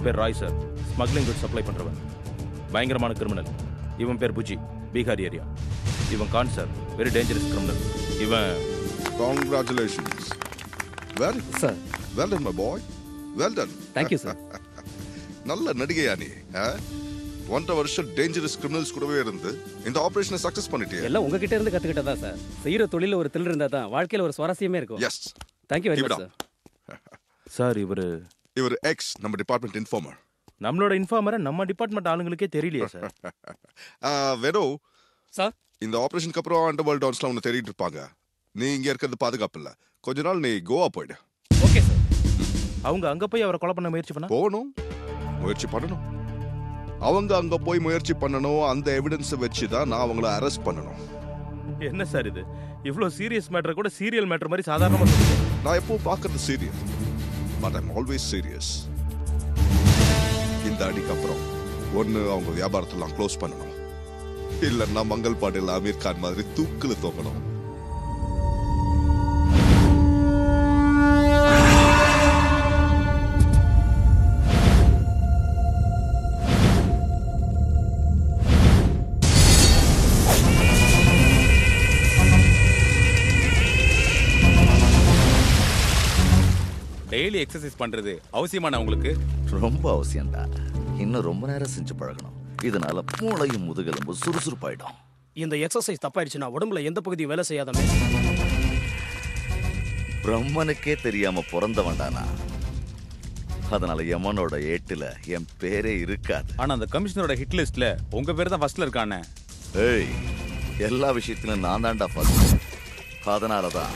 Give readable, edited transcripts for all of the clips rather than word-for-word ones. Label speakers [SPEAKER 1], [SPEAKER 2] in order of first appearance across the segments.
[SPEAKER 1] பேர் Roy sir, smuggling good supply பண்றவன். பயங்கரமான கிரிமினல். இவன் பேர் புஜி, பீகார் ஏரியா. இவன் Khan sir, very dangerous criminal. இவன்
[SPEAKER 2] Congratulations. Well,
[SPEAKER 3] sir.
[SPEAKER 2] Well done, my boy. Well done.
[SPEAKER 3] Thank you, sir.
[SPEAKER 2] நல்ல நடிகையா நீ. 1.5 வருஷம் டேஞ்சரஸ் கிரிமினல்ஸ் கூடவே இருந்து இந்த ஆபரேஷனை சக்சஸ் பண்ணிட்டே.
[SPEAKER 3] எல்லாம் உங்ககிட்ட இருந்து கத்துக்கிட்டதா சார். செய்யற தொழில ஒரு தில் இருந்தா தான் வாழ்க்கையில ஒரு சுவாரஸ்யமே இருக்கும்.
[SPEAKER 2] Yes.
[SPEAKER 3] Thank you very much, sir.
[SPEAKER 1] Sir
[SPEAKER 2] இவர் எக்ஸ் நம்ம டிபார்ட்மெண்ட் இன்ஃபார்மர்.
[SPEAKER 1] நம்மளோட இன்ஃபார்மரை நம்ம டிபார்ட்மெண்ட் ஆளுங்களுக்கே தெரியலையே சார்.
[SPEAKER 2] வேணோ
[SPEAKER 3] சார்,
[SPEAKER 2] இந்த ஆபரேஷனுக்கு அப்புறம் அண்டர்வேர்ல்ட் டான்ஸ்லாம் உன்னை தேடிட்டு இருப்பாங்க. நீ இங்க இருக்கிறது பாதுகாப்பு இல்ல. கொஞ்ச நாள் நீ கோவா போயிடு.
[SPEAKER 3] Okay sir.
[SPEAKER 1] அவங்க அங்க போய் அவரை கொலை பண்ண முயற்சி பண்ணா
[SPEAKER 2] போகணும், முயற்சி பண்ணணும். அவங்க அங்க போய் முயற்சி பண்ணணும். அந்த எவிடன்ஸை வச்சு தான் நான் அவங்கள அரெஸ்ட் பண்ணணும்.
[SPEAKER 1] என்ன சார் இது? இவ்ளோ சீரியஸ் மேட்டர் கூட சீரியல் மேட்டர் மாதிரி சாதாரணமா சொல்றீங்க.
[SPEAKER 2] நான் எப்போ பார்க்கறது serious, but I'm always serious. இந்த அடிக்கு அப்புறம் ஒன்னு அவங்க வியாபாரத்தெல்லாம் க்ளோஸ் பண்ணணும், இல்லைன்னா மங்கள் பாண்டியில் அமீர் கான் மாதிரி தூக்கில் தொங்கணும்.
[SPEAKER 4] டெய்லி எக்ஸசைஸ் பண்றது அவசியமான உங்களுக்கு?
[SPEAKER 5] ரொம்ப அவசியம்டா. இன்னும் ரொம்ப நேரம் செஞ்சு பழகணும். இதனால மூளையும் முதுகெலும்பு சுறுசுறுப்பாயிடும்.
[SPEAKER 6] இந்த எக்ஸசைஸ் தப்பாயிடுச்சுன்னா உடம்புல எந்த பகுதியும் வேலை செய்யாதமே.
[SPEAKER 5] பிரம்மனுக்கே தெரியாம பிறந்தவன்டானா. அதனால யமனோட ஏட்டுல என் பேரே இருக்காது.
[SPEAKER 4] ஆனா அந்த கமிஷனரோட ஹிட் லிஸ்ட்ல உங்க பேர் தான் ஃபர்ஸ்ட்ல இருக்கானே.
[SPEAKER 5] ஏய், எல்லா விஷயத்திலும் நான் தான்டா ஃபர்ஸ்ட். அதனாலதான்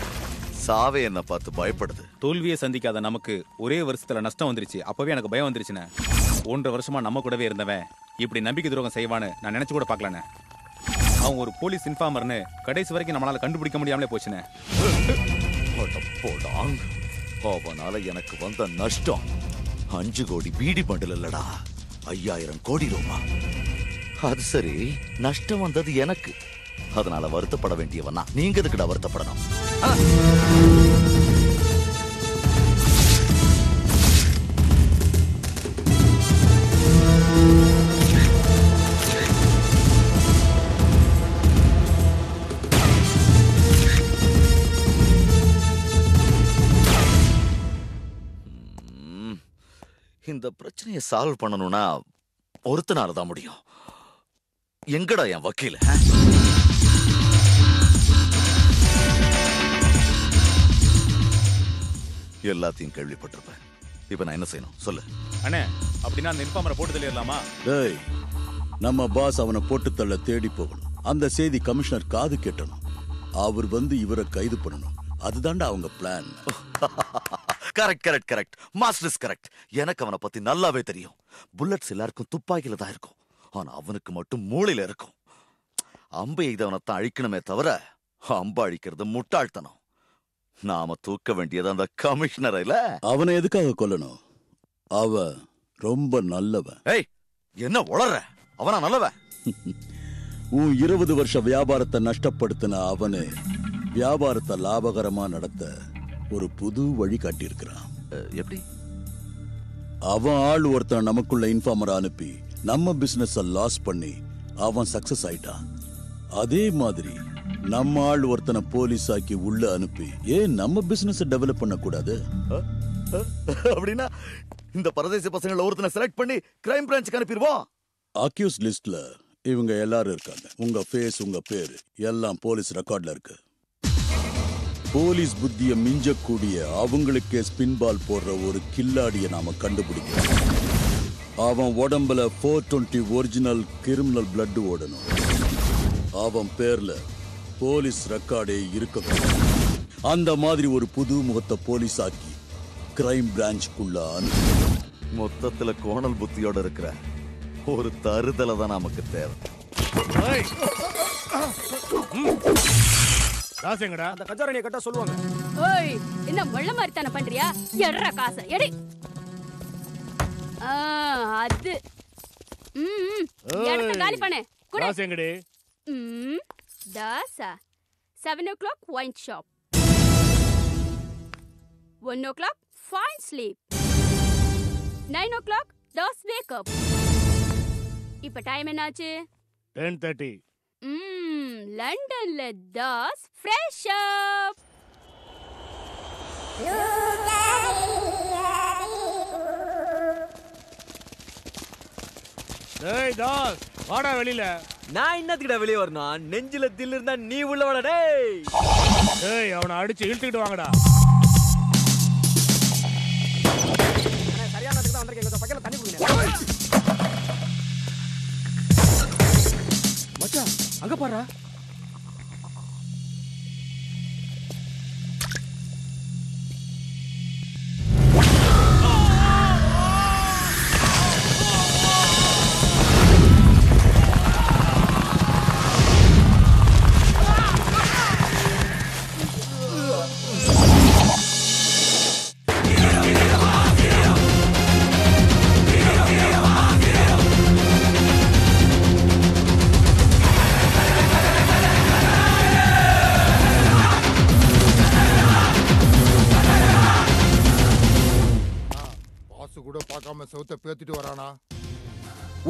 [SPEAKER 5] சாவே என்ன பார்த்து பயப்படுது.
[SPEAKER 4] தோல்வியை சந்திக்காத நமக்கு ஒரே வருஷத்துல நஷ்டம் வந்துருச்சு. அப்பவே எனக்கு பயம் வந்துருச்சுண்ணே. 1.5 வருஷமா நம்ம கூடவே இருந்தவன் இப்படி நம்பிக்கை துரோகம் செய்வான்னு நான் நினைச்சு கூட பார்க்கலண்ணே. அவன் ஒரு போலீஸ் இன்ஃபார்மர்னு கடைசி வரைக்கும் நம்மளால கண்டுபிடிக்க முடியாமலே போச்சுண்ணே.
[SPEAKER 5] அவனால எனக்கு வந்த நஷ்டம் 5 கோடி பீடி பண்டில் இல்லடா, 5000 கோடி ரூபாய். அது சரி, நஷ்டம் வந்தது எனக்கு. அதனால வருத்தப்பட வேண்டியவனா நீங்க எதுக்குடா வருத்தப்படணும்? இந்த பிரச்சனையை சால்வ் பண்ணணும்னா ஒருத்தனால தான் முடியும். எங்கடா என் வக்கீல? எல்லாத்தையும் கேள்விப்பட்டிருப்பேன். இப்ப நான் என்ன செய்யணும் சொல்லு.
[SPEAKER 4] அண்ணே, அப்படின்னா அந்த இன்ஃபார்மரை போட்டு தள்ளிடலாமா?
[SPEAKER 7] டேய், நம்ம பாஸ் அவனை போட்டு தள்ள தேடி போகணும். அந்த செய்தி கமிஷனர் காது கேட்டணும். அவர் வந்து இவரை கைது பண்ணணும். அதுதான்டா அவங்க plan.
[SPEAKER 5] Correct correct correct. Master is correct. எனக்கு அவனை பத்தி நல்லாவே தெரியும். புல்லட்ஸ் எல்லாருக்கும் துப்பாக்கியில தான் இருக்கும். ஆனா அவனுக்கு மட்டும் மூளையில இருக்கும். அம்பை எய்தவனை தான் அழிக்கணுமே தவிர அம்பை அழிக்கிறது முட்டாள்தனம். நாம தூக்க வேண்டியது அந்த கமிஷனரை இல்ல.
[SPEAKER 7] அவனை எதுக்காக கொல்லணும்? அவன் ரொம்ப நல்லவன்.
[SPEAKER 5] ஏய், என்ன உளற? அவனா நல்லவன்?
[SPEAKER 7] உன் 20 வருஷ வியாபாரத்தை நஷ்டப்படுத்தின அவனு வியாபாரத்தை லாபகரமா நடத்த ஒரு புது வழி காட்டியிருக்கிறான்.
[SPEAKER 5] எப்படி?
[SPEAKER 7] அவன் ஆள் ஒருத்தன் நமக்குள்ள இன்ஃபார்மர் அனுப்பி நம்ம பிசினஸ் லாஸ் பண்ணி அவன் சக்சஸ் ஆயிட்டான். அதே மாதிரி நம்ம ஆள் ஒருத்தனை போலீஸ் ஆக்கி உள்ள அனுப்பி ஏன் நம்ம பிசினஸ் டெவலப் பண்ண கூடாது?
[SPEAKER 5] அப்படின்னா இந்த பரதேசி பசங்களை ஒருத்தனை செலக்ட் பண்ணி கிரைம் பிரான்ச்சுக்கு அனுப்பிடுவோம்.
[SPEAKER 7] அக்யூஸ் லிஸ்ட்ல இவங்க எல்லாரும் இருக்காங்க. உங்க ஃபேஸ், உங்க பேரு எல்லாம் போலீஸ் ரெக்கார்ட்ல இருக்கு. போலீஸ் புத்திய மிஞ்சக்கூடிய அவங்களுக்கே ஸ்பின் பால் போடுற ஒரு கில்லாடிய நாம கண்டுபிடிக்கிறோம். அவன் உடம்புல 420 ஒரிஜினல் கிரிமினல் பிளட் ஓடணும். அவன் பேர்ல போலீஸ் ரெக்கார்டே இருக்கக்கூடாது. அந்த மாதிரி ஒரு புது முகத்தை போலீஸ் ஆக்கி கிரைம் பிரான்ச்சுக்குள்ள அனுப்பி
[SPEAKER 5] மொத்தத்துல கோணல் புத்தியோட இருக்கிற ஒரு தருதலை தான் நமக்கு தேவை.
[SPEAKER 6] ராசேங்கடா, அந்த கஜாரணியை கட்ட சொல்லுவாங்க.
[SPEAKER 8] ஓய், என்ன வெள்ள மாதிரி தான பண்றியா? எட்ற காசை எடி. அது எடுத்து காலி பண்ணு.
[SPEAKER 6] ராசேங்கடே.
[SPEAKER 8] Tasa 7 o'clock wine shop. 1 o'clock fine sleep. 9 o'clock Das wake up. இப்ப டைம் என்னாச்சு?
[SPEAKER 6] 10:30.
[SPEAKER 8] லண்டன்ல தாஸ் ஃப்ரெஷ் அப்.
[SPEAKER 6] டேய் தாஸ், வாடா வெளியில.
[SPEAKER 9] நான் என்னத்துக்குடா வெளியே வரணும்? நெஞ்சில தில் இருந்தா நீ உள்ள வாடா. டேய்
[SPEAKER 6] டேய், அவனை அடிச்சு இழுத்துக்கிட்டு வாங்கடா.
[SPEAKER 3] சரியானதுக்கு தான் வந்திருக்கேன். கொஞ்சம் பக்கத்துல தண்ணி குடிங்க. மச்சான், அங்க பாருடா.
[SPEAKER 10] கூட பார்க்காம சவுத்த பேத்திட்டு வரானா?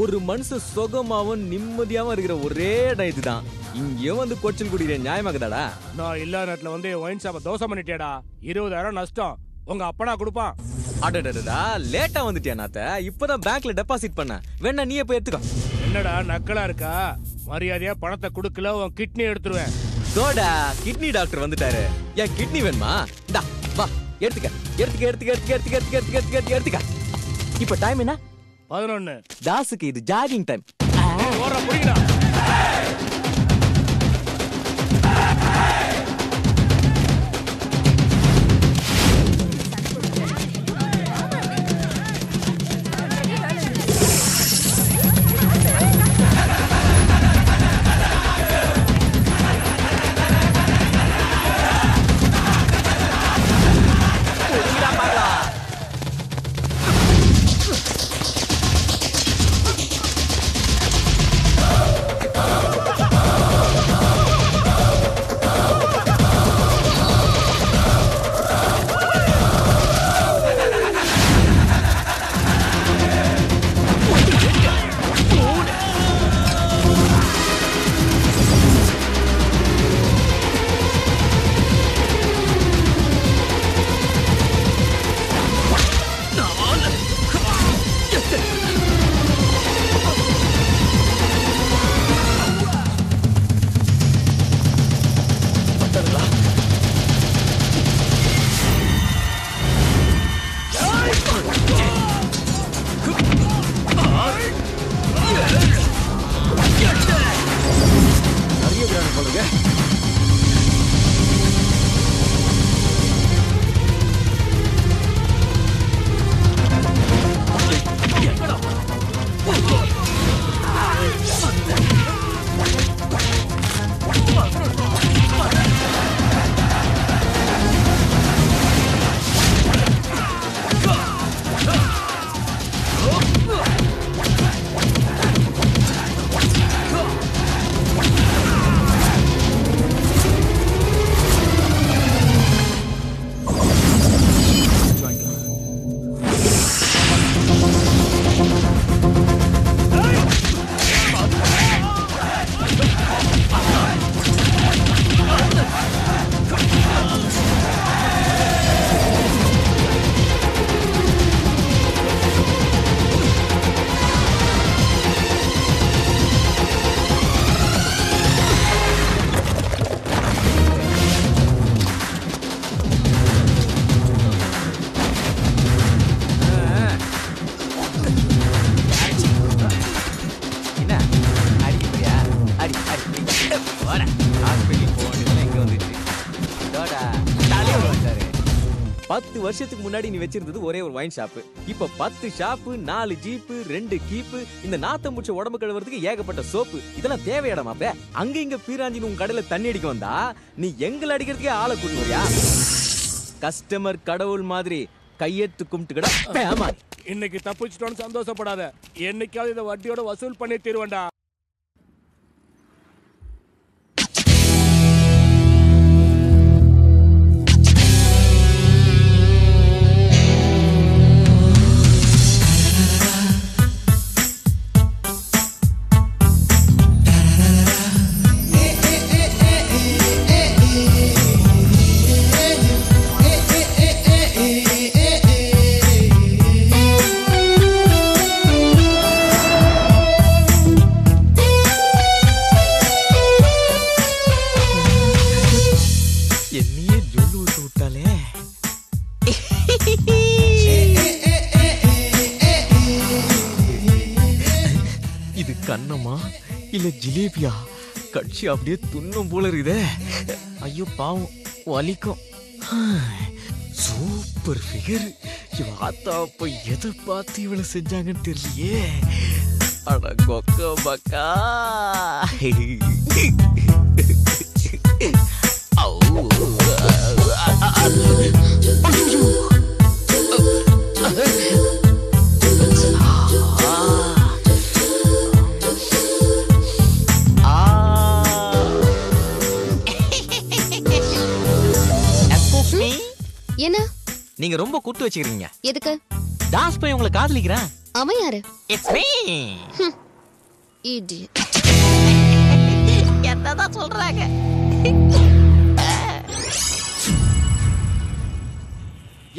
[SPEAKER 9] ஒரு மனுஷன் சுகமாவும் நிம்மதியாவும் இருக்கிற ஒரே இடம் இதுதான். இங்கேயும் வந்து கொச்சல் குடிக்கிற நியாயமாக்குதாடா?
[SPEAKER 6] நான் இல்லாத நேரத்துல வந்து ஒயின் ஷாப்பை தோசை பண்ணிட்டேடா. 20,000 நஷ்டம். உங்க அப்பனா கொடுப்பான்.
[SPEAKER 9] அடடடா, லேட்டா வந்துட்டியா நாத்த? இப்பதான் பேங்க்ல டெபாசிட் பண்ண. வேணா நீயே போய் எடுத்துக்கோ.
[SPEAKER 6] என்னடா நக்கலா இருக்கா? மரியாதையா பணத்தை கொடுக்கல உன் கிட்னி எடுத்துருவேன்.
[SPEAKER 9] தோடா, கிட்னி டாக்டர் வந்துட்டாரு. ஏன் கிட்னி வேணுமா? இந்தா வா, எடுத்துக்க எடுத்துக்க எடுத்துக்க எடுத்துக்க எடுத்துக்க எடுத்துக்க எடுத்துக்க எடுத்துக்க. இப்ப டைம் என்ன?
[SPEAKER 6] 11.
[SPEAKER 9] தாசுக்கு இது ஜாகிங் டைம்.
[SPEAKER 6] ஓடுற புடிங்கடா.
[SPEAKER 9] வருஷத்துக்கு முன்னாடி நீ வச்சிருந்தது ஒரே ஒரு வைன் ஷாப். இப்ப 10 ஷாப், 4 ஜீப், 2 கீப்பு, இந்த நாத்தம் முடிச்ச உடம்பு கழுவுறதுக்கு ஏகப்பட்ட சோப்பு. இதெல்லாம் தேவையாடா மாப்ள? அங்க இங்க பீராஞ்சி உன் கடையில தண்ணி அடிக்க வந்தா நீ எங்களை அடிக்கிறதுக்கே ஆளை கூட்டு வரியா? கஸ்டமர் கடவுள் மாதிரி கையெத்து கும்பிட்டுக்கடா.
[SPEAKER 6] இன்னைக்கு தப்பிச்சிட்டோன்னு சந்தோஷப்படாத. என்னைக்காவது இதை வட்டியோட வசூல் பண்ணி தீருவேன்டா.
[SPEAKER 9] கண்ணம்மா இல்ல ஜிலேபியா? கட்சி அப்படியே துண்ணும் போல இருக்குதே. ஐயோ பாவம், வலிக்கும். Super figure. இவ ஆத்தா அப்ப எதை பார்த்து இவளை செஞ்சாங்கன்னு தெரியலையே. அட கொக்க பக்கா.
[SPEAKER 11] என்ன
[SPEAKER 9] நீங்க ரொம்ப குத்து வச்சிருக்கீங்க.
[SPEAKER 11] எதுக்கு?
[SPEAKER 9] டாஸ் போய் உங்களை காதலிக்கிறேன்.
[SPEAKER 11] அவன் யாரு?
[SPEAKER 9] It's me.
[SPEAKER 11] இடியட்.
[SPEAKER 9] என்னதான் சொல்றாங்க?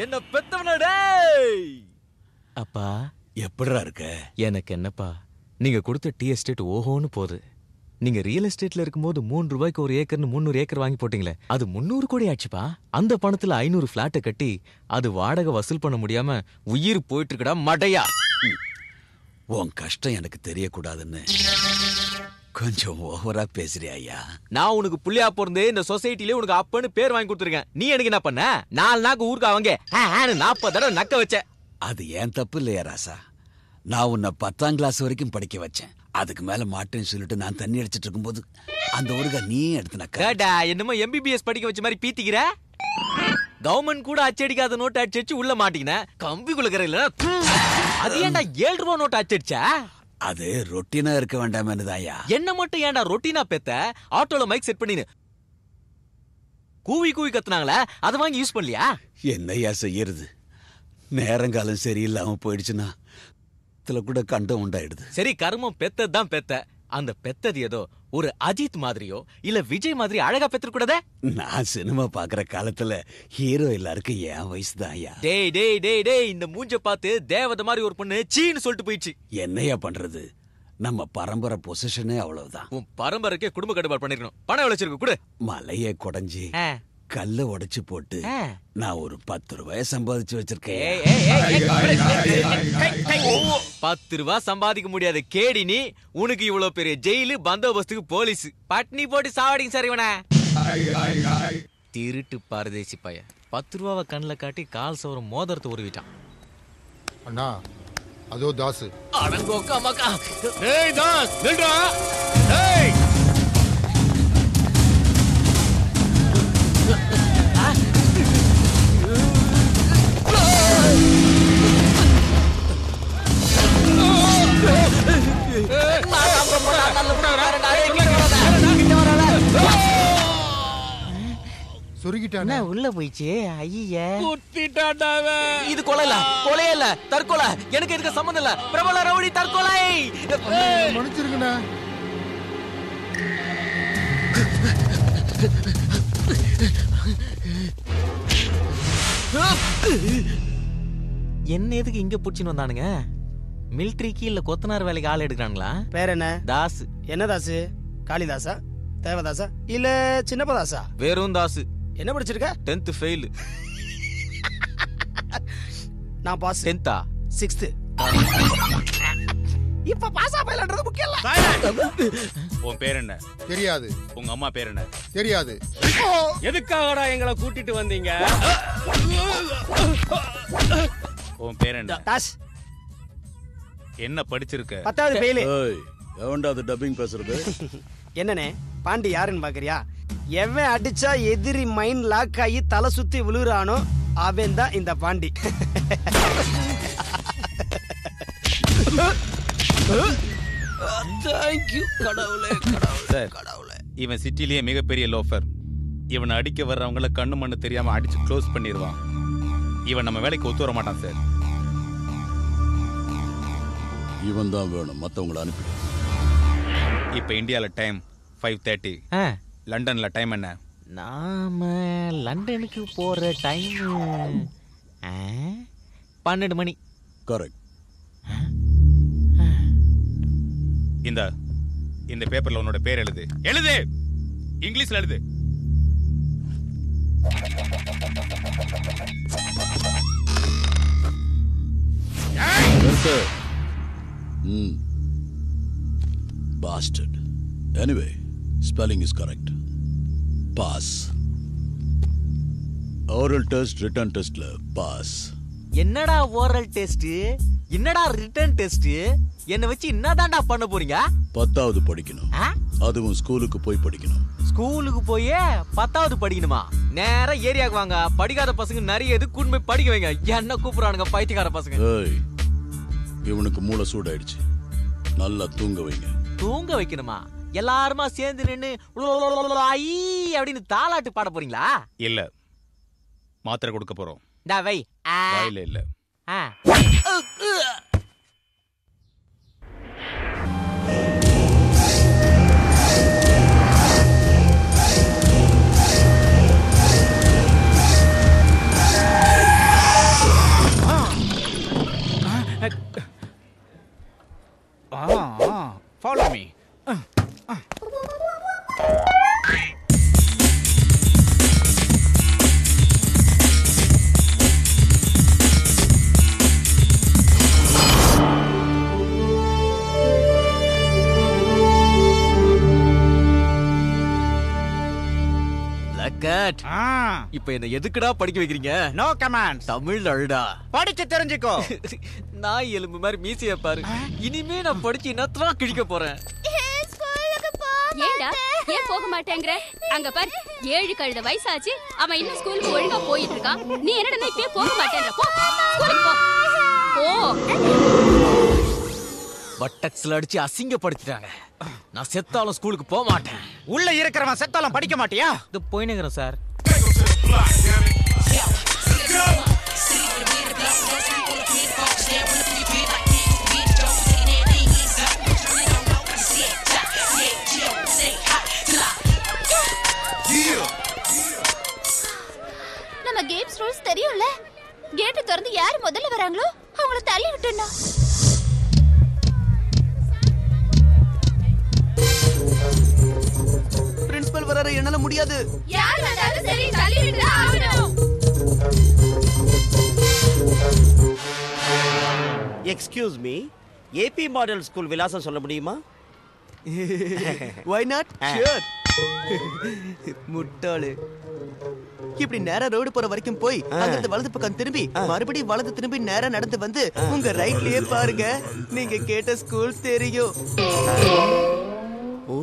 [SPEAKER 9] என்ன பெத்தவனடே. அப்பா
[SPEAKER 7] எப்படிடா இருக்க?
[SPEAKER 9] எனக்கு என்னப்பா, நீங்க கொடுத்த டீ எஸ்டேட் ஓஹோன்னு போகுது. நீங்க ரியல் எஸ்டேட்ல இருக்கும்போது 3 ரூபாய்க்கு ஒரு ஏக்கர்னு 300 ஏக்கர் வாங்கி போட்டீங்களே, அது 300 கோடி ஆச்சுப்பா. அந்த பணத்துல 500 பிளாட்டை கட்டி அது வாடகை வசூல் பண்ண முடியாம உயிர் போயிட்டு இருக்கடா மடையா.
[SPEAKER 7] உன் கஷ்டம் எனக்கு தெரியக்கூடாதுன்னு கொஞ்சம் ஓவரா பேசுறியா ஐயா?
[SPEAKER 9] நான் உனக்கு புள்ளியா பிறந்து இந்த சொசைட்டிலே உனக்கு அப்பன்னு பேர் வாங்கி கொடுத்துருக்கேன். நீ எனக்கு என்ன பண்ண? 4 நாக்கு ஊருக்கு அவங்க 40 தடவை நக்க வச்ச.
[SPEAKER 7] அது ஏன் தப்பு இல்லையா ராசா? நான் உன்னை 10ஆம் கிளாஸ் வரைக்கும் படிக்க வச்சேன். அதுக்கு மேல மாட்டேன்னு சொல்லிட்டு நான் தண்ணி அடிச்சிட்டு இருக்கும்போது அந்த ஊருக நீ எடுத்து நக்கா.
[SPEAKER 9] என்னமோ MBBS படிக்க வச்ச மாதிரி பீத்திக்கிற. கவர்மெண்ட் கூட அச்சடிக்காத நோட்டு அடிச்சு உள்ள மாட்டீங்க. கம்பி குளுக்கற இல்ல. அது ஏன்டா 7 ரூபா நோட்டு அச்சடிச்சா?
[SPEAKER 7] அது ரொட்டீனா இருக்க வேண்டாமேனுதாயா.
[SPEAKER 9] என்ன மட்டும் ஏன்டா ரொட்டீனா பெத்த? ஆட்டோல மைக் செட் பண்ணினு கூவி கூவி கத்துனாங்களே, அதை வாங்கி யூஸ் பண்ணலையா?
[SPEAKER 7] என்னையா செய்யறது? நேரங்காலம் சரியில்லாம போயிடுச்சுன்னா கூட கண்டம் உண்டாயிடுது.
[SPEAKER 9] சரி, கர்மம் பெத்ததான் பெத்த. அந்த பெத்தது ஏதோ ஒரு அஜித் மாதிரியோ இல்ல விஜய் மாதிரி அழகா பெற்று கூடாதே.
[SPEAKER 7] நான் சினிமா பாக்குற காலத்துல ஹீரோ எல்லாருக்கும் என் வயசுதான் ஐயா.
[SPEAKER 9] டேய் டேய் டேய் டேய், இந்த மூஞ்ச பார்த்து தேவதை மாதிரி ஒரு பொண்ணு சீன்னு சொல்லிட்டு போயிடுச்சு.
[SPEAKER 7] என்னையா பண்றது? நம்ம பரம்பரை பொசிஷனே அவ்வளவுதான்.
[SPEAKER 9] உன் பரம்பரைக்கே குடும்ப கட்டுப்பாடு பண்ணிருக்கணும். பணம் விளைச்சிருக்கு கூட.
[SPEAKER 7] மலையை குடைஞ்சி கல்ல உடைச்சு போட்டு நான் ஒரு 10 ரூபாய் சம்பாதிச்சு வச்சிருக்கேன்.
[SPEAKER 9] 10 ரூபாய் சம்பாதிக்க முடியாத கேடி நீ. உனக்கு இவ்வளவு பெரிய ஜெயிலு, பந்தோபஸ்துக்கு போலீஸ். பட்னி போட்டு சாவடிங்க சார் இவன. திருட்டு பாரதேசி பைய 10 ரூபாவை கண்ணுல காட்டி கால் சவரம் மோதிரத்தை உருவிட்டான்.
[SPEAKER 10] அண்ணா அதோ தாசு.
[SPEAKER 9] அடங்கோக்கா மக்கா.
[SPEAKER 6] ஏய் தாஸ் நில்றா. ஏய்
[SPEAKER 10] சொருகிட்டானே.
[SPEAKER 9] உள்ள போயிச்சு. ஐயா
[SPEAKER 6] குத்திட்டாடாவே.
[SPEAKER 9] இது கொலை இல்ல, கொலையே இல்ல, தற்கொலை. எனக்கு இதுக்கு சம்பந்தம் இல்ல. பிரபல ரவுடி தற்கொலை.
[SPEAKER 10] மன்னிச்சிருங்கண்ணா.
[SPEAKER 9] என்ன எதுக்கு இங்க புடிச்சுன்னு வந்தானுங்க? மிலிட்டரிக்கு இல்ல கொத்தனார் வேலைக்கு ஆள் எடுக்கிறாங்களா?
[SPEAKER 3] பேர் என்ன?
[SPEAKER 9] தாஸ்.
[SPEAKER 3] என்ன தாசு? காளிதாசா, தேவதாசா இல்ல சின்னப்பதாசா?
[SPEAKER 9] வெறும் தாஸ்.
[SPEAKER 3] என்ன படிச்சிருக்க?
[SPEAKER 9] 10th fail.
[SPEAKER 3] நான் பாஸ்.
[SPEAKER 9] 10th
[SPEAKER 3] 6th. இப்ப பாஸா ஃபெயில்ன்றது முக்கியம் இல்ல.
[SPEAKER 1] உன் பேர் என்ன?
[SPEAKER 10] தெரியாது.
[SPEAKER 1] உங்க அம்மா பேர் என்ன?
[SPEAKER 10] தெரியாது.
[SPEAKER 6] எதுக்காகடா எங்களை கூட்டிட்டு வந்தீங்க?
[SPEAKER 1] உன் பேர் என்ன?
[SPEAKER 3] தாஸ்.
[SPEAKER 1] என்ன படிச்சிருக்க?
[SPEAKER 3] 10வது ஃபெயில்.
[SPEAKER 7] ஏய், எவன்டா அது டப்பிங் பேசுறது?
[SPEAKER 3] என்னனே பாண்டி யாருன்னு பாக்குறியா? எவன் அடிச்சா எதிரி மைண்ட் லாக் ஆகி தலை சுத்தி விழுறானோ அவன் தான் இந்த பாண்டி. தேங்க்யூ கடவுளே, கடவுளே, கடவுளே.
[SPEAKER 1] இவன் சிட்டிலேயே மிகப்பெரிய லோஃபர். இவனை அடிக்க வர்றவங்கள கண்ணு மண்ணு தெரியாம அடிச்சு க்ளோஸ் பண்ணிடுவான். இவன் நம்ம வேலைக்கு ஒத்து வர மாட்டான் சார்.
[SPEAKER 7] இவன் தான் வேணும், மத்தவங்களை அனுப்பிடு.
[SPEAKER 1] இப்ப இந்தியால டைம் 5:30. லண்டன்ல டைம் என்ன?
[SPEAKER 9] நாம லண்டனுக்கு போற டைம் 12 மணி.
[SPEAKER 7] கரெக்ட்.
[SPEAKER 1] இந்த பேப்பர்ல உன்னோட பேர் எழுது. எழுது, இங்கிலீஷ்ல எழுது.
[SPEAKER 7] bastard. Anyway, spelling is correct. Pass. Oral test, written testல pass.
[SPEAKER 9] என்னடா ஓரல் டெஸ்ட், என்னடா ரிட்டன் டெஸ்ட், என்ன வச்சு என்னதான்டா பண்ண போறீங்க?
[SPEAKER 7] 10வது படிக்கணும், அதுவும் ஸ்கூலுக்கு போய் படிக்கணும்.
[SPEAKER 9] ஸ்கூலுக்கு போய் 10வது படிக்கணுமா? நேரா ஏரியாக்கு வாங்க, படிக்காத பசங்க நிறைய எது கூண்டு போய் படிக்க வைங்க. என்ன கூப்பிடுறானுங்க பைத்தியக்கார பசங்க.
[SPEAKER 7] ஏய், இவனுக்கு மூளை சூடாயிடுச்சு, நல்லா தூங்க வைங்க.
[SPEAKER 9] தூங்க வைக்கணுமா? எல்லாருமா சேர்ந்து நின்னு அப்படின்னு தாலாட்டு பாட போறீங்களா?
[SPEAKER 4] இல்ல, மாத்திரை கொடுக்க போறோம்.
[SPEAKER 9] வை
[SPEAKER 4] வாயில இல்ல.
[SPEAKER 6] Follow me.
[SPEAKER 9] இப்ப என்ன எதுக்குடா படிக்க வைக்கிறீங்க?
[SPEAKER 6] No commands.
[SPEAKER 9] தமிழ் அழுடா,
[SPEAKER 6] படிச்சு தெரிஞ்சுக்கோ.
[SPEAKER 9] நாய் எலும்பு மாதிரி மீசைய பாரு. இனிமே நான் படிச்சு என்னத்தான் கிழிக்க போறேன்.
[SPEAKER 8] ஏண்டா ஏன் போக மாட்டேங்கற? அங்க பாரு, 7 கழுத வயசாச்சு, அவன் இன்னும் ஸ்கூலுக்கு ஒழுங்கா போயிட்டு இருக்கான். நீ என்னடா இப்பவே போக மாட்டேங்கற? போ ஸ்கூலுக்கு போ.
[SPEAKER 9] பட்டக்ஸ்ல அடிச்சு அசிங்கப்படுத்திட்டாங்க. நான் செத்தாலும் ஸ்கூலுக்கு போக மாட்டேன்.
[SPEAKER 6] உள்ள இருக்கிறவன் செத்தாலும் படிக்க மாட்டியா?
[SPEAKER 9] இது போயினேங்கறேன் சார்.
[SPEAKER 11] நம்ம கேம்ஸ் ரூல்ஸ் தெரியும்ல. கேட் திறந்து யார் முதல்ல வராங்களோ அவங்கள தள்ளி விட்டுறணும்.
[SPEAKER 3] பிரின்சிபல் வராரு, என்னால முடியாது.
[SPEAKER 11] யார் வந்தாலும் சரி தள்ளி விட்டு ஆகணும்.
[SPEAKER 12] Excuse me, AB model school விலாசம் சொல்ல முடியுமா?
[SPEAKER 3] Why not? Sure. முட்டாளு. இப்படி நேரா ரோடு போற வரைக்கும் போய் அங்கிருந்து வலது பக்கம் திரும்பி மறுபடியும் வலது திரும்பி நேரா நடந்து வந்து உங்க ரைட்லயே பாருங்க, நீங்க கேட்ட ஸ்கூல் தெரியும்.
[SPEAKER 12] ஓ,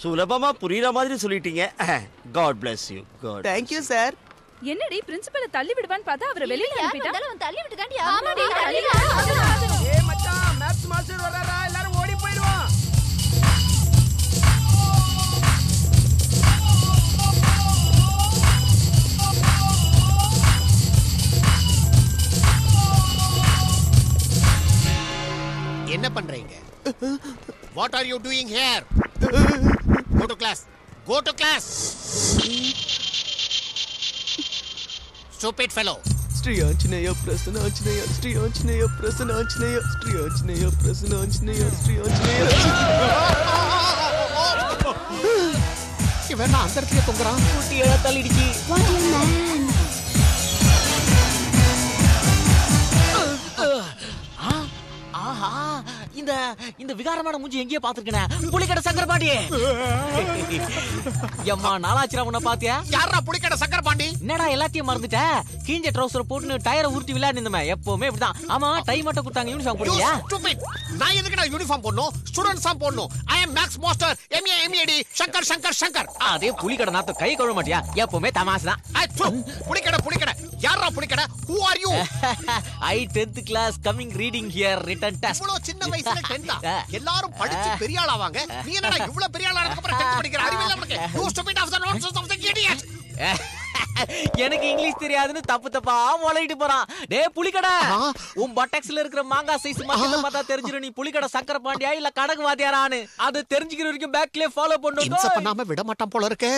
[SPEAKER 12] சுலபமா புரியுற மாதிரி சொல்லிட்டீங்க. God bless you. God.
[SPEAKER 3] Thank you sir.
[SPEAKER 13] என்னடி பிரின்சிபலை தள்ளி விடுவான்னு பார்த்தா அவரை வெளியில அனுப்பிட்டான்.
[SPEAKER 11] அவன் தள்ளி விட்டுதாண்டி. ஆமாடி
[SPEAKER 13] தள்ளி
[SPEAKER 3] ஏய் மச்சான், மேத்ஸ் மாஸ்டர் வராரா, எல்லாரும் ஓடி போயிடுவோம்.
[SPEAKER 14] என்ன பண்றீங்க? What are you doing here? Go to class. Go to class. Stupid fellow.
[SPEAKER 3] Sri Anjaneya Prasanna Anjaneya, Sri Anjaneya Prasanna Anjaneya, Sri Anjaneya Prasanna Anjaneya, Sri Anjaneya.
[SPEAKER 14] இவன் அந்த இடத்துல தொங்குறான்.
[SPEAKER 3] குட்டியோட தள்ளிடுச்சு.
[SPEAKER 11] What you man?
[SPEAKER 9] ஆஹா, இந்த விகாரமான மூஞ்சி எங்கேயே பாத்துருக்கேன். புலிக்கடை சங்கரபாண்டி. எம்மா நாளாச்சிரா உன்ன பாத்தியா?
[SPEAKER 14] யாரா புலிக்கடை சங்கரபாண்டி?
[SPEAKER 9] என்னடா எல்லாத்தையும் மறந்துட்ட? கீஞ்ச ட்ரவுசர் போட்டு டயரை உருட்டி விளையாடுனமே. எப்பவுமே இப்படிதான். ஆமா, டை மட்டும் கொடுத்தாங்க, யூனிஃபார்ம் போடுறியா?
[SPEAKER 14] நான் எதுக்குடா யூனிஃபார்ம் போடணும்? ஸ்டூடண்ட்ஸ் தான் போடணும். I am maths master MA MEAD Shankar Shankar Shankar.
[SPEAKER 9] அதே புலிக்கடை நாத்த கை கழுவ மாட்டியா? எப்பவுமே தமாஷ் தான்.
[SPEAKER 14] புலிக்கடை யாரா புலிக்கடை? Who are you?
[SPEAKER 9] I 10th class coming reading here written test.
[SPEAKER 14] இவ்வளவு சின்ன வயசுல 10th. எல்லாரும் படிச்சு பெரிய ஆள் ஆவாங்க. நீ என்னடா இவ்வளவு பெரிய ஆள் ஆனதுக்கு அப்புறம் 10th படிக்கிற? அறிவு இல்ல உனக்கு? You stupid of the nonsense of the idiot.
[SPEAKER 9] எனக்கு இங்கிலீஷ் தெரியாதுன்னு தப்பா மொளையிட்டு போறான். டேய் புலிக்கடை, உன் பட்டக்ஸ்ல இருக்கிற மாங்காய் சைஸ் மட்டும் பார்த்தா தெரிஞ்சிரும் நீ புலிக்கடை சக்கர பாண்டியா இல்ல கடகு வாத்தியாரான்னு. அது தெரிஞ்சுக்கிற வரைக்கும் பேக்லயே ஃபாலோ பண்ணுங்க.
[SPEAKER 14] இன்ச பண்ணாம விட மாட்டான் போல இருக்கு.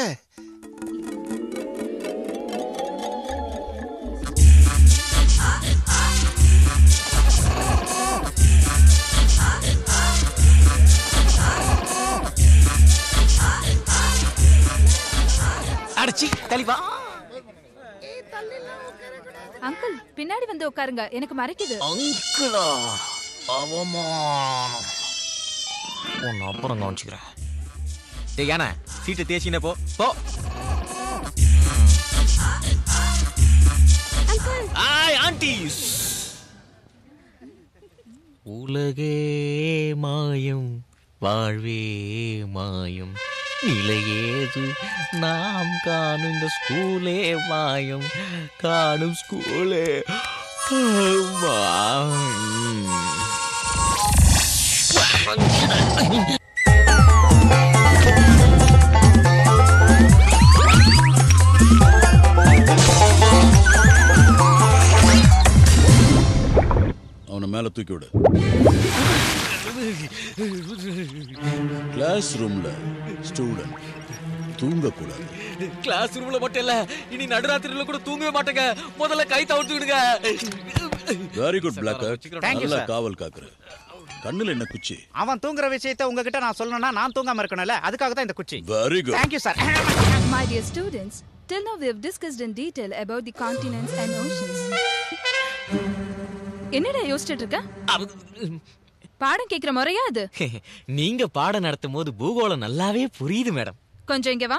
[SPEAKER 9] அடச்சி தலிவா.
[SPEAKER 13] அங்கிள் பின்னாடி வந்து உட்காருங்க, எனக்கு மறைக்குது.
[SPEAKER 9] அங்கிளா? அவமானம். ஒன்னு அப்புறம் கவனிச்சுக்கிறேன். டேய் யானை, சீட்டை தேய்ச்சினே போ போ. Hi aunties. உலகே மாயம் வாழ்வே மாயம் நிலையேது நாம் காணும் இந்த ஸ்கூலே மாயம் காணும் ஸ்கூலே
[SPEAKER 7] அவனை மேல தூக்கி விடு. கிளாஸ் ரூம்ல ஸ்டூடெண்ட் தூங்க கூடாது.
[SPEAKER 9] கிளாஸ் ரூம்ல மட்டும் இல்ல, இனி நடுராத்திரில கூட தூங்கவே மாட்டேங்க. முதல்ல கை தவிர்த்துடுங்க.
[SPEAKER 7] வெரி குட் பிளாக்கர், நல்ல காவல் காக்குற. கண்ணுல என்ன குச்சி?
[SPEAKER 14] அவன் தூங்குற விஷயத்தை உங்ககிட்ட நான் சொல்லணும்னா நான் தூங்காம இருக்கணும்ல, அதுக்காக தான் இந்த குச்சி.
[SPEAKER 7] Very good.
[SPEAKER 14] Thank you sir.
[SPEAKER 13] My dear students, till now we have discussed in detail about the continents and oceans. என்னடா யோசிச்சிட்டு இருக்க? பாடம் கேக்குற முறையா அது?
[SPEAKER 9] நீங்க பாடம் நடத்தும் போது பூகோளம் நல்லாவே புரியுது மேடம்.
[SPEAKER 13] கொஞ்சம் இங்க வா.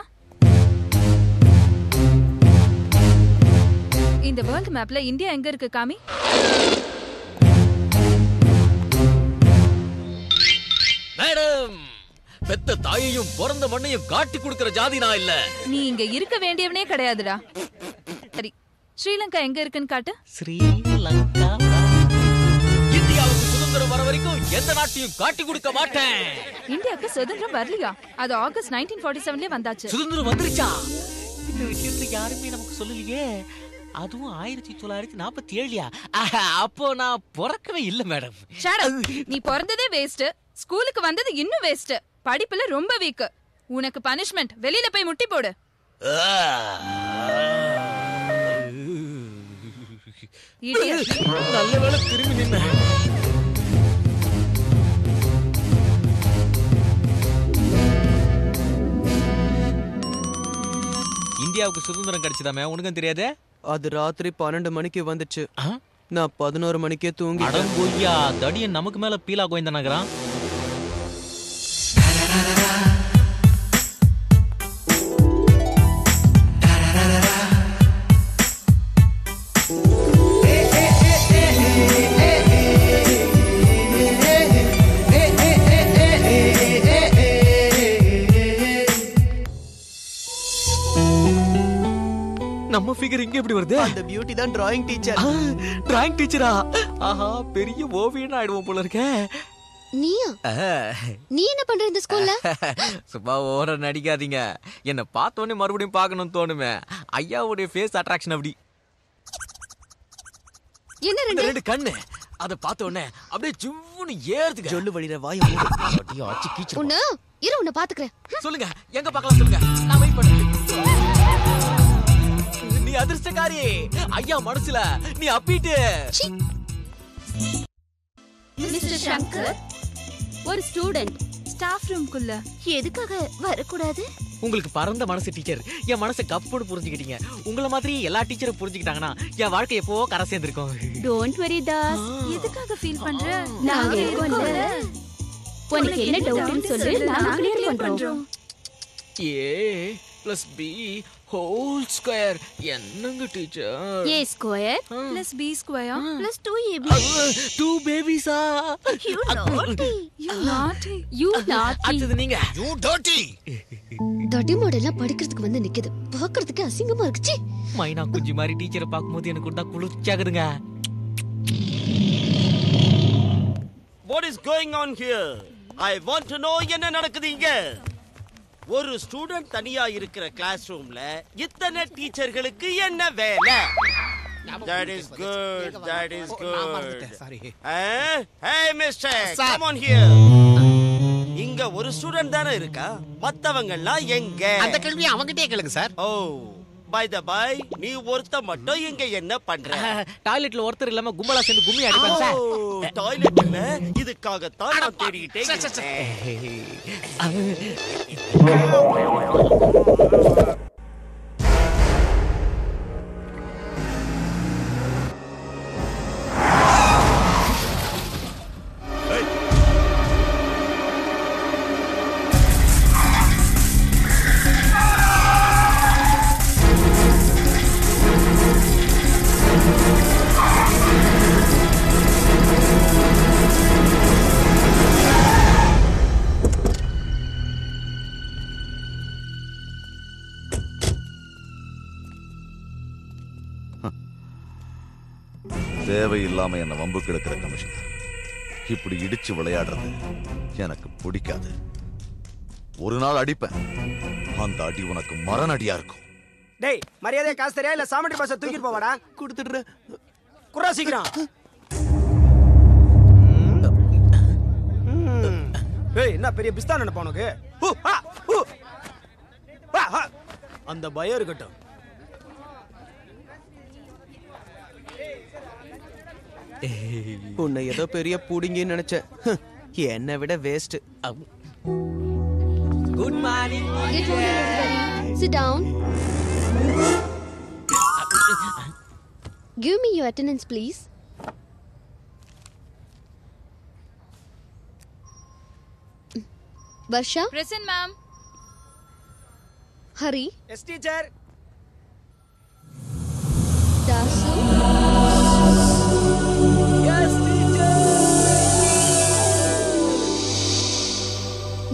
[SPEAKER 13] இந்த வேர்ல்ட் மேப்ல இந்தியா எங்க இருக்கு காமி?
[SPEAKER 9] மேடம், பெத்த தாயையும் பிறந்த மண்ணையும் காட்டி கொடுக்கிற ஜாதி நான் இல்ல.
[SPEAKER 13] நீ இங்க இருக்க வேண்டியவனே கிடையாதுடா. சரி, ஸ்ரீலங்கா எங்க இருக்குன்னு காட்டு.
[SPEAKER 9] ஸ்ரீலங்கா. இந்தியாவுக்கு சுதந்திரம் வர வரைக்கும் எந்த நாட்டையும் காட்டி கொடுக்க மாட்டேன்.
[SPEAKER 13] இந்தியாவுக்கு சுதந்திரம் வரலையா? அது ஆகஸ்ட் 1947 வந்தாச்சு.
[SPEAKER 9] சுதந்திரம் வந்துருச்சா? இந்த விஷயத்தை யாருமே நமக்கு சொல்லலையே. அதுவும் 1947. அப்போ நான் பிறக்கவே இல்ல மேடம்.
[SPEAKER 13] நீ பிறந்ததே வேஸ்ட், ஸ்கூலுக்கு வந்தது இன்னும் வேஸ்ட், படிப்புல ரொம்ப வீக். உனக்கு பனிஷ்மெண்ட், வெளியில போய் முட்டி போடு.
[SPEAKER 9] நல்ல வேளை திரும்பி நின்ன. இந்தியாவுக்கு சுதந்திரம் கிடைச்சதாமே, உனக்கும் தெரியாதே?
[SPEAKER 3] அது ராத்திரி 12 மணிக்கு வந்துச்சு. நான் 11 மணிக்கே தூங்கி.
[SPEAKER 9] அடங்கொய்யா, தடியன் நமக்கு மேல பீலா கோயந்த நகரம். நம்ம ஃபிகர் இங்க எப்படி வருது?
[SPEAKER 3] அந்த பியூட்டி தான் டிராயிங் டீச்சர்.
[SPEAKER 9] டிராயிங் டீச்சரா? ஆஹா, பெரிய ஓவியன் ஆயிடுவோம் போல இருக்கே.
[SPEAKER 11] நீயா? நீ என்ன பண்ற இந்த ஸ்கூல்ல?
[SPEAKER 9] சும்மா ஓர நடிக்காதீங்க. என்ன பார்த்த உடனே மறுபடியும் பார்க்கணும்னு தோணுமே. ஐயாவுடைய ஃபேஸ் அட்ராக்ஷன் அப்படி.
[SPEAKER 11] என்ன
[SPEAKER 9] ரெண்டு கண்ணு, அத பார்த்த உடனே அப்படியே ஜுவ்வுன்னு ஏறுதுங்க.
[SPEAKER 3] சொல்லு வழியில வாயை மூடு.
[SPEAKER 9] அடியோ அச்சி கீச்சு.
[SPEAKER 11] உன்னை இரு, உன்னை பாத்துக்கறேன்.
[SPEAKER 9] சொல்லுங்க, எங்க பார்க்கலாம் சொல்லுங்க. நான் வெயிட் பண்றேன். நீ அதிர்ஷ்டக்காரி. ஐயா மனசுல நீ அப்பீட்டு.
[SPEAKER 8] மிஸ்டர் சங்கர், ஒரு ஸ்டூடண்ட்
[SPEAKER 13] ஸ்டாஃப் ரூம்க்குள்ள
[SPEAKER 11] எதுக்காக வரக்கூடாது?
[SPEAKER 9] உங்களுக்கு பரந்த மனசு டீச்சர். என் மனசை கப்புன்னு புரிஞ்சுக்கிட்டீங்க. உங்களை மாதிரி எல்லா டீச்சரும் புரிஞ்சுக்கிட்டாங்கன்னா என் வாழ்க்கை எப்போ கரை சேர்ந்திருக்கும்.
[SPEAKER 8] Don't worry Das.
[SPEAKER 13] எதுக்காக ஃபீல் பண்ற?
[SPEAKER 8] நாங்க இருக்கோம்ல. உனக்கு என்ன டவுட்னு சொல்லு, நாங்க கிளியர் பண்றோம்.
[SPEAKER 9] A+B whole square. என்னங்க teacher?
[SPEAKER 8] A square
[SPEAKER 13] plus B square
[SPEAKER 11] plus 2AB.
[SPEAKER 9] 2 babies ஆ?
[SPEAKER 11] You naughty.
[SPEAKER 13] You naughty.
[SPEAKER 8] You naughty.
[SPEAKER 9] அடுத்து நீங்க.
[SPEAKER 14] You dirty.
[SPEAKER 11] தடி மாடெல்லாம் படிக்கிறதுக்கு வந்து நிக்குது. பார்க்கிறதுக்கு அசிங்கமா இருக்குச்சு.
[SPEAKER 9] மைனா குஞ்சி மாதிரி டீச்சரை பார்க்கும்போது எனக்கு கூட குளிர்ச்சியாகுதுங்க.
[SPEAKER 12] What is going on here? I want to know என்ன நடக்குது இங்க? ஒரு ஸ்டூடண்ட் தனியா இருக்கிற கிளாஸ் ரூம்ல இத்தனை டீச்சர்களுக்கு என்ன வேலை? That is good. That is good.
[SPEAKER 14] Sorry.
[SPEAKER 12] Hey mister, come on here. இங்க ஒரு ஸ்டூடண்ட் தானே இருக்கா? மத்தவங்க எல்லாம் எங்க?
[SPEAKER 14] அந்த கேள்வியை அவங்கிட்டே கேளுங்க sir.
[SPEAKER 12] Oh, by the by, நீ ஒருத்த மட்டும் இங்க என்ன பண்ற?
[SPEAKER 9] டாய்லெட்ல ஒருத்தர் இல்லாம கும்பலா சேர்ந்து கும்மி அடிப்பாங்க சார்.
[SPEAKER 12] டாய்லெட் இல்ல, இதுக்காகத்தான் நான் தேடிட்டே இருக்கேன்.
[SPEAKER 5] தேவையில்லாம என்ன வம்பு கிடக்கிற கமிஷனர். இப்படி இடிச்சு விளையாடுறது எனக்கு பிடிக்காது. ஒரு நாள் அடிப்பேன், அந்த அடி உனக்கு மரணடியா இருக்கும்.
[SPEAKER 15] டேய், மரியாதையா காசு தெரியா இல்ல சாமண்டி பஸ்ஸை தூக்கிட்டு போவாடா?
[SPEAKER 3] கொடுத்துடுற
[SPEAKER 15] குறா சீக்கிரம். ஏய், என்ன பெரிய பிஸ்தா நினைப்பா உனக்கு? அந்த பயம் இருக்கட்டும்.
[SPEAKER 3] உன்னை ஏதோ பெரிய புடிங்கன்னு நினைச்சேன். என்னை விட waste.
[SPEAKER 9] Good morning.
[SPEAKER 11] Good morning, everybody. Sit down. Give me your attendance, please. Varsha.
[SPEAKER 13] Present, ma'am.
[SPEAKER 11] Hari.
[SPEAKER 15] Yes, teacher.
[SPEAKER 11] Dasu.
[SPEAKER 15] Yes, teacher.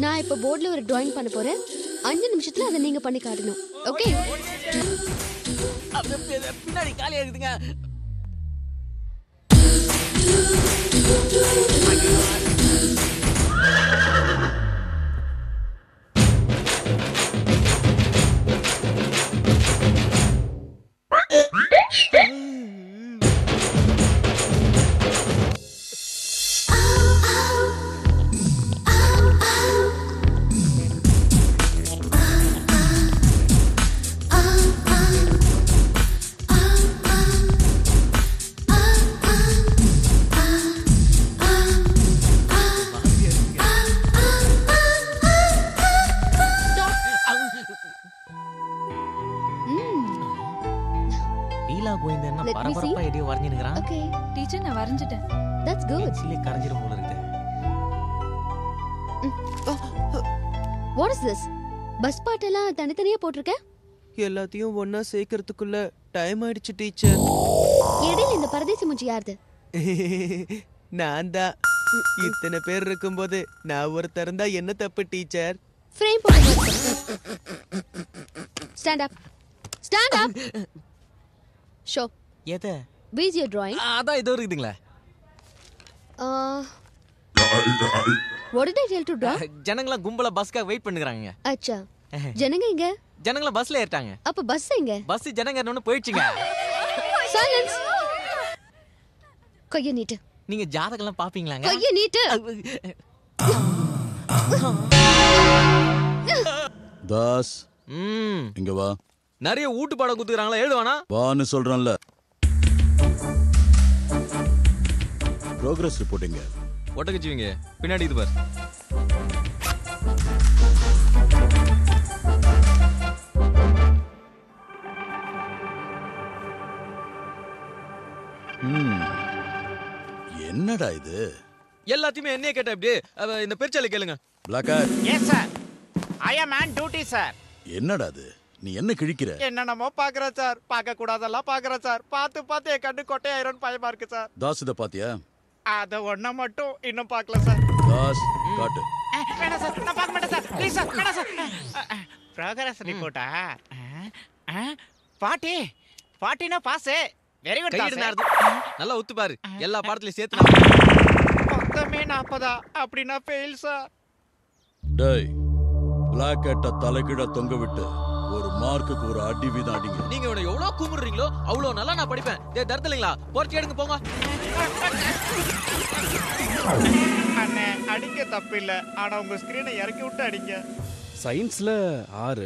[SPEAKER 11] நான் இப்ப போர்ட்ல ஒரு டிராயிங் பண்ண போறேன். 5 நிமிஷத்துல அதை நீங்க பண்ணி காட்டணும். ஓகே?
[SPEAKER 9] பின்னாடி காலியா இருக்குதுங்க.
[SPEAKER 13] டீச்சர் நான் வரைஞ்சிட்டேன்.
[SPEAKER 11] That's good.
[SPEAKER 9] கரஞ்சிரும் போல இருக்கு.
[SPEAKER 11] What is this? பஸ் பாட்டெல்லாம் தனித்தனியா போட்டிருக்க?
[SPEAKER 3] எல்லாத்தையும் ஒன்னா சேர்க்கறதுக்குள்ள டைம் ஆயிடுச்சு டீச்சர்.
[SPEAKER 11] இடையில இந்த பரதேசி மூஞ்சி யாருது?
[SPEAKER 3] நான் தான். இத்தனை பேர் இருக்கும்போது நான் ஒருத்தர் இருந்தா என்ன தப்பு டீச்சர்?
[SPEAKER 11] ஃப்ரேம் போட்டு stand up. Stand up. Show.
[SPEAKER 9] எத?
[SPEAKER 11] Where's your drawing?
[SPEAKER 9] அதான் இதோ இருக்குதுங்களா?
[SPEAKER 11] What did I tell to draw?
[SPEAKER 9] ஜனங்களா கும்பலா பஸ்க்காக வெயிட் பண்ணுகிறாங்க.
[SPEAKER 11] அச்சா. ஜனங்க எங்க?
[SPEAKER 9] ஜனங்களா பஸ்ல ஏறிட்டாங்க.
[SPEAKER 11] அப்ப பஸ் எங்க?
[SPEAKER 9] பஸ் ஜனங்க ஏறணும்னு போயிடுச்சுங்க.
[SPEAKER 11] சைலன்ஸ். கைய நீட்டு.
[SPEAKER 9] நீங்க ஜாதகம்லாம் பாப்பீங்களாங்க?
[SPEAKER 11] கைய நீட்டு.
[SPEAKER 7] தாஸ். இங்க வா.
[SPEAKER 9] நிறைய ஊட்டு பாடம் குத்துறாங்களா? எழுதுவானா?
[SPEAKER 7] வான்னு சொல்றேன்ல. ப்ரோக்ரஸ் ரிப்போர்ட்டிங்க.
[SPEAKER 9] ஒட்டக்கச்சிவீங்க பின்னாடி இது பார்.
[SPEAKER 7] என்னடா இது?
[SPEAKER 9] எல்லாத்தையுமே என்னைய கேட்ட எப்படி? இந்த பெருச்சாலை கேளுங்க.
[SPEAKER 7] பிளாக்கர்.
[SPEAKER 14] Yes sir. I am on duty sir.
[SPEAKER 7] என்னடா இது? நீ என்ன கிழிக்கிற?
[SPEAKER 14] என்னென்னமோ பாக்குறேன் சார். பார்க்க கூடாதெல்லாம் பாக்குறேன் சார். பார்த்து என் கண்ணு கொட்டையாயிரும் பயமா இருக்கு சார்.
[SPEAKER 7] தாஸ் இத பாத்தியா?
[SPEAKER 14] அத ஒண்ண மட்டும் இன்னும் பார்க்கல சார்.
[SPEAKER 7] தாஸ் காட்டு.
[SPEAKER 14] வேணாம் சார், நான் பார்க்க மாட்டேன் சார். ப்ளீஸ் சார், வேணாம் சார். ப்ரோக்ரஸ் ரிப்போர்ட்டா? பாட்டினா பாஸ். Very good Das.
[SPEAKER 9] நல்லா ஒத்து பாரு. எல்லா பாடத்திலயும் சேர்த்து
[SPEAKER 14] மொத்தமே 40 அப்படினா ஃபெயில் சார்.
[SPEAKER 7] டேய், பிளாக் ஹேட்ட தலைகீழ தொங்க விட்டு ஒரு மார்க்குக்கு ஒரு அடி வீதம் அடிங்க.
[SPEAKER 9] நீங்க இவனை எவ்வளவு குமுறீங்களோ அவ்வளவு நல்லா நான் படிப்பேன். டேய் தரதலைங்களா? போர்த்தி எடுங்க போங்க.
[SPEAKER 14] அண்ணே, அடிக்க தப்பு இல்ல. ஆனா உங்க ஸ்கிரீனை இறக்கி விட்டு அடிங்க.
[SPEAKER 6] சயின்ஸ்ல 6,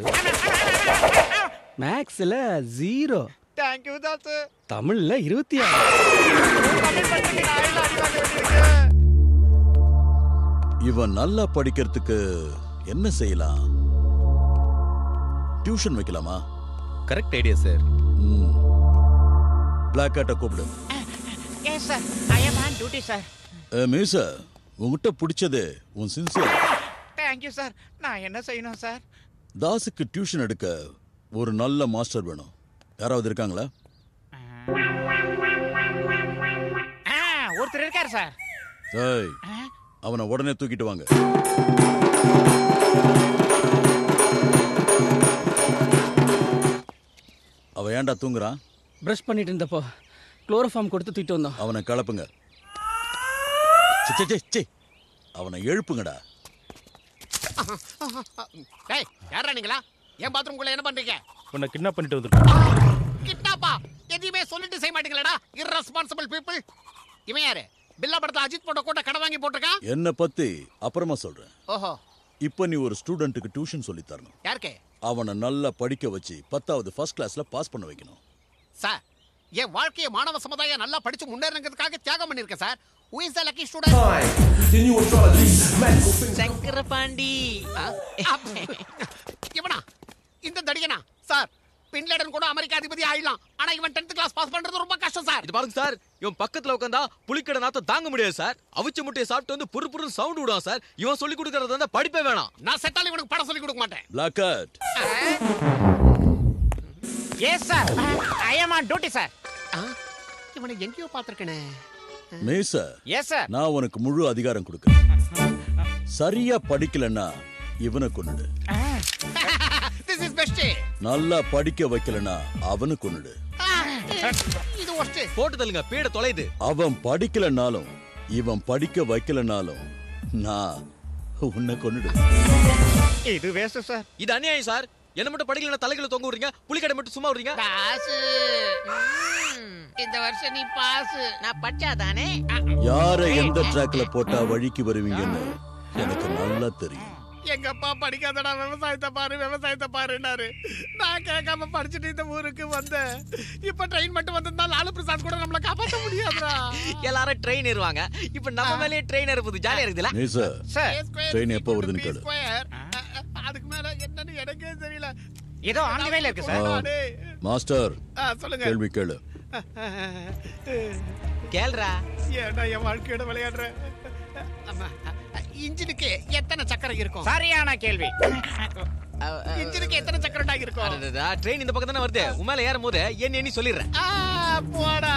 [SPEAKER 6] மேக்ஸ்ல 0.
[SPEAKER 14] Thank you Das.
[SPEAKER 6] தமிழ்ல 26.
[SPEAKER 7] இவன் நல்லா படிக்கிறதுக்கு என்ன செய்யலாம்? டியூஷன் வைக்கலாமா?
[SPEAKER 4] Correct idea sir.
[SPEAKER 7] பிளாக் ஹேட்ட கூப்பிடு.
[SPEAKER 14] Yes sir, I am on duty sir.
[SPEAKER 7] மீச, உன்கிட்ட பிடிச்சது உன் சின்சியர்.
[SPEAKER 14] Thank you sir. நான் என்ன செய்யணும் சார்?
[SPEAKER 7] தாஸுக்கு டியூஷன் எடுக்க ஒரு நல்ல மாஸ்டர் வேணும். யாராவது இருக்காங்களா?
[SPEAKER 14] ஒருத்தர் இருக்காரு சார்.
[SPEAKER 7] ஏய், அவனை உடனே தூக்கிட்டு வாங்க.
[SPEAKER 6] அவ ஏன்டா தூங்குறான்? பிரஷ் பண்ணிட்டு இருந்தப்போ
[SPEAKER 16] குளோரோஃபார்ம் கொடுத்து தூக்கிட்டு வந்தோம்.
[SPEAKER 7] அவனை கலப்புங்க. அவனை எழுப்புங்கடா.
[SPEAKER 14] டேய் யாரா நீங்களா? என் பாத்ரூம்குள்ள என்ன பண்றீங்க?
[SPEAKER 1] உன்னை கிட்னாப் பண்ணிட்டு வந்திருக்கோம்.
[SPEAKER 14] கிட்னாப்பா? எதையுமே சொல்லிட்டு செய்ய மாட்டீங்களா? irresponsible people. இவன் யாரு? பில்லா படத்துல அஜித் போட்ட கூட கடை வாங்கி போட்டிருக்கான்.
[SPEAKER 7] என்ன பத்தி அப்புறமா சொல்றேன்.
[SPEAKER 14] ஓஹோ.
[SPEAKER 7] இப்போ நீ ஒரு ஸ்டூடெண்ட்டுக்கு டியூஷன் சொல்லி தரணும்.
[SPEAKER 14] யாருக்கு?
[SPEAKER 7] அவனை நல்லா படிக்க வச்சு 10வது ஃபர்ஸ்ட் கிளாஸ்ல பாஸ் பண்ண வைக்கணும்.
[SPEAKER 14] சார், என் வாழ்க்கையை மாணவ சமுதாயம் நல்லா படிச்சு முன்னேறதுக்காக தியாகம் பண்ணிருக்கேன் sir. Who is the lucky student?
[SPEAKER 17] Chakkarapandi.
[SPEAKER 14] இவனா? இந்த தடியனா? சார், பின்லேடன் கூட அமெரிக்க அதிபதி ஆயிடலாம். ஆனா இவன் 10th கிளாஸ் பாஸ் பண்றது ரொம்ப கஷ்டம் சார்.
[SPEAKER 9] இது பாருங்க சார், இவன் பக்கத்துல உட்கார்ந்தா புளிக்கடை நாத்தம் தாங்க முடியாது சார். அவிச்ச முட்டையை சாப்பிட்டு வந்து புரு புரு சவுண்ட் விடுவான் சார். இவன் சொல்லி கொடுக்கறது வந்து படிப்பே வேணாம்.
[SPEAKER 14] நான் செத்தாலும் இவனுக்கு படம் சொல்லி கொடுக்க மாட்டேன்.
[SPEAKER 7] Black cat.
[SPEAKER 14] Yes sir, I am on duty sir. இவனை எங்கேயோ பாத்திருக்கேனே.
[SPEAKER 7] மேசா.
[SPEAKER 14] Yes sir.
[SPEAKER 7] நான் உனக்கு முழு அதிகாரம் கொடுக்கிறேன். சரியா படிக்கலன்னா இவனை கொன்னுடு.
[SPEAKER 14] This is best.
[SPEAKER 7] நல்லா படிக்க வைக்கலனா அவனை கொன்னுடு.
[SPEAKER 14] இது ஒஸ்ட்.
[SPEAKER 9] போட்டு தள்ளுங்க, பீட தொலைது.
[SPEAKER 7] அவன் படிக்கலனாலும் இவன் படிக்க வைக்கலனாலும் நான் உன்னை கொன்னுடு.
[SPEAKER 14] இது வேஸ்ட் சார்.
[SPEAKER 9] இது அநியாயம் சார். என்ன மட்டும் படிக்கலனா தலைகளை தொங்க விடுறீங்க, புளிக்கடை மட்டும் சும்மா விடுறீங்க.
[SPEAKER 17] பாஸ். இந்த வருஷம் நீ பாஸ். நான் படிச்சாதானே?
[SPEAKER 7] யாரை எந்த ட்ராக்ல போட்டா வழிக்கு வருவீங்கன்னு எனக்கு நல்லா தெரியும்.
[SPEAKER 14] எங்க அப்பா படிக்காதடா, விவசாயத்தை பாருன்னாரு. நான் கேட்காம படிச்சுட்டு இந்த ஊருக்கு வந்தேன். இப்ப ட்ரெயின் மட்டும் வந்திருந்தா லாலு பிரசாத் கூட நம்மள காப்பாற்ற முடியாதுடா.
[SPEAKER 9] எல்லாரும் ட்ரெயின் ஏறுவாங்க, இப்ப நம்ம மேலே ட்ரெயின் ஏறுறது ஜாலியா இருக்குதுல
[SPEAKER 7] சார். ட்ரெயின் எப்போ வருதுன்னு கேளு.
[SPEAKER 14] அதுக்கு மேல என்னன்னு எனக்கே தெரியல.
[SPEAKER 17] ஏதோ ஆன் தி வேல இருக்கு சார்.
[SPEAKER 7] மாஸ்டர்
[SPEAKER 14] சொல்லுங்க.
[SPEAKER 7] கேள்வி கேளு.
[SPEAKER 9] கேளுடா.
[SPEAKER 14] ஏன்டா என் வாழ்க்கையோட விளையாடுற? இன்ஜினுக்கு எத்தனை சக்கரம் இருக்கும்?
[SPEAKER 17] சரியான கேள்வி.
[SPEAKER 14] இன்ஜினுக்கு எத்தனை சக்கரம்டா இருக்கும்?
[SPEAKER 9] ட்ரெயின் இந்த பக்கம் தானே வருது. உமால ஏறும் போது என்ன சொல்லிடுறேன்.
[SPEAKER 14] போடா,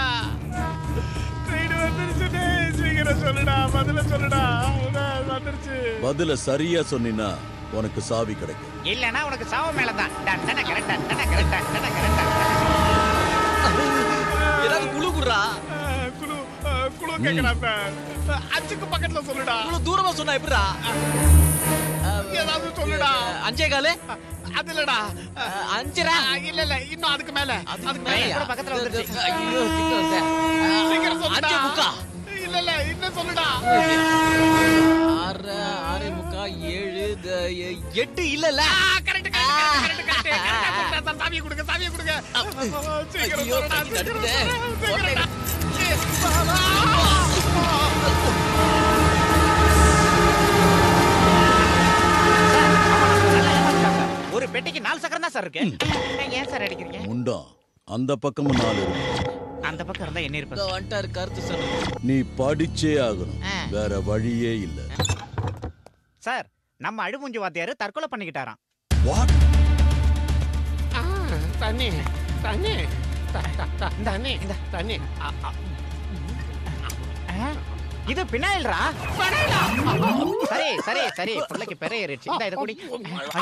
[SPEAKER 14] ட்ரெயின் வந்துருச்சு. சீக்கிரம் சொல்லுடா, பதில சொல்லுடா. வந்துருச்சு.
[SPEAKER 7] பதில சரியா சொன்னீன்னா உனக்கு சாவி கிடைக்கும்.
[SPEAKER 17] இல்லனா உனக்கு சாவு மேலதான். டண்டன கரெக்டா, டண்டன கரெக்டா, டண்டன கரெக்டா.
[SPEAKER 9] ஏதாவது குளு குடுறா.
[SPEAKER 14] குளு கேக்குறா சார். அஞ்சுக்கு பக்கத்துல சொல்லுடா.
[SPEAKER 9] இவ்வளவு தூரமா சொன்னா எப்படிடா?
[SPEAKER 14] ஏதாவது சொல்லுடா.
[SPEAKER 9] 5:15.
[SPEAKER 14] அது இல்லடா.
[SPEAKER 9] 5:30.
[SPEAKER 14] இல்ல இன்னும் அதுக்கு மேல. அதுக்கு மேல
[SPEAKER 17] பக்கத்துல வந்துருச்சு.
[SPEAKER 9] ஐயோ சீக்கிரம் சார்.
[SPEAKER 14] சீக்கிரம் சொல்லுடா.
[SPEAKER 9] 5:45.
[SPEAKER 14] இல்ல இன்னும் சொல்லுடா.
[SPEAKER 9] 6, 6:45, 7, 8 இல்லல.
[SPEAKER 14] கரெக்ட். சாவியை கொடுங்க. சீக்கிரம் சொல்லுடா.
[SPEAKER 17] ஒரு பெட்டிக்கு 4 சக்கரம் தான் சார் இருக்கு. ஏன் சார் அடிக்கிறீங்க?
[SPEAKER 7] முண்டா, அந்த பக்கமும் 4 இருக்கு.
[SPEAKER 17] அந்த பக்கம் இருந்தா என்ன இருப்பா?
[SPEAKER 9] வந்துட்டாரு கருத்து சார்.
[SPEAKER 7] நீ படிச்சே ஆகணும், வேற வழியே இல்ல.
[SPEAKER 17] சார், நம்ம அழுமூஞ்சி வாத்தியாரு தற்கொலை பண்ணிக்கிட்டாராம்.
[SPEAKER 14] தண்ணி.
[SPEAKER 17] இது பினாயில்ரா. சரி பிள்ளைக்கு பெரிய ஏறிடுச்சு. இந்த இத குடி.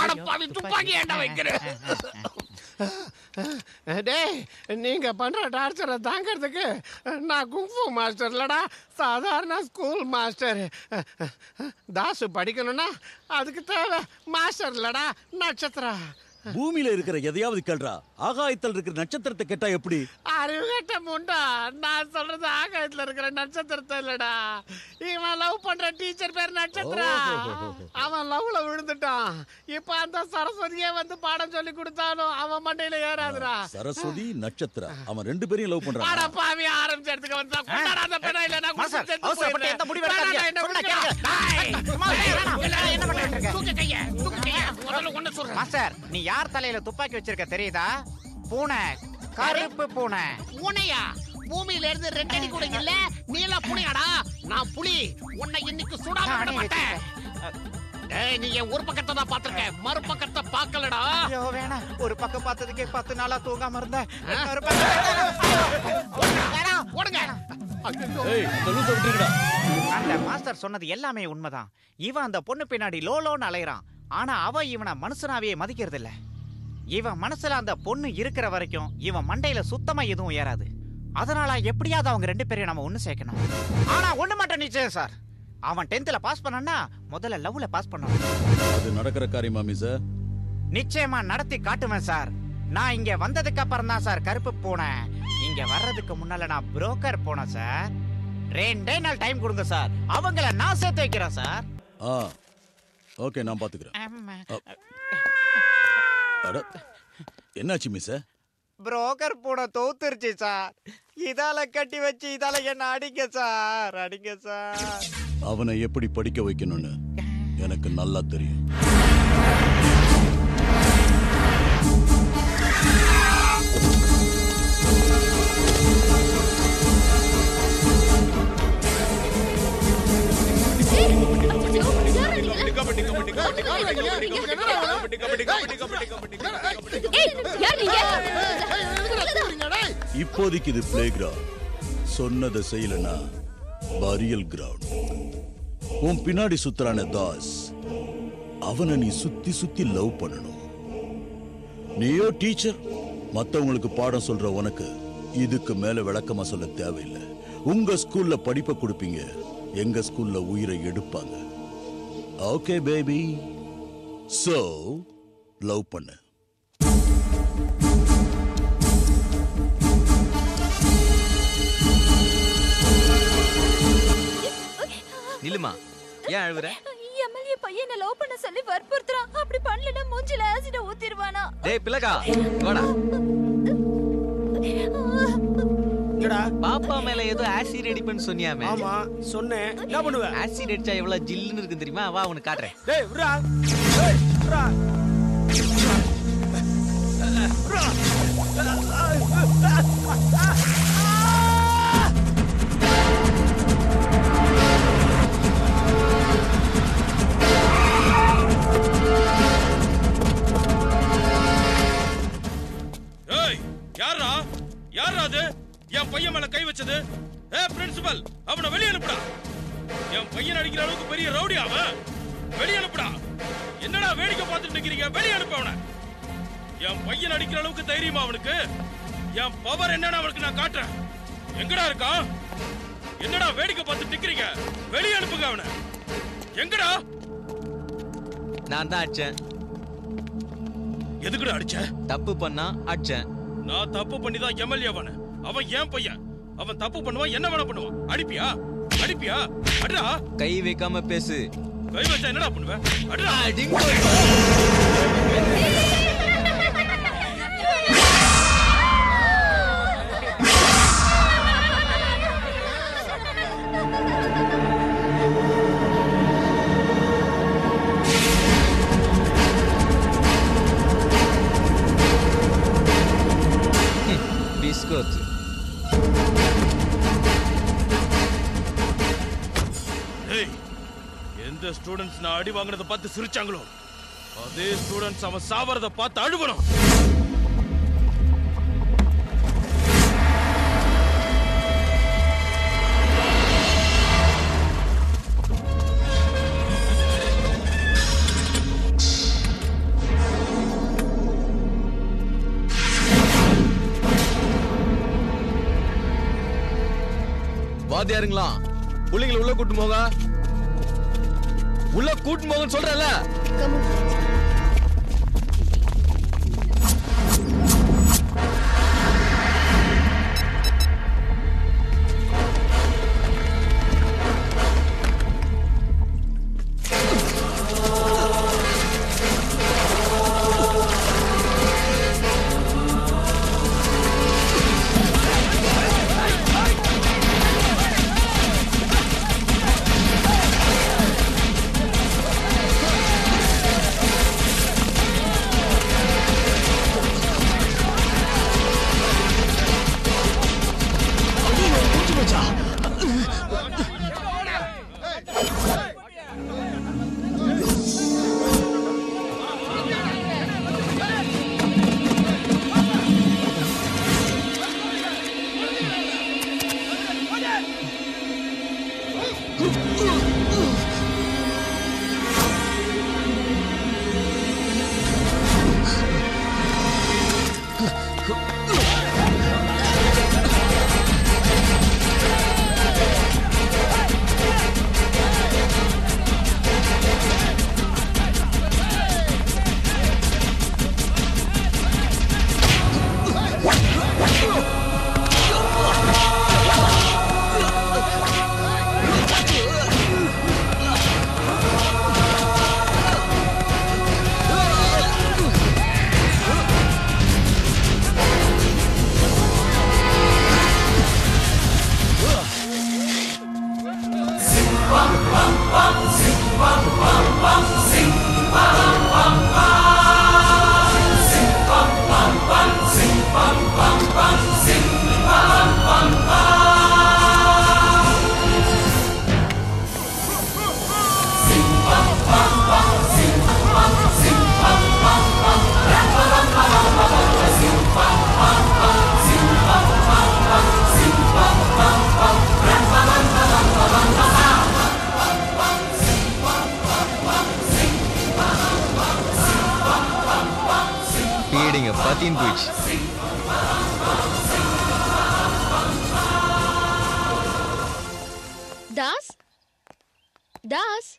[SPEAKER 14] அடப்பாவி, துப்பாக்கி ஏன்டா வைக்கிற? டேய், நீங்க பண்ற டார்ச்சரை தாங்கிறதுக்கு நான் குங்ஃபு மாஸ்டர் இல்லடா, சாதாரண ஸ்கூல் மாஸ்டர். தாசு படிக்கணும்னா அதுக்கு தேவை மாஸ்டர் இல்லடா, நட்சத்திரா.
[SPEAKER 7] பூமியில இருக்கிற எதையாவது கேள்றா. ஆகாயத்தில் இருக்கிற நட்சத்திரத்தை கேட்டா எப்படி?
[SPEAKER 14] அறிவு கேட்ட முண்டா, நான் சொல்றது ஆகாயத்துல இருக்கிற நட்சத்திரத்தை இல்லடா. இவன் லவ் பண்ற டீச்சர் பேர் நட்சத்திரா. அவன் லவ்ல விழுந்துட்டான். இப்ப அந்த சரஸ்வதியே வந்து பாடம் சொல்லி கொடுத்தாலும் அவன் மண்டையில ஏறாதுடா.
[SPEAKER 7] சரஸ்வதி, நட்சத்திரா, அவன் 2 பேரையும் லவ் பண்றான்.
[SPEAKER 14] அட பாவி, ஆரம்பிச்ச இடத்துக்கு வந்தா கொண்டாடாத பெண்ணா இல்ல. நான்
[SPEAKER 17] மாஸ்டர், அவசரப்பட்டு எந்த முடிவு எடுக்காதீங்க. சொன்னா கேளுங்க. என்ன பண்ணிட்டு இருக்க?
[SPEAKER 14] தூக்கு கைய. முதல்ல ஒண்ணு சொல்றேன்.
[SPEAKER 17] மாஸ்டர், நீ யார் தலையில துப்பாக்கி வச்சிருக்க தெரியுதா? பூனை, கருப்பு பூனை.
[SPEAKER 14] பூனையா? பூமியில இருந்து 2 அடி கூட இல்ல, நீல பூனையாடா? நான் புலி. உன்னை இன்னைக்கு சுடாம விட மாட்டேன். டேய், நீ ஒரு பக்கத்தை தான் பாத்துக்க, மறு பக்கத்தை பார்க்கலடா.
[SPEAKER 17] ஐயோ வேணாம், ஒரு பக்கம் பார்த்ததுக்கே 10 நாளா தூங்காம இருந்தேன். இன்னொரு
[SPEAKER 14] ஓடுங்க.
[SPEAKER 17] அந்த மாஸ்டர் சொன்னது எல்லாமே உண்மைதான். இவன் அந்த பொண்ணு பின்னாடி லோலோன்னு அலையறான். ஆனா அவ இவனை மனுஷனாவே மதிக்கிறது இல்ல. இவன் மனசுல அந்த பொண்ணு இருக்கிற வரைக்கும் இவன் மண்டையில சுத்தமா எதுவும் ஏறாது. அதனால எப்படியாவது அவங்க 2 பேரையும் நம்ம ஒண்ணு சேர்க்கணும். ஆனா ஒண்ணு மட்டும் நிச்சயம் சார், அவன் 10th பாஸ் பண்ணனா முதல்ல லவ்ல பாஸ் பண்ணணும்.
[SPEAKER 7] அது நடக்கிற காரியமா மிஸ்டர்?
[SPEAKER 17] நிச்சயமா நடத்தி காட்டுவேன் சார். நான் இங்க வந்ததுக்கு அப்புறம் தான் சார் கருப்பு போனேன். இங்க வர்றதுக்கு முன்னால நான் புரோக்கர் போனேன் சார். 2 நாள் டைம் கொடுங்க சார், அவங்கள நான் சேர்த்து வைக்கிறேன் சார்.
[SPEAKER 7] ஓகே, நான் பாத்துக்கிறேன். என்னாச்சு மிஸ்டர்?
[SPEAKER 17] புரோக்கர் போன தோத்துருச்சு சார். இதால கட்டி வச்சு இதால என்ன அடிங்க சார், அடிங்க சார்.
[SPEAKER 7] அவனை எப்படி படிக்க வைக்கணும்னு எனக்கு நல்லா தெரியும். இப்போதைக்கு இது பிளே கிரவுண்ட். சொன்னதை செய்யலனா பரியல் கிரவுண்ட். உன் பின்னாடி சுத்துறான தாஸ், அவனை நீ சுத்தி சுத்தி லவ் பண்ணணும். நீயோ டீச்சர், மத்தவங்களுக்கு பாடம் சொல்ற உனக்கு இதுக்கு மேல விளக்கமா சொல்ல தேவையில்லை. உங்க ஸ்கூல்ல படிப்பை கொடுப்பீங்க, எங்க ஸ்கூல்ல உயிரை எடுப்பாங்க. ஓகே பேபி, சோ லவ் பண்ணு.
[SPEAKER 9] நில்லுமா, ஏன் அழுவுற?
[SPEAKER 11] எம்எல்ஏ பையனை லவ் பண்ண சொல்லி வற்புறுத்துறான். அப்படி பண்ணலனா மூஞ்சில ஆசிட் ஊத்திடுவானா?
[SPEAKER 9] டேய் பிளகா, வாடா.
[SPEAKER 15] என்னடா
[SPEAKER 9] பாப்பா மேல ஏதோ ஆசிட் ரெடி பண்ண சொன்னியாமே?
[SPEAKER 15] ஆமா சொன்னேன். என்ன பண்ணுவ?
[SPEAKER 9] ஆசிட் அடிச்சா எவ்வளவு ஜில்லுன்னு இருக்கு தெரியுமா? வா உனக்கு காட்டுறேன்.
[SPEAKER 15] டேய் விட்றா, டேய் விட்றா.
[SPEAKER 1] யாரா அது என் பையன் மேல கை வச்சது? பிரின்சிபல், அவனை வெளியே அனுப்புடா. என் பையன் அடிக்கிற அளவுக்கு பெரிய ரவுடி அவன். வெளியே அனுப்புடா. என்னடா வேடிக்கை பார்த்துட்டு நிக்கிறீங்க? வெளியே அனுப்பு அவனை. என் பையன் அடிக்கிற அளவுக்கு தைரியமா அவனுக்கு? என் பவர் என்னன்னு அவனுக்கு நான் காட்டுறேன். எங்கடா இருக்கான்? என்னடா வேடிக்கை பார்த்துட்டு நிக்கிறீங்க? வெளியே அனுப்புங்க அவனை. எங்கடா?
[SPEAKER 9] நான் தான் அடிச்சேன்.
[SPEAKER 1] எதுக்குடா அடிச்ச?
[SPEAKER 9] தப்பு பண்ணா அடிச்சேன்.
[SPEAKER 1] நான் தப்பு பண்ணி தான் எம்எல்ஏ ஆனேன். அவன் ஏன் பையன். அவன் தப்பு பண்ணுவான், என்ன வேணா பண்ணுவான். அடிப்பியா? அடிப்பியா? அடடா.
[SPEAKER 9] கை வைக்காம பேசு.
[SPEAKER 1] கை வச்சா என்னடா பண்ணுவேன்? அடடா.
[SPEAKER 9] பிஸ்கட்.
[SPEAKER 1] எந்த ஸ்டூடண்ட்ஸ் நான் அடி வாங்குறத பார்த்து சிரிச்சாங்களோ அதே ஸ்டூடண்ட்ஸ் அவன் சாவறத பார்த்து அழுவணும்.
[SPEAKER 9] வாத்தியாருங்களா, புள்ளைங்களை உள்ள கூட்டு போங்க. உள்ள கூட்டு போங்கன்னு சொல்றல.
[SPEAKER 16] பீடிங்க பத்தின் போயிடுச்சு.
[SPEAKER 18] தாஸ் தாஸ்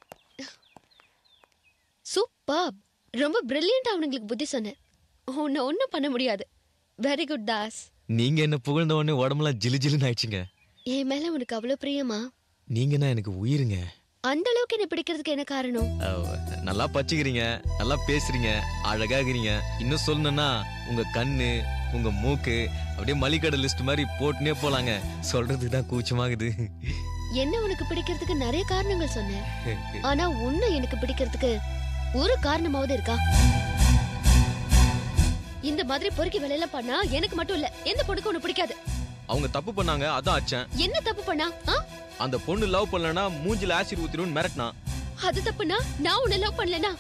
[SPEAKER 18] சூப்பர். ரொம்ப பிரில்லியண்டா அவனுங்களுக்கு புத்தி சொன்னேன். உன்னை ஒன்றும் பண்ண முடியாது. Very good Das.
[SPEAKER 16] நீங்க என்ன புகழ்ந்த உடனே உடம்புலாம் ஜிலு ஜிலுன்னு ஆயிடுச்சுங்க.
[SPEAKER 18] என் மேல உனக்கு அவ்வளவு பிரியமா?
[SPEAKER 16] நீங்கன்னா எனக்கு உயிருங்க.
[SPEAKER 18] அந்த அளவுக்கு என்ன பிடிக்கிறதுக்கு என்ன காரணம்?
[SPEAKER 16] நல்லா பச்சுக்கிறீங்க, நல்லா பேசுறீங்க, அழகாகிறீங்க. இன்னும் சொல்லணும்னா உங்க கண்ணு, உங்க மூக்கு அப்படியே மளிகடை லிஸ்ட் மாதிரி போட்டுனே போலாங்க. சொல்றதுக்கு தான் கூச்சமாகுது.
[SPEAKER 18] என்ன உனக்கு பிடிக்கிறதுக்கு நிறைய காரணங்கள் சொன்னேன். ஆனா உன்னை எனக்கு பிடிக்கிறதுக்கு ஒரு காரணமாவது இருக்கா? இந்த மாதிரி பொறுக்கி வேலையெல்லாம் பண்ணா எனக்கு மட்டும் இல்ல, எந்த பொண்ணுக்கு உன்னை பிடிக்காது.
[SPEAKER 16] அவங்க தப்பு பண்ணாங்க, அதான் ஆச்சேன்.
[SPEAKER 18] என்ன தப்பு பண்ணா?
[SPEAKER 16] அந்த பொண்ணு லவ் பண்ணலனா மூஞ்சில ஆசிட் ஊத்திரும் மிரட்டினா.
[SPEAKER 18] அது தப்புனா நான் உன்னை லவ் பண்ணலனா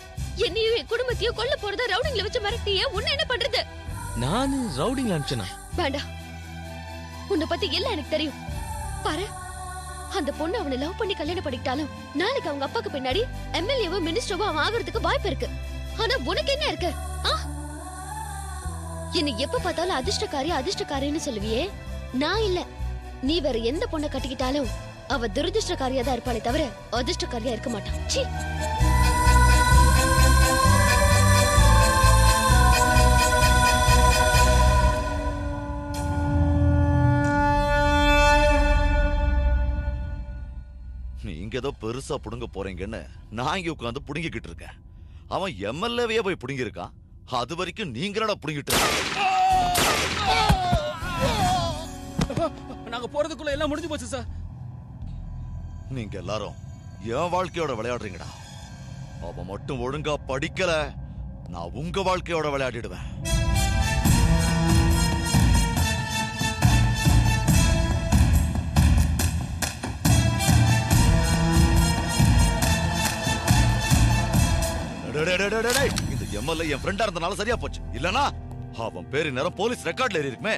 [SPEAKER 18] என்னையும் என் குடும்பத்தையும் கொல்ல போறதா ரவுடிங்ல வச்சு மிரட்டியே. உன்னை என்ன பண்றது?
[SPEAKER 16] நான் ரவுடிங்ல அனுப்பிச்சேனா?
[SPEAKER 18] வேண்டாம், உன்னை பத்தி எல்லாம் எனக்கு தெரியும். பாரு, அந்த பொண்ணு அவனை லவ் பண்ணி கல்யாணம் பண்ணிக்கிட்டாலும் நாளைக்கு அவங்க அப்பாக்கு பின்னாடி எம்எல்ஏவோ மினிஸ்டரோ அவன் ஆகிறதுக்கு வாய்ப்பு இருக்கு. ஆனா உனக்கு என்ன இருக்கு? என்னை எப்ப பார்த்தாலும் அதிர்ஷ்டக்காரின்னு சொல்லுவியே. நான் இல்ல, நீ வேற எந்த பொண்ணை கட்டிக்கிட்டாலும் அவ துரதிருஷ்டக்காரியா தான் இருப்பாளே தவிர அதிர்ஷ்டக்காரியா இருக்க மாட்டான். சீ.
[SPEAKER 5] நீங்க ஏதோ பெருசா புடுங்க போறீங்கன்னு நான் இங்க உட்காந்து புடுங்கிக்கிட்டு இருக்கேன். அவன் எம்எல்ஏவையே போய் புடுங்கி இருக்கான். அது வரைக்கும் நீங்களா புடுங்கிட்டு
[SPEAKER 1] நாங்க போறதுக்குள்ள எல்லாம் முடிஞ்சு போச்சு சார்.
[SPEAKER 5] நீங்க எல்லாரும் என் வாழ்க்கையோட விளையாடுறீங்கடா. அவன் மட்டும் ஒழுங்கா படிக்கல, நான் உங்க வாழ்க்கையோட விளையாடிடுவேன். இந்த எம்எல்ஏ என் ஃப்ரெண்டா இருந்தனால சரியா போச்சு. இல்லனா அவன் பேரு நேரம் போலீஸ் ரெக்கார்ட்ல ஏறி இருக்குமே.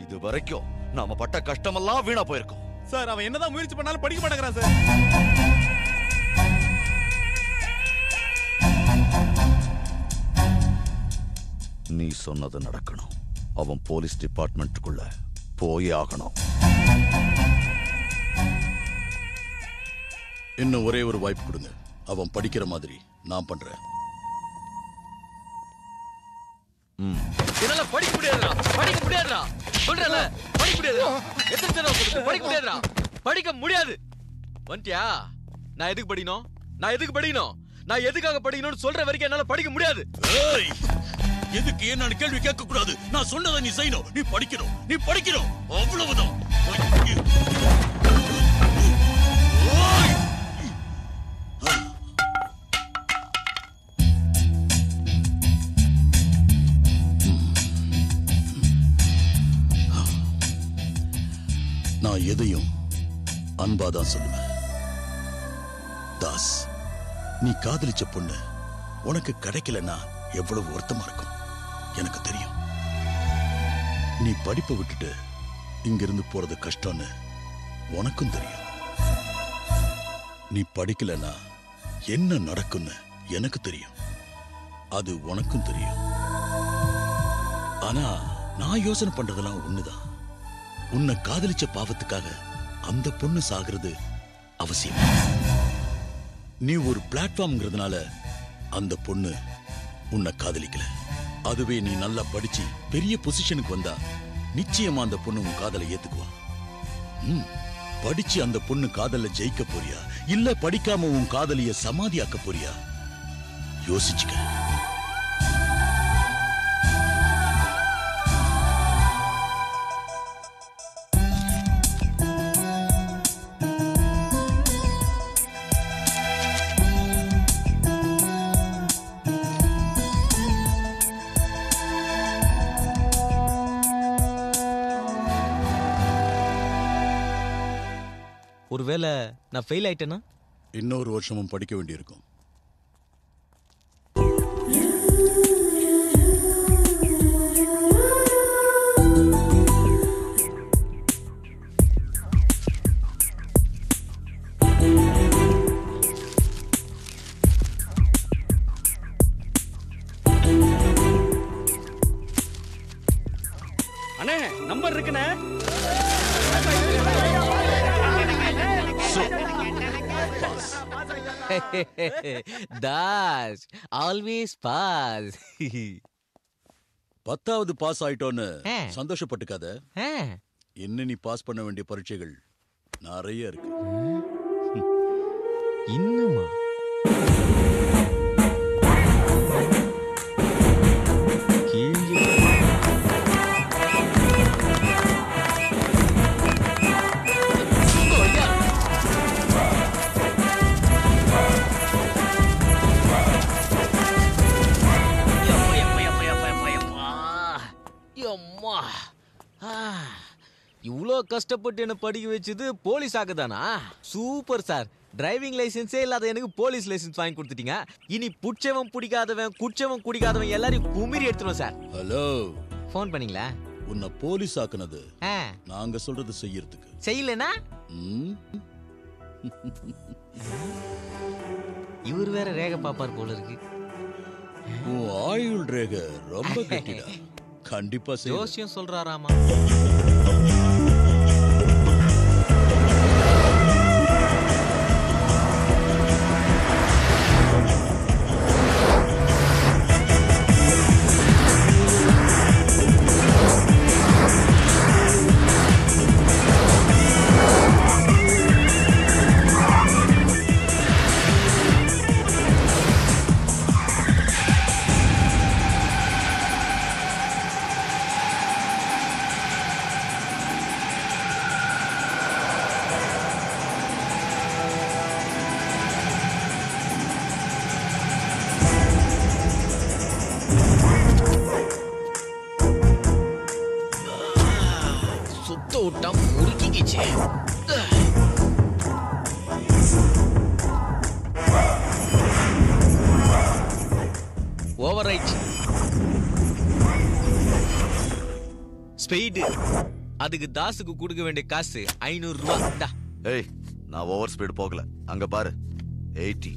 [SPEAKER 5] இது வரைக்கும் நாம பட்ட கஷ்டமெல்லாம் வீணா போயிருக்கும்.
[SPEAKER 4] சார் அவன் என்னதான் முயற்சி பண்ணாலும் படிக்க மாட்டேங்கிறான் சார்.
[SPEAKER 5] நீ சொன்னது நடக்கணும். அவன் போலீஸ் டிபார்ட்மெண்ட்டுக்குள்ள போய் ஆகணும்.
[SPEAKER 7] இன்னும் ஒரே ஒரு வாய்ப்பு கொடுங்க. அவன் படிக்கிற மாதிரி நான் பண்றேன்.
[SPEAKER 16] இதனால படிக்க முடியாதுடா, படிக்க முடியாதுடா. சொல்றல படிக்க முடியாதுடா. எத்தனை தடவை சொல்றது படிக்க முடியாதுடா. படிக்க முடியாது. வந்துட்டியா? நான் எதுக்கு படிக்கணும்? நான் எதுக்காக படிக்கணும்னு சொல்ற வரைக்கும் என்னால படிக்க முடியாது.
[SPEAKER 7] எதுக்கு என்ன கேள்வி கேட்க கூடாது. நான் சொன்னதை நீ செய்யணும். நீ படிக்கணும். அவ்வளவுதான். நான் எதையும் அன்பாதான் சொல்லுவேன். தாஸ், நீ காதலிச்ச பொண்ணு உனக்கு கிடைக்கலன்னா எவ்வளவு வருத்தமா இருக்கும் எனக்கு தெரியும். நீ படிப்பை விட்டுட்டு இங்கிருந்து போறது கஷ்டம்னு உனக்கும் தெரியும். நீ படிக்கலன்னா என்ன நடக்கும்னு எனக்கு தெரியும். அது உனக்கும் தெரியும். ஆனா நான் யோசனை பண்றதெல்லாம் ஒண்ணுதான். உன்னை காதலிச்ச பாவத்துக்காக அந்த பொண்ணு சாகிறது அவசியம். நீ ஒரு பிளாட்ஃபார்ம்ங்கிறதுனால அந்த பொண்ணு உன்னை காதலிக்கல. அதுவே நீ நல்லா படிச்சு பெரிய பொசிஷனுக்கு வந்தா நிச்சயமா அந்த பொண்ணு உன் காதலை ஏத்துக்குவா. படிச்சு அந்த பொண்ணு காதல ஜெயிக்க போறியா, இல்ல படிக்காம உன் காதலிய சமாதியாக்க போறியா? யோசிச்சுக்க.
[SPEAKER 9] ஒருவேளை நான் ஃபெயில் ஆயிட்டேன்னா?
[SPEAKER 7] இன்னொரு வருஷமும் படிக்க வேண்டியிருக்கும்.
[SPEAKER 15] அண்ணே நம்பர் இருக்குண்ணே.
[SPEAKER 9] Das always pass.
[SPEAKER 7] 10வது பாஸ் ஆயிட்டோன்னு சந்தோஷப்பட்டுக்காத. இன்னும் நீ பாஸ் பண்ண வேண்டிய பரீட்சைகள் நிறைய இருக்கு.
[SPEAKER 9] இன்னுமா? இவ்வளோ கஷ்டப்பட்டு என்ன படிக்க வச்சது போலீஸ் ஆகுதானா? Super sir. டிரைவிங் லைசென்ஸே இல்லாத எனக்கு போலீஸ் லைசென்ஸ் வாங்கி கொடுத்துட்டீங்க. இனி புடிச்சவன் பிடிக்காதவன் குடிச்சவன் குடிக்காதவன் எல்லாரையும் குமிரி எடுத்துருவோம் சார்.
[SPEAKER 7] ஹலோ,
[SPEAKER 9] ஃபோன் பண்ணீங்களா?
[SPEAKER 7] உன்னை போலீஸ் ஆக்குனது நாங்க சொல்றது செய்யறதுக்கு.
[SPEAKER 9] செய்யலனா இவர் வேற ரேக பாப்பார் போல இருக்கு.
[SPEAKER 7] உன் ஆயுள் ரேக ரொம்ப கெட்டிடா. கண்டிப்பா
[SPEAKER 9] ஜோசியம் சொல்றாராமா. ஸ்பீடு. அதுக்கு தாசுக்கு கொடுக்க வேண்டிய காசு 500 ரூபாய்.
[SPEAKER 5] ஏய், நான் ஓவர் ஸ்பீடு போகல. அங்க பாரு 80.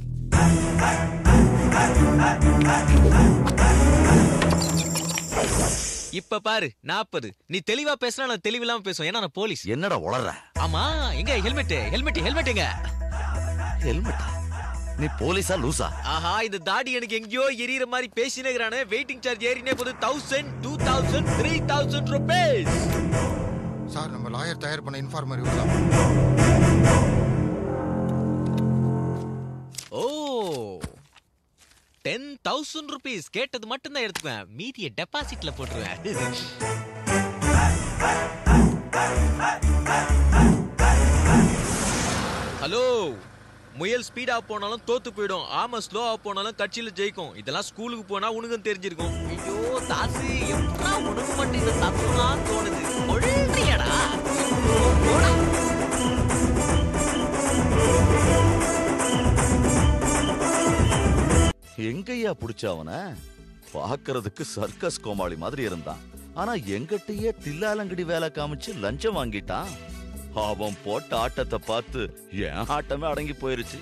[SPEAKER 9] இப்ப பாரு 40. நீ தெளிவா பேசினா நான் தெளிவில்லாம பேசுவேன். ஏன்னா நான் போலீஸ்.
[SPEAKER 5] என்னடா உளற?
[SPEAKER 9] ஆமா, எங்க ஹெல்மெட் ஹெல்மெட் ஹெல்மெட் எங்க?
[SPEAKER 5] ஹெல்மெட்டா? நீ போலீஸா லூசா?
[SPEAKER 9] ஆஹா, இந்த தாடி எனக்கு எங்கயோ எரியற மாதிரி பேசினேங்கறானே. வெயிட்டிங் சார்ஜ் ஏறினே போது 1000 2000 3000 ரூபாய்ஸ்.
[SPEAKER 10] சார், நம்ம லாயர் தயார் பண்ண இன்ஃபார்மர் இவர்தான்.
[SPEAKER 9] ஓ, 10,000 rupees கேட்டது மட்டும் தான் எடுத்துக்குவேன். மீதியை டெபாசிட்ல போட்டுருவேன். ஹலோ, முயல் ஸ்பீடா போனாலும் தோத்து போயிடும். ஆமா, ஸ்லோவா போனாலும் கட்சியில ஜெயிக்கும். இதெல்லாம் ஸ்கூலுக்கு போனா உனக்கும் தெரிஞ்சிருக்கும். ஐயோ தாசி, எப்படா உனக்கு மட்டும் இந்த தத்துவம் தோணுது? ஒழுங்கியடா.
[SPEAKER 5] எங்கய்யா புடிச்ச அவன? பாக்குறதுக்கு சர்க்கஸ் கோமாளி மாதிரி இருந்தான். ஆனா எங்கிட்டயே தில்லாலங்கடி வேலை காமிச்சு லஞ்சம் வாங்கிட்டான். அவன் போட்ட ஆட்டத்தை பார்த்து என் ஆட்டமே அடங்கி போயிருச்சு.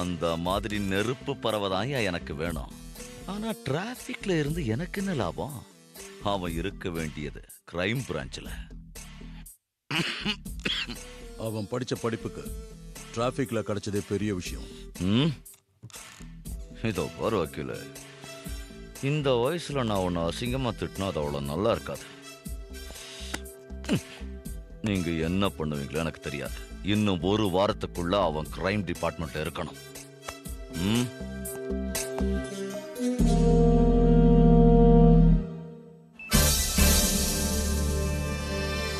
[SPEAKER 5] அந்த மாதிரி நெருப்பு பறவைதான் எனக்கு வேணும். ஆனா டிராபிக்ல இருந்து எனக்கு என்ன லாபம்? அவன் இருக்க வேண்டியது கிரைம் பிரான்ச்ல.
[SPEAKER 7] அவன் படிச்ச படிப்புக்கு டிராபிக்ல கிடைச்சதே பெரிய விஷயம்.
[SPEAKER 5] இதோ ஒரு வக்கீல, இந்த வயசுல நான் உன்னை அசிங்கமா திட்டினா அது அவ்வளவு நல்லா இருக்காது. நீங்க என்ன பண்ணுவீங்களோ எனக்கு தெரியாது. இன்னும் ஒரு வாரத்துக்குள்ள அவன் கிரைம் டிபார்ட்மெண்ட்ல இருக்கணும்.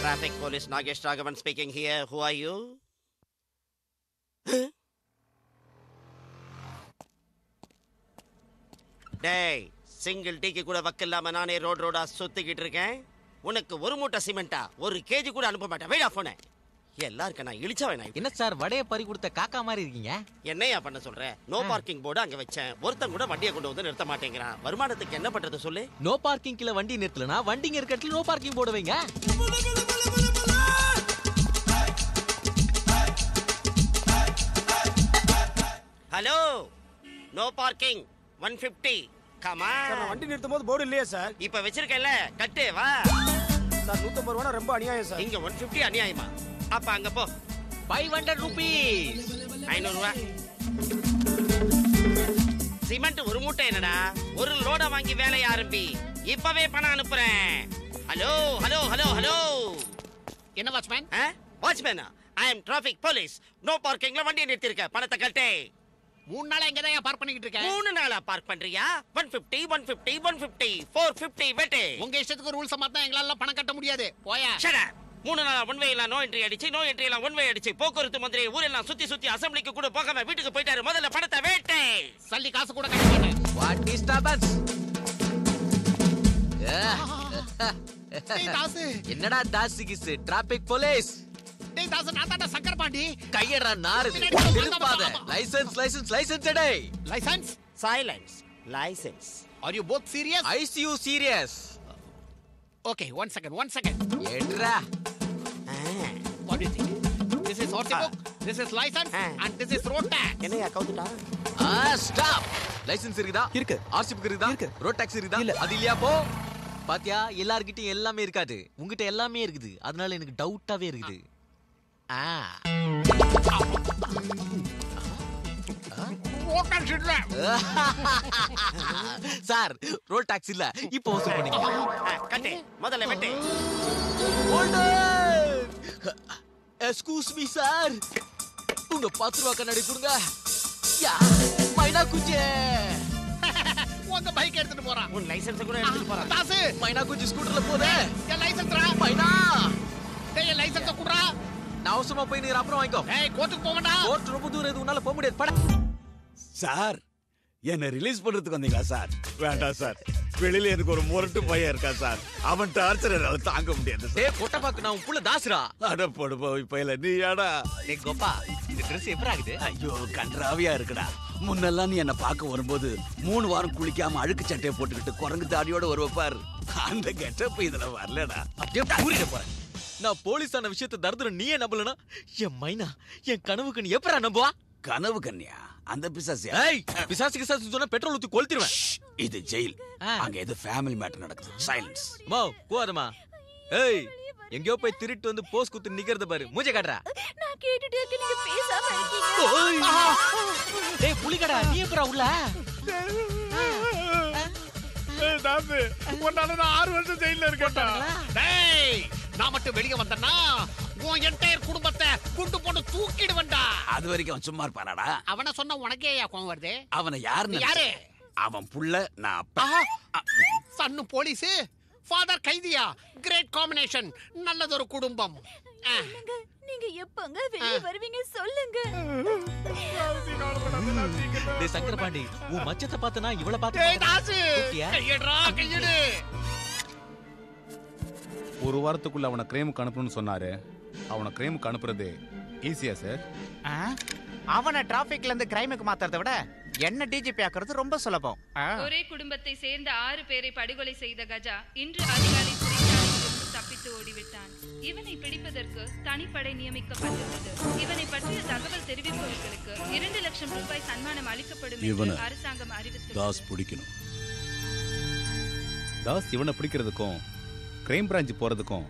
[SPEAKER 12] Traffic Police Nagesh Raghavan speaking here. Who are you? டேய், சிங்கிள் டீக்கு கூட வக்கில்லாம நானே ரோடா சுத்திக்கிட்டு இருக்கேன். உனக்கு ஒரு மூட்டை சிமெண்டா 1 kg கூட அனுப்ப மாட்டேன். வெயிட் ஆஃப் பண்ண. எல்லாருக்கும் நான் இழிச்சவன்.
[SPEAKER 9] என்ன சார் வடைய பறி கொடுத்த காக்கா மாதிரி இருக்கீங்க?
[SPEAKER 12] என்னையா பண்ண சொல்ற? நோ பார்க்கிங் போர்டு அங்க வச்சேன். ஒருத்தன் கூட வண்டியை கொண்டு வந்து நிறுத்த மாட்டேங்கிறான். வருமானத்துக்கு என்ன பண்றது சொல்லு?
[SPEAKER 9] நோ பார்க்கிங் கீழ வண்டி நிறுத்தலனா வண்டிங்க இருக்க இடத்துல நோ பார்க்கிங் போர்டு வைங்க.
[SPEAKER 12] Hello, no parking 150. கமா
[SPEAKER 15] சார் நான் வண்டி நிறுத்தும் போது போர்டு இல்லையா சார்?
[SPEAKER 12] இப்ப வச்சிருக்கல, கட்டு வா.
[SPEAKER 15] சார் 150 ரூபா ரொம்ப அநியாயம் சார்.
[SPEAKER 12] இங்க 150 அநியாயமா? அப்ப அங்க போ.
[SPEAKER 9] 500 rupees.
[SPEAKER 12] 500 ரூபா. சிமெண்ட் ஒரு மூட்டை என்னடா? ஒரு லோட வாங்கி வேலைய ஆரம்பி. இப்பவே பணம் அனுப்புறேன். Hello hello hello hello.
[SPEAKER 14] என்ன வாட்ச்மேன்?
[SPEAKER 12] வாட்ச்மேனா? I am traffic police. No பார்க்கிங்ல வண்டியை நிறுத்திருக்க. பணத்தை கட்டு.
[SPEAKER 14] 3 நாளா இங்க தான் பார்க் பண்ணிட்டு இருக்கேன்.
[SPEAKER 12] 3 நாளா பார்க் பண்றியா? 150 150 150 450 வெட்டு.
[SPEAKER 14] உங்க இஷ்டத்துக்கு ரூல்ஸ் மாத்தா எங்களால பணம் கட்ட முடியாது. போயா.
[SPEAKER 12] Shut up. 3 நாளா ஒன் வே எல்லாம் நோ என்ட்ரி அடிச்சு, நோ என்ட்ரி எல்லாம் ஒன் வே அடிச்சு, போக்குவரத்து மந்திரி ஊரெல்லாம் சுத்தி சுத்தி அசெம்பிளிக்கு கூட போகாம வீட்டுக்கு போயிட்டாரு. முதல்ல பணத்தை வெட்டு.
[SPEAKER 14] சல்லி காசு கூட கட்ட மாட்டேன்.
[SPEAKER 9] What disturbance?
[SPEAKER 14] தாசு.
[SPEAKER 9] என்னடா தாசு கிஸ்? Traffic police.
[SPEAKER 14] டேய் தாசு, நான் தான்டா சக்கர் பாண்டி.
[SPEAKER 9] கையடா நாரு. திருப்பாத. லைசென்ஸ் லைசென்ஸ் லைசென்ஸ் டேய்.
[SPEAKER 14] License?
[SPEAKER 12] Silence. License.
[SPEAKER 14] Are you both serious?
[SPEAKER 9] I see you serious.
[SPEAKER 14] Okay, one second.
[SPEAKER 9] எட்ரா.
[SPEAKER 14] What do you think? This is RC book, this is license, and this is road tax.
[SPEAKER 12] என்னையா கவுத்துட்டா?
[SPEAKER 9] Stop. Licence இருக்குதா?
[SPEAKER 3] இருக்கு.
[SPEAKER 9] RC book இருக்குதா? இருக்கு. Road tax இருக்குதா?
[SPEAKER 3] இல்ல.
[SPEAKER 9] அது இல்லையா போ. பாத்தியா, எல்லார்கிட்டயும் எல்லாமே இருக்காது. உன்கிட்ட எல்லாமே இருக்குது. அதனால எனக்கு டவுட்டாவே இருக்குது. சார், ரோட் டாக்ஸ் இல்ல. இப்போ வசூல் பண்ணீங்க.
[SPEAKER 12] கட்டு. முதல்ல வெட்டு.
[SPEAKER 9] எக்ஸ்கியூஸ் மீ சார், உங்க 10 ரூபாய் கண்ணாடி கொடுங்க. யா மைனா குஞ்சே.
[SPEAKER 14] உங்க பைக் எடுத்துட்டு போறான்.
[SPEAKER 12] உன் லைசென்ஸ் கூட எடுத்துட்டு போறான்.
[SPEAKER 14] தாசு,
[SPEAKER 9] மைனா குஞ்சு ஸ்கூட்டர்ல போதே.
[SPEAKER 14] என் லைசென்ஸ்ரா.
[SPEAKER 9] மைனா.
[SPEAKER 14] டேய் என் லைசென்ஸ் குடுறா.
[SPEAKER 9] நான் அவசரமா போய் நீ அப்புறம் வாங்கிக்கோ.
[SPEAKER 14] ஏய் கோர்ட்டுக்கு போக வேண்டாம்.
[SPEAKER 9] கோர்ட் ரொம்ப தூரம் இது, உன்னால போக முடியாது. பட.
[SPEAKER 7] சார், என்ன ரிலீஸ் பண்றதுக்கு வந்தீங்களா சார்? வேண்டாம் சார், வெளியில எனக்கு ஒரு முரட்டு பையன் இருக்கா சார். அவன் டார்ச்சர் என்னால தாங்க முடியாது சார்.
[SPEAKER 9] டேய் பொட்ட பாக்கு, நான் உன் புள்ள தாசுரா.
[SPEAKER 7] அட போடு போய் பையல நீ யாடா?
[SPEAKER 9] டேய் கோப்பா, இந்த Dress எப்படி ஆகுது?
[SPEAKER 7] ஐயோ கன்றாவியா இருக்குடா. முன்னெல்லாம் நீ என்ன பார்க்க வரும்போது 3 வாரம் குளிக்காம அழுக்கு சட்டையை போட்டுக்கிட்டு குரங்கு தாடியோட வருவ பாரு. அந்த கெட்டப் இதுல வரலடா.
[SPEAKER 9] அப்படியே பூரிட போறேன். நான் போலீஸான விஷயத்தை தரதுல நீயே நம்பலனா என் மைனா என் கனவுக்கு நீ எப்பரா நம்புவா?
[SPEAKER 7] கனவு கன்னியா? அந்த பிசாசியா?
[SPEAKER 9] ஏய், பிசாசு கிசாசு சொன்னா பெட்ரோல் ஊத்தி கொளுத்திடுவேன்.
[SPEAKER 7] இது ஜெயில். அங்க ஏதோ ஃபேமிலி மேட்டர் நடக்குது. சைலன்ஸ்.
[SPEAKER 9] மா போவாதமா. ஏய், எங்கயோ போய் திருட்டு வந்து போஸ் குத்து நிக்கிறத பாரு. மூஞ்ச காட்றா.
[SPEAKER 11] நான் கேட்டுட்டே இருக்க, நீங்க பேசாம இருக்கீங்க.
[SPEAKER 9] டேய் புலிகடா, நீ எப்பரா உள்ள?
[SPEAKER 14] ஏய் தாசு, உன்னால நான் 6 வருஷம் ஜெயில்ல இருக்கேன்டா. டேய், நான் மட்டும் வெளிய வந்தேன்னா உன் என்டையர் குடும்பத்தை குண்டு போட்டு தூக்கிடுவேன்டா.
[SPEAKER 7] அது வரைக்கும் அவன் சும்மா இருப்பானாடா?
[SPEAKER 14] அவனை சொன்னா உனக்கே ஏன் கோவம் வருது?
[SPEAKER 7] அவனை யாருன்னு?
[SPEAKER 14] யாரு?
[SPEAKER 7] அவன் புள்ள, நான் அப்பா.
[SPEAKER 14] சன்னு போலீஸ், ஃபாதர் கைதியா. Great combination. நல்லதொரு குடும்பம்.
[SPEAKER 11] நீங்க எப்பங்க வெளிய வருவீங்க சொல்லுங்க.
[SPEAKER 9] டேய் சங்கர பாண்டி, உன் மச்சத்தை பார்த்தனா இவள பார்த்து.
[SPEAKER 14] டேய் தாசு, கையடா கையடு.
[SPEAKER 4] ஒரு வாரத்துக்குள்ள அவனை கிரைமுக்கு அனுப்பணும்னு சொன்னாரு. அவனை கிரைமுக்கு அனுப்புறது ஈஸியா சார்?
[SPEAKER 17] அவனை டிராபிக்ல இருந்து கிரைமுக்கு மாத்துறதை விட என்ன டிஜிபி ஆக்குறது ரொம்ப சுலபம்.
[SPEAKER 13] ஒரே குடும்பத்தை சேர்ந்த 6 பேரை படுகொலை செய்த கஜா இன்று அதிகாலை சிறைச்சாலையிலிருந்து தப்பித்து ஓடிவிட்டான். இவனை பிடிப்பதற்கு தனிப்படை நியமிக்கப்பட்டுள்ளது. இவனை பற்றிய தகவல் தெரிவிப்பவர்களுக்கு 2 லட்சம் ரூபாய் சன்மானம் அளிக்கப்படும் என்று அரசாங்கம் அறிவித்துள்ளது.
[SPEAKER 7] தாஸ் பிடிக்கணும்.
[SPEAKER 4] தாஸ் இவனை பிடிக்கிறதுக்கும் கிரைம் பிரான்ச் போறதுக்கும்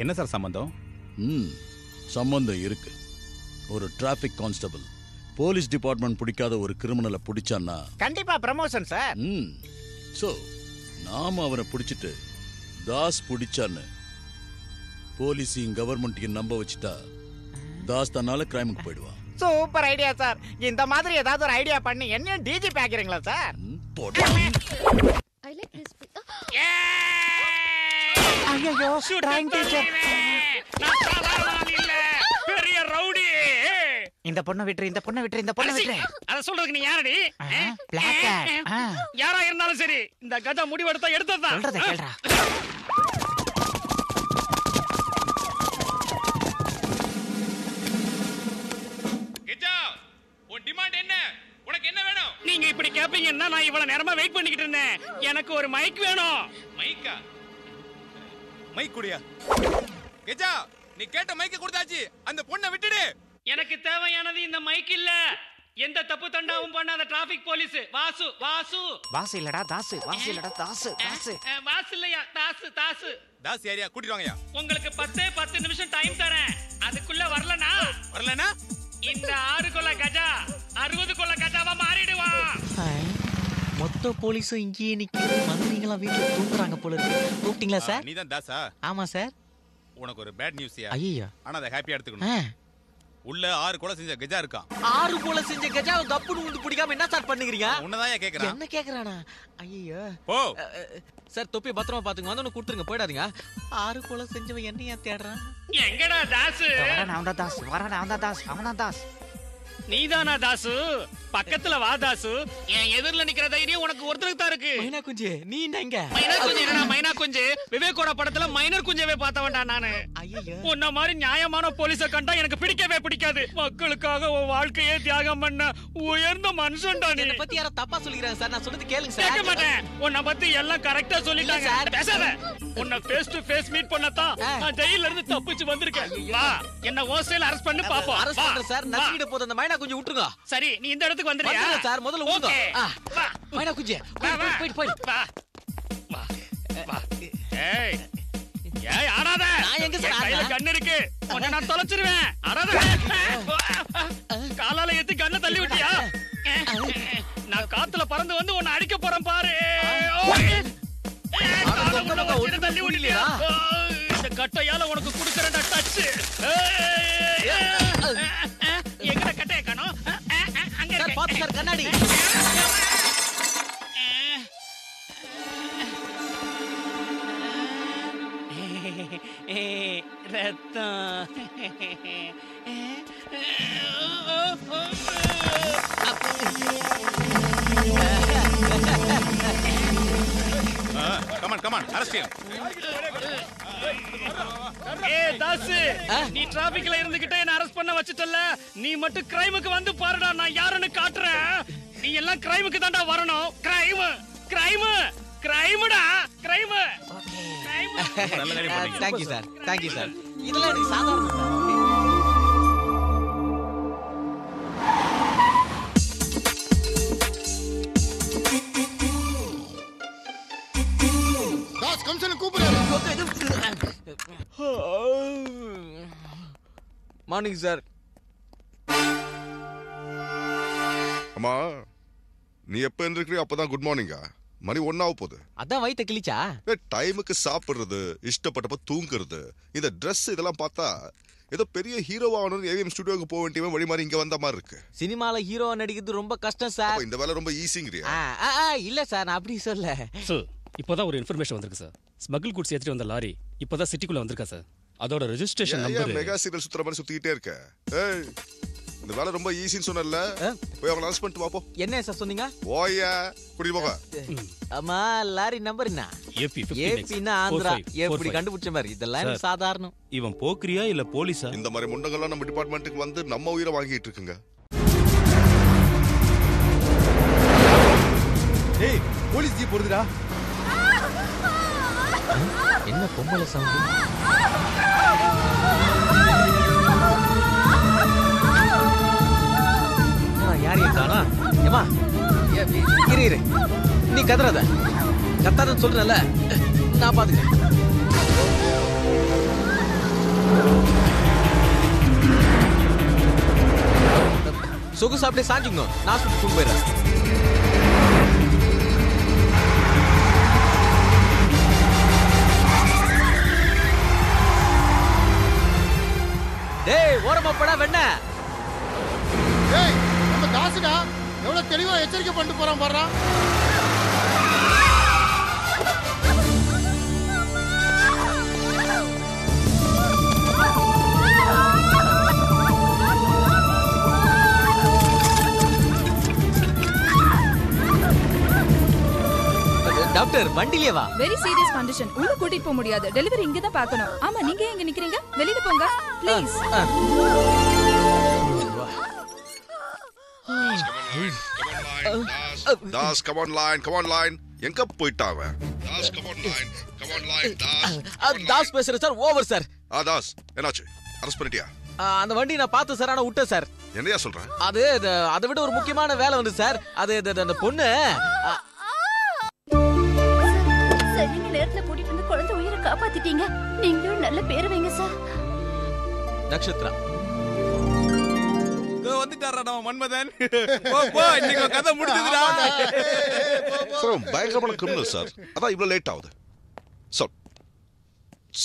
[SPEAKER 4] என்ன சார் சம்பந்தம்?
[SPEAKER 7] சம்பந்தம் இருக்கு. ஒரு டிராபிக் கான்ஸ்டபிள் போலீஸ் டிபார்ட்மெண்ட் பிடிக்காத ஒரு கிரிமினலை பிடிச்சான்னா
[SPEAKER 17] கண்டிப்பா ப்ரமோஷன் சார்.
[SPEAKER 7] சோ நாம அவனை பிடிச்சிட்டு தாஸ் பிடிச்சான்னு போலீஸையும் கவர்மெண்ட்டையும் நம்ப வச்சுட்டா தாஸ் தன்னால கிரைமுக்கு போயிடுவான்.
[SPEAKER 17] Super idea sir. இந்த மாதிரி ஏதாவது ஒரு ஐடியா பண்ணி என்ன டிஜிபி ஆக்கிறீங்களா சார்?
[SPEAKER 18] I like this.
[SPEAKER 17] ஐயோ, டிராயிங் டீச்சர்.
[SPEAKER 14] நான் சாதாரண இல்ல, பெரிய ரவுடி.
[SPEAKER 17] இந்த பொண்ணை விட்டுரு, இந்த பொண்ணை விட்டுரு, இந்த பொண்ணை விட்டுரு.
[SPEAKER 14] அத சொல்றதுக்கு நீ யாரடி?
[SPEAKER 17] Black cat.
[SPEAKER 14] யாரா இருந்தாலும் சரி, இந்த கஜா முடிவெடுத்தா எடுத்ததுதான்.
[SPEAKER 17] சொல்றத கேளுடா.
[SPEAKER 1] என்ன உனக்கு என்ன வேணும்?
[SPEAKER 14] நீங்க இப்படி கேப்பீங்கன்னா நான் இவ்வளவு நேரமா வெயிட் பண்ணிக்கிட்டு இருந்தேன். எனக்கு ஒரு மைக் வேணும்.
[SPEAKER 1] மைக்கா? மைக் குடியா? கெஜா, நீ கேட்ட மைக்க கொடுத்தாச்சு. அந்த பொண்ணை விட்டுடு.
[SPEAKER 14] எனக்கு தேவையானது இந்த மைக் இல்ல. எந்த தப்பு தண்டாவும் பண்ணாத டிராபிக் போலீஸ் வாசு. வாசு
[SPEAKER 17] வாசு இல்லடா தாசு. வாசு இல்லடா தாசு. தாசு
[SPEAKER 14] வாசு இல்லையா? தாசு. தாசு
[SPEAKER 1] தாஸ் ஏரியா கூட்டிட்டு வாங்கயா.
[SPEAKER 14] உங்களுக்கு 10 நிமிஷம் டைம் தரேன். அதுக்குள்ள வரலனா இந்த 6 கொலை கஜா 60 கொலை கஜாவா மாறிடுவான்.
[SPEAKER 16] மொத்த போலீஸும் இங்கேயே நிக்குது. மந்திரிங்களா வீட்டுல தூங்குறாங்க போல இருக்கு. கூப்பிட்டீங்களா சார்?
[SPEAKER 1] நீதான் தாஸா?
[SPEAKER 16] ஆமா சார்.
[SPEAKER 1] உனக்கு ஒரு பேட் நியூஸ்யா.
[SPEAKER 16] ஐயா.
[SPEAKER 1] ஆனா அதை ஹாப்பியா எடுத்துக்கணும். உள்ள 6 கொலை செஞ்ச கஜா இருக்கான்.
[SPEAKER 16] 6 கொலை செஞ்ச கஜாவை கப்புன்னு வந்து பிடிக்காம என்ன சார் பண்ணுகிறீங்க?
[SPEAKER 1] உன்னதான் கேக்குறான்.
[SPEAKER 16] என்ன கேக்குறானா? ஐயோ.
[SPEAKER 1] போ.
[SPEAKER 16] சார் தொப்பி பத்திரமா பாத்துங்க. வந்து கொடுத்துருங்க, போயிடாதீங்க. 6 கொலை செஞ்சவன் என்னையா தேடுறான்?
[SPEAKER 14] எங்கடா தாசு?
[SPEAKER 17] வரடா அவன்தான் தாஸ். வரடா அவன்தான் தாஸ். அவன்தான் தாஸ்.
[SPEAKER 14] நீதானா தாசு? பக்கத்துல வா தாசு. என் எதிரில நிக்கிற தைரியம் உனக்கு ஒருத்தருக்கு தான் இருக்கு.
[SPEAKER 16] மைனா குஞ்சு நீ என்னங்க?
[SPEAKER 14] மைனா குஞ்சு என்னடா? மைனா குஞ்சு விவேக்கோட படத்துல மைனர் குஞ்சவே பார்த்தவன்டா நானு. உன்ன மாதிரி நியாயமான போலீஸ கண்டா எனக்கு பிடிக்கவே பிடிக்காது. மக்களுக்காக உன் வாழ்க்கையே தியாகம் பண்ண உயர்ந்த மனுஷன்டா நீ.
[SPEAKER 16] என்ன பத்தி யாரோ தப்பா சொல்லிக்கிறாங்க சார். நான் சொல்றது கேளுங்க சார்.
[SPEAKER 14] கேட்க மாட்டேன். உன்னை பத்தி எல்லாம் கரெக்டா சொல்லிட்டாங்க. பேசாத. உன்னை ஃபேஸ் டு ஃபேஸ் மீட் பண்ணத்தான் நான் ஜெயில இருந்து தப்பிச்சு வந்திருக்கேன். வா, என்ன ஹோஸ்டல் அரெஸ்ட் பண்ணி பாப்போம்.
[SPEAKER 16] அரெஸ்ட் பண்ற சார். நசிக்கிட போற அந்த மைனா குஞ்சு விட்டுருங்க.
[SPEAKER 14] சரி, நீ இந்த இடத்துக்கு வந்துறியா?
[SPEAKER 16] வந்துருங்க சார். முதல்ல விடுங்க. மைனா குஞ்சு போய்
[SPEAKER 14] வா. ஏய் ஏய் ஆடாத.
[SPEAKER 16] நான் எங்க சார்?
[SPEAKER 14] கையில கண்ணு இருக்கு. உன்னை நான் தொலைச்சிருவேன். ஆடாத. காலால ஏத்தி கண்ணை தள்ளி விட்டியா? நான் காத்துல பறந்து வந்து உன்னை அடிக்க போறேன் பாரு. தள்ளி விடலையா? இந்த கட்டையால உனக்கு குடுக்கறேன்டா டச். எங்கடா கட்டைய காணோம்? அங்க
[SPEAKER 16] சார் பாத்து சார் கண்ணாடி.
[SPEAKER 14] ரத்தம்.
[SPEAKER 1] Come on, arrest him.
[SPEAKER 14] ஏய் தாஸ், நீ டிராபிக்ல இருந்துகிட்டே என்ன அரெஸ்ட் பண்ண வச்சிட்டல்ல. நீ மட்டும் கிரைமுக்கு வந்து பாருடா, நான் யாருன்னு காட்டுறேன். நீ எல்லாம் கிரைமுக்கு தான்டா வரணும். கிரைமுடா. Crime.
[SPEAKER 16] Thank you sir. Thank you sir. இதெல்லாம் எனக்கு சாதாரணம் சார்.
[SPEAKER 10] தாஸ் கம்சனை கூப்பிடுறாரு.
[SPEAKER 16] Morning sir.
[SPEAKER 2] அம்மா, நீ எப்ப எந்திரிக்கிறியோ அப்பதான் குட் மார்னிங்கா? மணி 1 ஆக போகுது.
[SPEAKER 16] அதான் வயித்த கிழிச்சா?
[SPEAKER 2] டைமுக்கு சாப்பிடுறது, இஷ்டப்பட்டப்ப தூங்குறது, இந்த ட்ரெஸ் இதெல்லாம் பார்த்தா ஏதோ பெரிய ஹீரோவாகணும் ஏவிஎம் ஸ்டுடியோக்கு போக வேண்டியவன் வழி மாதிரி இங்க வந்த மாதிரி இருக்கு.
[SPEAKER 16] சினிமால ஹீரோ நடிக்கிறது ரொம்ப கஷ்டம் சார்.
[SPEAKER 2] இந்த வேலை ரொம்ப ஈஸிங்கறியா?
[SPEAKER 16] இல்ல சார், நான் அப்படி சொல்ல.
[SPEAKER 19] சார், இப்போதான் ஒரு இன்ஃபர்மேஷன் வந்திருக்கு சார். ஸ்மகிள் கூட்ஸ் ஏத்திட்டு வந்த லாரி இப்போதான் சிட்டிக்குள்ள வந்திருக்கா சார். அதோட ரெஜிஸ்ட்ரேஷன் நம்பர்.
[SPEAKER 2] மெகா சீரியல் சுத்துற மாதிரி சுத்திட்டே இருக்க. ஏய், இந்த வேலை ரொம்ப ஈஸின்னு சொன்னல. போய் அவங்கள அரெஸ்ட் பண்ணிட்டு வாப்போ.
[SPEAKER 16] என்ன சார் சொன்னீங்க?
[SPEAKER 2] ஓயா குடி போக.
[SPEAKER 16] அம்மா லாரி நம்பர் என்ன? ஏபினா ஆந்திரா. எப்படி கண்டுபிடிச்ச மாதிரி? இதெல்லாம் சாதாரணம்.
[SPEAKER 1] இவன் போக்ரியா இல்ல போலீஸா?
[SPEAKER 2] இந்த மாதிரி முண்டங்கள்லாம் நம்ம டிபார்ட்மெண்ட்டுக்கு வந்து நம்ம உயிரை வாங்கிட்டு இருக்குங்க.
[SPEAKER 15] ஏய், போலீஸ் ஜீப் வருதுடா.
[SPEAKER 16] என்ன பொம்பளை சவுண்ட்? யார் இருக்கானா? ஏமா இரு, நீ கதறாத. கத்தாதன்னு சொல்றல, நான் பாத்துக்கிறேன். சொகு சாப்பிட்டே சாஞ்சுங்க. நான் சுட்டு தூங்க போயிடுறேன். டேய், ஓரமா போடா வெண்ண.
[SPEAKER 10] டேய், நம்ம தாசுடா எவ்வளவு தெளிவா எச்சரிக்கை பண்ணிட்டு போறான் பாருடா.
[SPEAKER 16] டாக்டர் வண்டிலே வா.
[SPEAKER 13] Very serious condition. உள்ள கூட்டிட்டு போக முடியாது. டெலிவரி இங்க தான் பார்க்கணும். ஆமா, நீங்க எங்க நிக்கிறீங்க? வெளியில போங்க please.
[SPEAKER 2] Das come on line எங்க போயிட்டாவ Das come on line
[SPEAKER 9] Das பேசுறேன் சார் ஓவர் சார்
[SPEAKER 2] தாஸ் என்னாச்சு அரெஸ்ட் பண்ணிட்டியா
[SPEAKER 9] அந்த வண்டி நான் பார்த்தேன் சார் ஆனா விட்டேன் சார்
[SPEAKER 2] என்னையா சொல்ற
[SPEAKER 9] அது அதை விட ஒரு முக்கியமான வேலை வந்து சார் அது அந்த பொண்ணு
[SPEAKER 11] சரிங்க நேரத்துல கூட்டிட்டு வந்து குழந்தை உயிரை காப்பாத்திட்டீங்க நீங்களும் நல்ல பேர் வைங்க சார்
[SPEAKER 9] நட்சத்திரா
[SPEAKER 4] வந்துட்டாரா நம்ம மன்மதன் போ இன்னைக்கு கதை முடிஞ்சதுடா
[SPEAKER 2] சார் பயங்கரமான கிரிமினல் சார் அதான் இவ்வளவு லேட் ஆகுது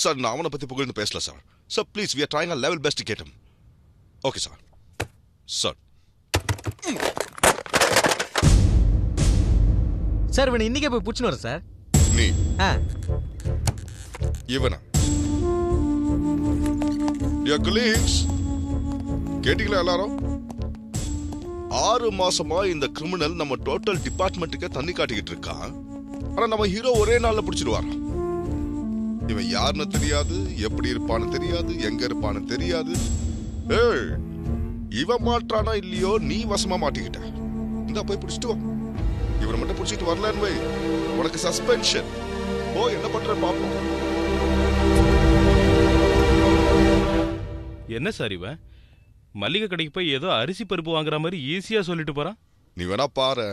[SPEAKER 2] சார் நான் அவனை பத்தி புகழ்ந்து பேசல sir sir please we are trying our level best to get him okay sir
[SPEAKER 9] sir இவனை இன்னைக்கே போய் புடிச்சுன்னு வரேன் சார்
[SPEAKER 2] நீ இவனா your colleagues கேட்டீங்களா எல்லாரும் 6 மாசமா இந்த கிரிமினல் நம்ம டோட்டல் டிபார்ட்மெண்ட்டுக்கு தண்ணி காட்டிக்கிட்டு இருக்கான் ஆனா நம்ம ஹீரோ ஒரே நாள்ல பிடிச்சிடுவாராம் இவன் யாருன்னு தெரியாது எப்படி இருப்பான்னு தெரியாது எங்க இருப்பான்னு தெரியாது ஏய் இவன் மாட்டானா இல்லையோ நீ வசமா மாட்டிக்கிட்ட இந்த போய் பிடிச்சிட்டு வா இவனை மட்டும் பிடிச்சிட்டு வரலன்னு வை உனக்கு சஸ்பென்ஷன் ஓ என்ன பண்ற பாப்போம்
[SPEAKER 1] என்ன சார் இவன் மல்லிகை கடைக்கு போய் ஏதோ அரிசி பருப்பு வாங்குற மாதிரி ஈஸியா சொல்லிட்டு போறான்
[SPEAKER 2] நீ வேணா பாரு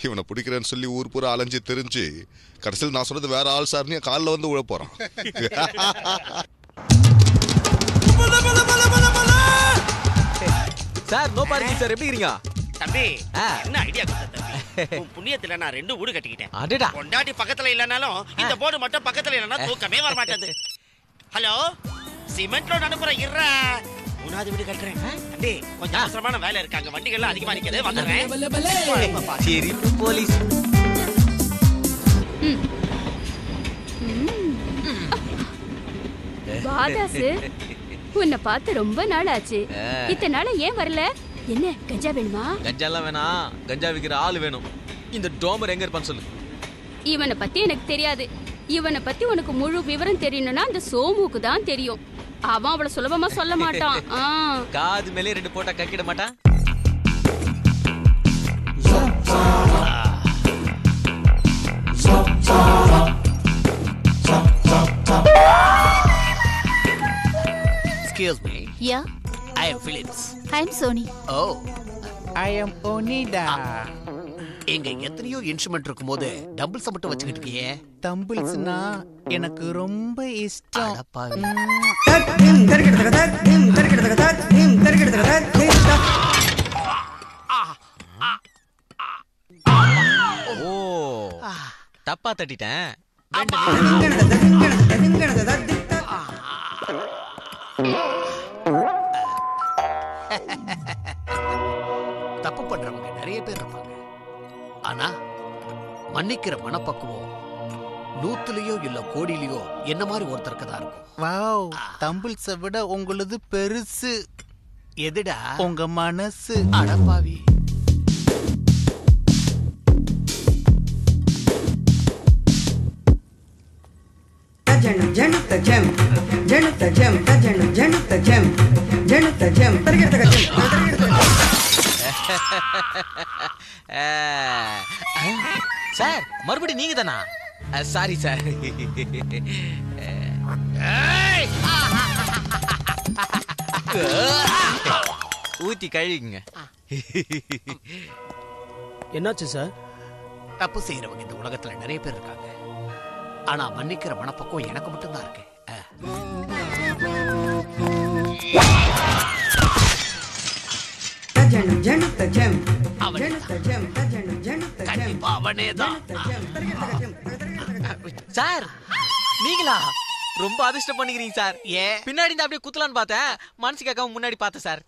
[SPEAKER 2] இவனை பிடிக்கிறேன்னு சொல்லி ஊர் பூரா அலைஞ்சு தெரிஞ்சு கடைசியில் நான் சொன்னது வேற ஆள் சார் நீ காலில் வந்து உழ போறான்
[SPEAKER 9] சார் நோ பார்க்கிங் சார் எப்படி இருக்கீங்க
[SPEAKER 12] தம்பி என்ன ஐடியா கொடுத்த தம்பி உன் புண்ணியத்துல நான் 2 வீடு கட்டிக்கிட்டேன்
[SPEAKER 9] அடடா
[SPEAKER 12] பொண்டாட்டி பக்கத்துல இல்லனாலும் இந்த போர்டு மட்டும் பக்கத்துல இல்லனா தூக்கமே வர மாட்டேது ஹலோ சிமெண்ட் ரோட் அனுப்புறேன் இருடா 3வது வீடு கட்டுறேன் தம்பி கொஞ்சம் அவசரமான வேலை இருக்காங்க வண்டிகள் எல்லாம் அதிகமா நிக்குது வந்துறேன்
[SPEAKER 9] சரி போலீஸ்
[SPEAKER 8] வாதாசு உன்னை பார்த்து ரொம்ப நாள் ஆச்சு இத்தனை நாள் ஏன் வரல என்ன கஞ்சா வேணுமா
[SPEAKER 9] கஞ்சா எல்லாம் வேணாம் கஞ்சா விக்கிற ஆள் வேணும் இந்த டோமர் எங்க இருப்பான்னு சொல்லு
[SPEAKER 8] இவனை பத்தி எனக்கு தெரியாது இவனை பத்தி உனக்கு முழு விவரம் தெரியணும்னா அந்த சோமுக்கு தான் தெரியும் அவன் அவ்வளவு சுலபமா சொல்ல மாட்டான்
[SPEAKER 9] காது மேலே 2 போட்டா கக்கிட மாட்டான்
[SPEAKER 14] Excuse me.
[SPEAKER 11] Yeah.
[SPEAKER 14] I am Philips.
[SPEAKER 11] I'm Sony.
[SPEAKER 14] Oh.
[SPEAKER 17] I am Onida.
[SPEAKER 14] எங்க எத்தனையோ இன்ஸ்ட்ருமெண்ட் இருக்கும்போது டம்பிள்ஸ் மட்டும் வச்சுக்கிட்டு இருக்கியே
[SPEAKER 17] தம்பிள்ஸ்னா எனக்கு ரொம்ப இஷ்டம்.
[SPEAKER 9] ஓ தப்பா தட்டிட்டேன்.
[SPEAKER 14] தப்பு பண்றவங்க நிறைய பேர் இருப்பாங்க. ஆனா மன்னிக்கிற மனப்பக்குவம் 100லயோ இல்ல கோடியிலயோ என்ன மாதிரி ஒருத்தருக்கு தான் இருக்கும்.
[SPEAKER 17] வாவ், தம்பிள்ஸை விட உங்களுது பெருசு.
[SPEAKER 14] எதுடா?
[SPEAKER 17] உங்க மனசு.
[SPEAKER 14] அடப்பாவி.
[SPEAKER 9] சார் மறுபடியும் நீங்க தானா? Sorry sir. ஊத்தி கழுவிங்க.
[SPEAKER 14] என்னாச்சு சார்? தப்பு செய்யறவங்க இந்த உலகத்துல நிறைய பேர் இருக்காங்க. ஆனா மன்னிக்கிற மனப்பக்குவம் எனக்கு மட்டும்தான் இருக்கு. கண்டிப்பா அவனேதான்.
[SPEAKER 9] சார் நீங்களா? ரொம்ப அதிர்ஷ்டம் பண்ணிக்கிறீங்க சார். பின்னாடி அப்படியே குத்தலான்னு பார்த்தேன், மனசு கேட்காம முன்னாடி பார்த்தேன் சார்.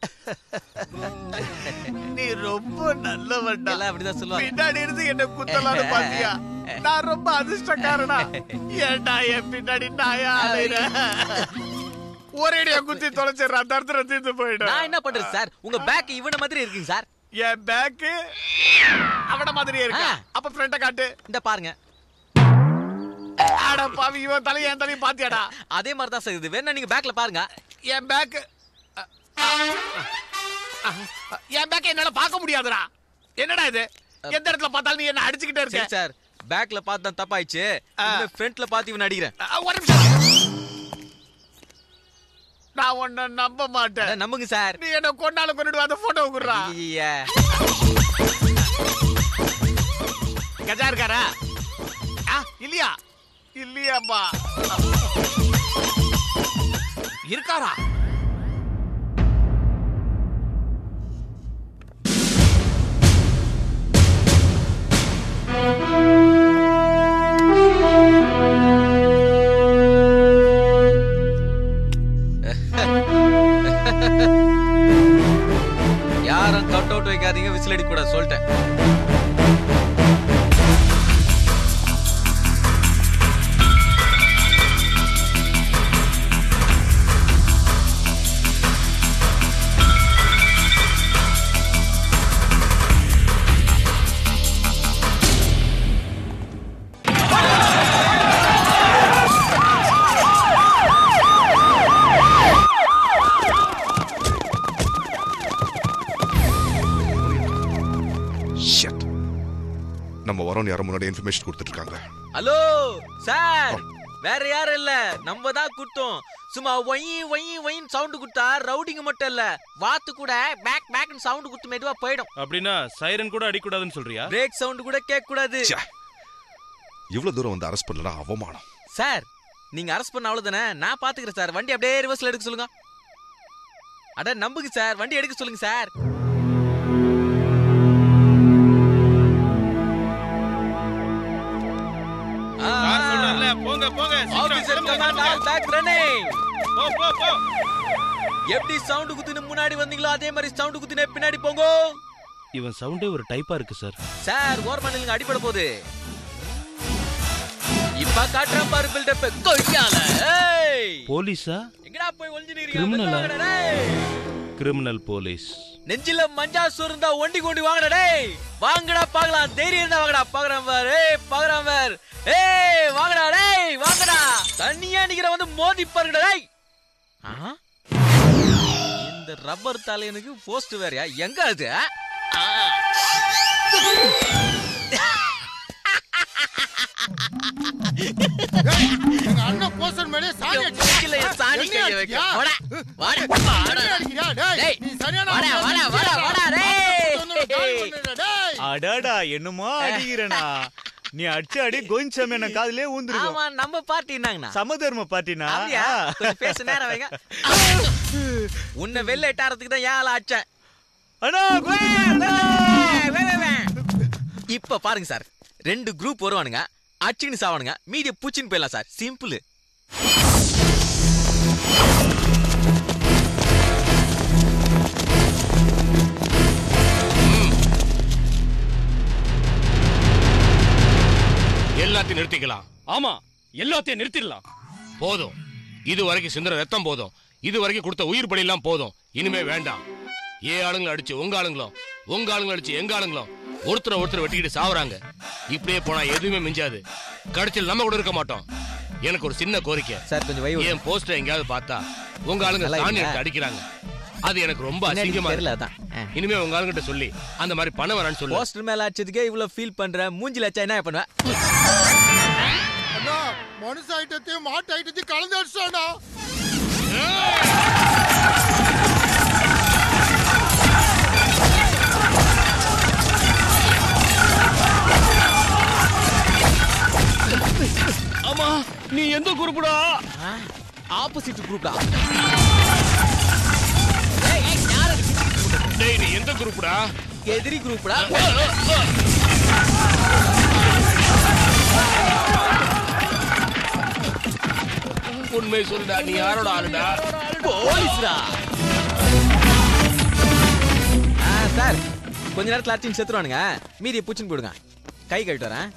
[SPEAKER 14] நீ ரொம்ப நல்லவன்டா.
[SPEAKER 9] எல்லாம் அப்படிதான் சொல்லுவாங்க.
[SPEAKER 14] பின்னாடி இருந்து என்ன குத்தலான்னு பாத்தியா? நான் ரொம்ப அதிர்ஷ்டக்காரனா? ஏன்டா என் பின்னாடி நாயா அலையிற? ஒரேடியா குத்தி தொலைச்சிடுறா, தரத்துல தீர்ந்து போயிடும்.
[SPEAKER 9] நான் என்ன பண்றது சார்? உங்க பேக் இவன மாதிரி இருக்குங்க சார்.
[SPEAKER 14] என் பேக் அவன மாதிரியே இருக்கு. அப்ப ஃப்ரண்ட காட்டு.
[SPEAKER 9] இந்த பாருங்க.
[SPEAKER 14] அட பாவி, இவன் தலைய என் தலைய பாத்தியாடா?
[SPEAKER 9] அதே மாதிரி தான் சார் இது. வேணா நீங்க பேக்ல பாருங்க.
[SPEAKER 14] என் பேக் என் பேக்க என்னால பார்க்க முடியாதுடா. என்னடா இது? எந்த இடத்துல பார்த்தாலும் நீ என்ன அடிச்சுக்கிட்டே இருக்க.
[SPEAKER 16] சார் பேக்ல பார்த்து தான் தப்பாயிடுச்சு. ஃப்ரண்ட்ல பார்த்து இவன் அடிக்கிறேன்.
[SPEAKER 14] ஒரு நிமிஷம். நான் உன்னை நம்ப மாட்டேன்.
[SPEAKER 16] நம்புங்க சார்.
[SPEAKER 14] நீ என்ன கொண்டாலும் கொண்டுட்டு அந்த போட்டோ குடுறா. கஜா இருக்காரா? இல்லையா? இல்லையாப்பா. இருக்காரா?
[SPEAKER 16] யாரும் கட் அவுட் வைக்காதீங்க, விசில் அடிக்க கூடாது சொல்லிட்டேன்.
[SPEAKER 2] நம்ம வரோம் யாரும் முன்னாடி இன்ஃபர்மேஷன் கொடுத்துட்டு இருக்காங்க.
[SPEAKER 16] ஹலோ சார், வேற யாரும் இல்ல, நம்ம தான் குட்டோம். சும்மா ஒய் ஒய் ஒயின் சவுண்ட் குட்டா ரவுடிங்க மட்டும் இல்ல, வாத்து கூட பேக் பேக்னு சவுண்ட் குத்து மெதுவா போயிடும்.
[SPEAKER 1] அப்படின்னா சைரன் கூட அடிக்க கூடாதுன்னு சொல்றியா?
[SPEAKER 16] பிரேக் சவுண்ட் கூட கேட்க கூடாது.
[SPEAKER 2] இவ்வளவு தூரம் வந்து அரெஸ்ட் பண்ணலனா அவமானம்.
[SPEAKER 16] சார் நீங்க அரெஸ்ட் பண்ண அவ்வளவுதானே, நான் பாத்துக்கிறேன் சார். வண்டி அப்படியே ரிவர்ஸ்ல எடுக்க சொல்லுங்க. அட நம்புங்க சார், வண்டி எடுக்க சொல்லுங்க சார்.
[SPEAKER 1] போங்க போங்க.
[SPEAKER 16] எப்படி சவுண்ட் குத்துன்னு முன்னாடி வந்தீங்களோ அதே மாதிரி சவுண்ட் குத்துனே பின்னாடி போங்க.
[SPEAKER 1] இவன் சவுண்டே ஒரு டைப்பா இருக்கு சார்.
[SPEAKER 16] சார் ஓரமா நில்லுங்க, அடிபட போகுது. இப்ப காட்டுறேன் பாரு பில்டப். கொய்யால
[SPEAKER 1] போலீஸா?
[SPEAKER 16] எங்கடா போய் ஒளிஞ்சினீங்க?
[SPEAKER 1] கிரிமினலா? Criminal police.
[SPEAKER 16] நெஞ்சில மஞ்சா சோறுந்தா ஒண்டி கொண்டி வாங்கடா டேய். வாங்கடா பாக்கலாம், தைரியம் இருந்தா வாங்கடா. பாக்குறான் பாரு, ஏய் பாக்குறான் பாரு. ஏய் வாங்கடா டேய், வாங்கடா. தண்ணியா நிக்கிற வந்து மோதி பாருங்கடா டேய். இந்த ரப்பர் தலையனுக்கு போஸ்ட் வேறயா? எங்க அது?
[SPEAKER 10] எங்க அண்ணன் போஸ்டர் மேலே சாணி அடிச்சியா?
[SPEAKER 16] சாணி கைய வைக்க. வாடா வாடா
[SPEAKER 10] அடிக்கிறியா? டேய் நீ சரியான
[SPEAKER 16] வாடா வாடா வாடா வாடா டேய்.
[SPEAKER 20] அடடா என்னமோ அடிக்கிறனா? நீ அடிச்ச அடி கோயின்சாமி என்ன காதுலயே ஊந்துருக்கு.
[SPEAKER 16] ஆமா நம்ம பார்ட்டி என்னங்கனா?
[SPEAKER 20] சமதர்ம பார்ட்டினா?
[SPEAKER 16] அப்படியே கொஞ்சம் பேச நேரம் வைங்க. உன்னை வெள்ள எட்டாரத்துக்கு தான் ஏல அடிச்சேன்.
[SPEAKER 20] அண்ணா
[SPEAKER 16] இப்ப பாருங்க சார், ரெண்டு குரூப் வருவானுங்க, அச்சின்னு சாவானுங்க, மீதிய பூச்சின்னு போயிடலாம் சார். சிம்பிள்.
[SPEAKER 6] எல்லாத்தையும் நிறுத்திக்கலாம். ஆமா எல்லாத்தையும் நிறுத்திடலாம். போதும், இது வரைக்கும் சிந்துற ரத்தம் போதும். இது வரைக்கும் கொடுத்த உயிர் பலி எல்லாம் போதும். இனிமே வேண்டாம். ஆளுங்களை அடிச்சு உங்க ஆளுங்களும், உங்க ஆளுங்களை அடிச்சு எங்க ஆளுங்களும் ஒருத்தர் வெட்டிக்கிட்டு சாவுறாங்க. இப்படியே போனா எதுவுமே மிஞ்சாது. கடைசியில் நம்ம கூட இருக்க மாட்டோம். எனக்கு ஒரு சின்ன கோரிக்கை
[SPEAKER 16] சார், கொஞ்சம்
[SPEAKER 6] என் போஸ்டர் எங்கேயாவது பார்த்தா உங்க ஆளுங்க சாணி எடுத்து அடிக்கிறாங்க, அது எனக்கு ரொம்ப அசிங்கமா இருக்கு. இனிமே உங்க ஆளுங்கிட்ட சொல்லி அந்த மாதிரி பண்ண வேணான்னு சொல்லு.
[SPEAKER 16] போஸ்டர் மேல அடிச்சதுக்கே இவ்வளவு ஃபீல் பண்ற, மூஞ்சில அடிச்சா என்ன பண்ணுவேன்?
[SPEAKER 10] அண்ணா மனுஷ ஐட்டத்தையும் மாட்டு ஐட்டத்தையும் கலந்து அடிச்சானா?
[SPEAKER 6] ஆமா நீ எந்த குரூப்டா?
[SPEAKER 16] ஆப்போசிட் குரூப்டா.
[SPEAKER 6] டேய் நீ எந்த குரூப்டா?
[SPEAKER 16] எதிரி குரூப்டா.
[SPEAKER 6] உண்மை சொல்லுடா, நீ யாரோட ஆளுடா?
[SPEAKER 16] போலீஸ்டா. சார் கொஞ்ச நேரத்துல அடிச்சு செத்துருவானுங்க, மீதியை பூச்சின்னு போடுங்க. கை கழிட்டு வரேன்.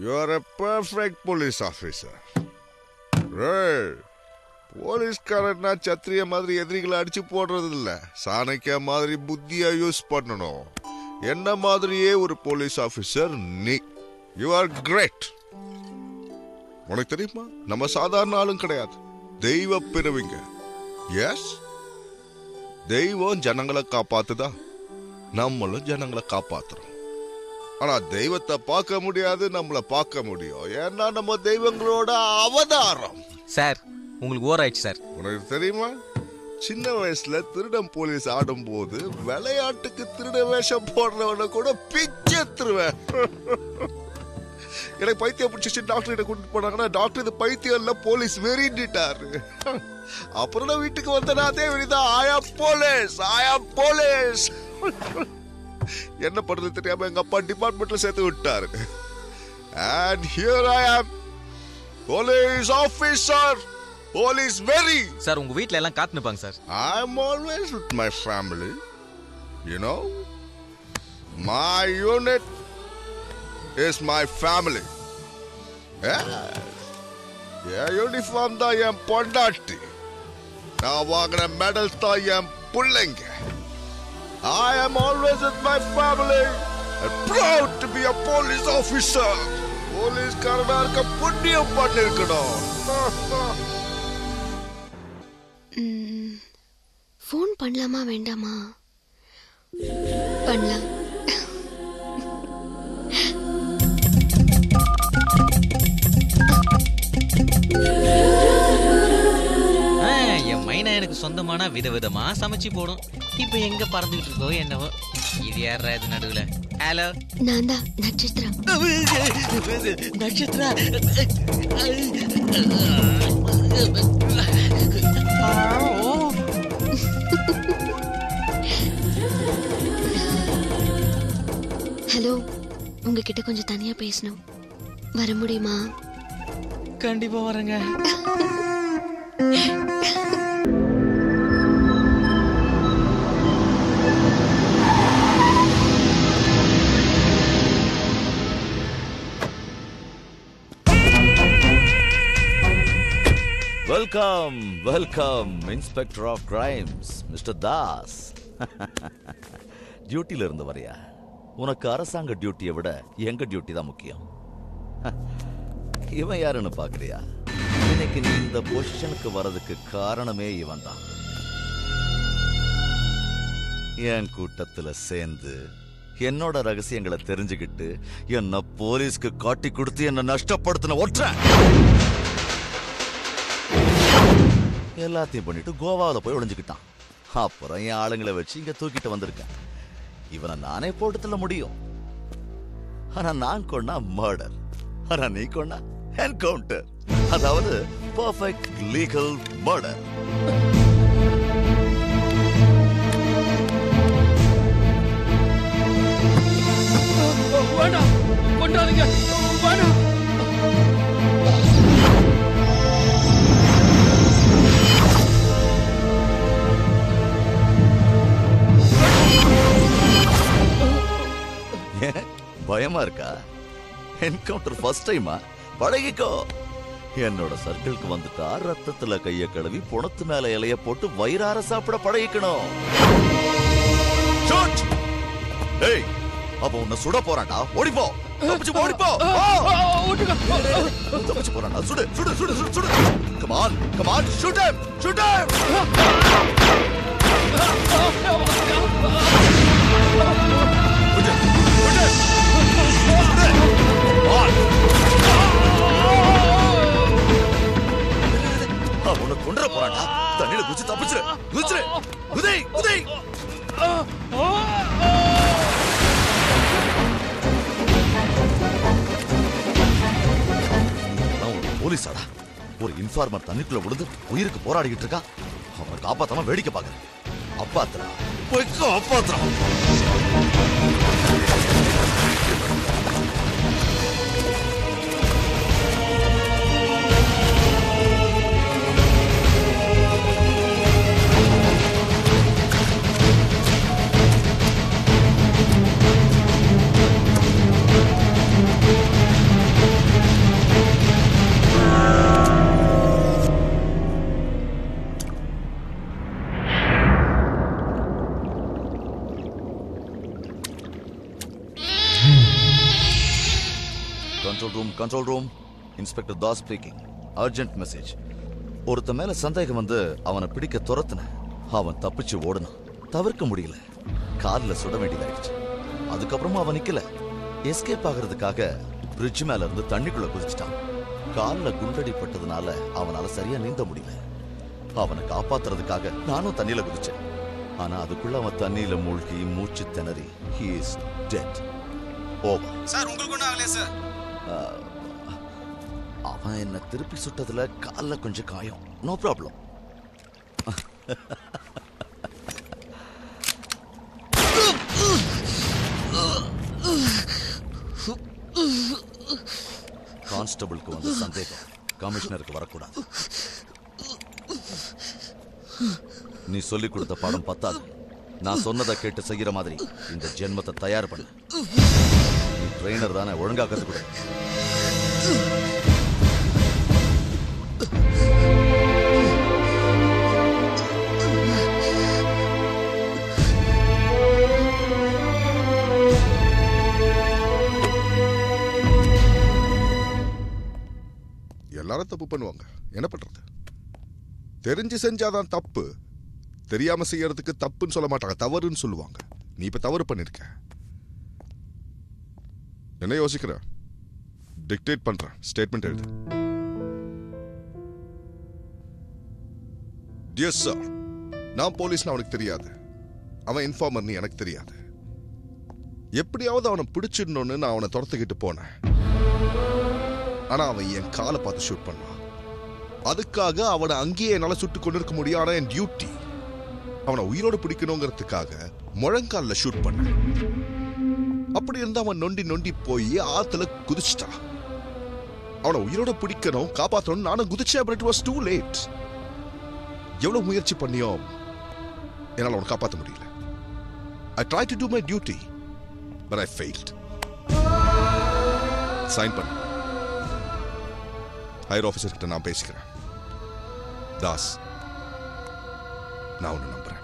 [SPEAKER 2] You are a perfect police officer. Right. போலீஸ்காரன்னா சத்திரிய மாதிரி எதிரிகளை அடிச்சு போடுறது இல்ல, சாணக்கிய மாதிரி புத்தியா யூஸ் பண்ணணும். என்ன மாதிரியே ஒரு போலீஸ் ஆபீசர் நீ. You are great. உனக்கு தெரியுமா, நம்ம சாதாரண ஆளும் கிடையாது, தெய்வ பிறவிங்க. எஸ், தெய்வம் ஜனங்களை காப்பாத்துதான், நம்மளும் ஜனங்களை காப்பாத்துறோம். ஆனா தெய்வத்தை பார்க்க முடியாது, நம்மளை பார்க்க முடியும். ஏன்னா நம்ம தெய்வங்களோட அவதாரம்.
[SPEAKER 16] சார் உங்களுக்கு ஓவர் ஆயிடுச்சு சார்.
[SPEAKER 2] உனக்கு தெரியுமா, சின்ன வயசுல திருடம் போலீஸ் ஆடும் போது விளையாட்டுக்கு திருட வேஷம் போடுறவன கூட பிச்செத்துருவேன். எனக்கு பைத்தியம் பிடிச்சிச்சு, டாக்டர் கிட்ட கூட்டிட்டு போனாங்கன்னா டாக்டர் இது பைத்தியம் இல்ல போலீஸ் வெறிட்டாரு. அப்புறம் நான் வீட்டுக்கு வந்தேன்னா அதே வெறிதான், ஆயா போலீஸ் ஆயா போலீஸ். என்ன பண்றது தெரியாம எங்க அப்பா டிபார்ட்மெண்ட்ல சேர்த்து விட்டாரு. And here I am, police officer, police very.
[SPEAKER 16] Sir உங்க வீட்ல எல்லாம் காத்துனுப்பாங்க sir.
[SPEAKER 2] I'm always with my family, you know. My unit is my family. Uniform தான் என் பொண்டாட்டி, நான் வாங்கின மெடல்ஸ் தான் என் பிள்ளைங்க. I am always with my family and proud to be a police officer. போலீஸ்காரனா இருக்க புண்ணியம் பண்ணிருக்கணும்.
[SPEAKER 18] ஃபோன் பண்ணலாமா வேண்டாமா? பண்ணலாம்.
[SPEAKER 16] என் மைனா எனக்கு சொந்தமான விதவிதமா சமைச்சு போடும். இப்ப எங்க பறந்துகிட்டு இருக்கோ என்னவோ. இது யாரா இது நடுவுல? ஹலோ,
[SPEAKER 18] நான் தான் நட்சத்திரா.
[SPEAKER 16] நட்சத்திரா,
[SPEAKER 18] ஹலோ, உங்ககிட்ட கொஞ்சம் தனியா பேசணும், வர முடியுமா?
[SPEAKER 16] கண்டிப்பா வரேங்க.
[SPEAKER 5] Welcome welcome inspector of crimes mister Das. டியூட்டில இருந்து வரையா? உனக்கு அரசாங்க டியூட்டியை விட எங்க டியூட்டி தான் முக்கியம். இவன் யாருன்னு பாக்குறியா? இன்னைக்கு நீ இந்த பொசிஷனுக்கு வர்றதுக்கு காரணமே இவன் தான். என் கூட்டத்துல சேர்ந்து என்னோட ரகசியங்களை தெரிஞ்சுக்கிட்டு என்ன போலீஸ்க்கு காட்டி கொடுத்து என்ன நஷ்டப்படுத்தின ஒற்ற எல்லாத்தையும் பண்ணிட்டு கோவாவில் போய் ஒளிஞ்சுக்கிட்டான். அப்புறம் என் ஆளுங்களை வச்சு இங்க தூக்கிட்டு வந்திருக்கேன். இவனை நானே போட்டு தள்ள முடியும். ஆனா நான் கொண்டா மர்டர், ஆனா நீ கொண்டா என்கவுண்டர். அதாவது பெர்ஃபெக்ட் லீகல் மர்டர்.
[SPEAKER 1] வேண்டாம், கொண்டாதீங்க, வேண்டாம்.
[SPEAKER 5] பயமா இருக்கா? என்கவுண்டர் ஃபர்ஸ்ட் டைமா? பழகிக்கோ. என்னோட சர்க்கிள்க்கு வந்துட்டா ரத்தத்துல கைய கழுவி புணத்து மேல இலைய போட்டு வயிறார சாப்பிட பழகிக்கணும். ஏய், அப்ப உன்னை சுட போறான்டா, ஓடிப்போ. தப்பிச்சு ஓடிப்போ. தப்பிச்சு போறான்டா, சுடு சுடு சுடு சுடு சுடு. Come on come on, shoot him shoot him. உன்னை கொன்ற போறான்டா, தண்ணியில குச்சி தப்பிச்சிரு குச்சிரு. குதை குதை. ஒரு போலீஸாடா, ஒரு இன்ஃபார்மர் தண்ணிக்குள்ள விழுந்து உயிருக்கு போராடிக்கிட்டு இருக்கா. அவனை காப்பாத்தாம வேடிக்கை பாக்குறேன். அப்பாத்துறா போய்க்கோ, அப்பாத்துறா. Control room inspector Das speaking. Urgent message. ஒருத்த மேல சந்தேகம் வந்து அவனை பிடிக்க துரத்துன. அவன் தப்பிச்சு ஓடுனான். தவிர்க்க முடியல. காலில் சுட வேண்டியதாயிடுச்சு. அதுக்கப்புறமா அவன் நிக்கல. எஸ்கேப் ஆகிறதுக்காக பிரிட்ஜ் மேல இருந்து தண்ணிக்குள்ள குதிச்சிட்டான். காலில் குண்டடி பட்டதுனால அவனால சரியா நீந்த முடியல. அவனை காப்பாத்துறதுக்காக நானும் தண்ணியில குதிச்சேன். ஆனா அதுக்குள்ள அவன் தண்ணியில மூழ்கி மூச்சு திணறி he is dead. Over.
[SPEAKER 3] Sir உங்களுக்கு ஒன்றும் ஆகலையா சார்?
[SPEAKER 5] அவன் என்ன திருப்பி சுட்டதுல கால்ல கொஞ்சம் காயம். No problem. கான்ஸ்டபிளுக்கு வந்த சந்தேகம் கமிஷனருக்கு வரக்கூடாது. நீ சொல்லிக் கொடுத்த பாடம் பத்தாது. நான் சொன்னதை கேட்டு செய்யற மாதிரி இந்த ஜென்மத்தை தயார் பண்ண. நீ ட்ரெயினர் தானே, ஒழுங்கா கத்துக்கொடு.
[SPEAKER 2] எல்லாரும் தப்பு பண்ணுவாங்க, என்ன பண்றது? தெரிஞ்சு செஞ்சாதான் தப்பு. தெரியாம செய்யறதுக்கு தப்புன்னு சொல்ல மாட்டாங்க, தவறுன்னு சொல்லுவாங்க. நீ இப்ப தவறு பண்ணிருக்க. என்ன யோசிக்கிற? டிக்டேட் பண்றேன், ஸ்டேட்மெண்ட் எழுது. டியர் சார், நான் போலீஸ்னு அவனுக்கு தெரியாது. அவன் இன்ஃபார்மர்னு எனக்கு தெரியாது. எப்படியாவது அவனை பிடிச்சிடணும்னு நான் அவனை துரத்துக்கிட்டு போனேன். ஆனா அவன் என் காலை பார்த்து ஷூட் பண்ணான். அதுக்காக அவனை அங்கேயே என்னால சுட்டு கொண்டு இருக்க முடியும். ஆனா என் டியூட்டி அவனை உயிரோடு பிடிக்கணுங்கிறதுக்காக முழங்கால ஷூட் பண்ண. அப்படி இருந்தா அவன் நொண்டி நொண்டி போய் ஆத்துல குதிச்சிட்டான். அவனை உயிரோட பிடிக்கணும், காப்பாற்றணும். நானும் குதிச்சேன். but it was too late. எவ்வளவு முயற்சி பண்ணியோ என்னால அவனை காப்பாற்ற முடியல. I tried to do my duty but I failed. Sign பண்ணு. ஹையர் ஆஃபீஸர் கிட்ட நான் பேசிக்கிறேன். தாஸ், நான் உன்னை நம்புறேன்.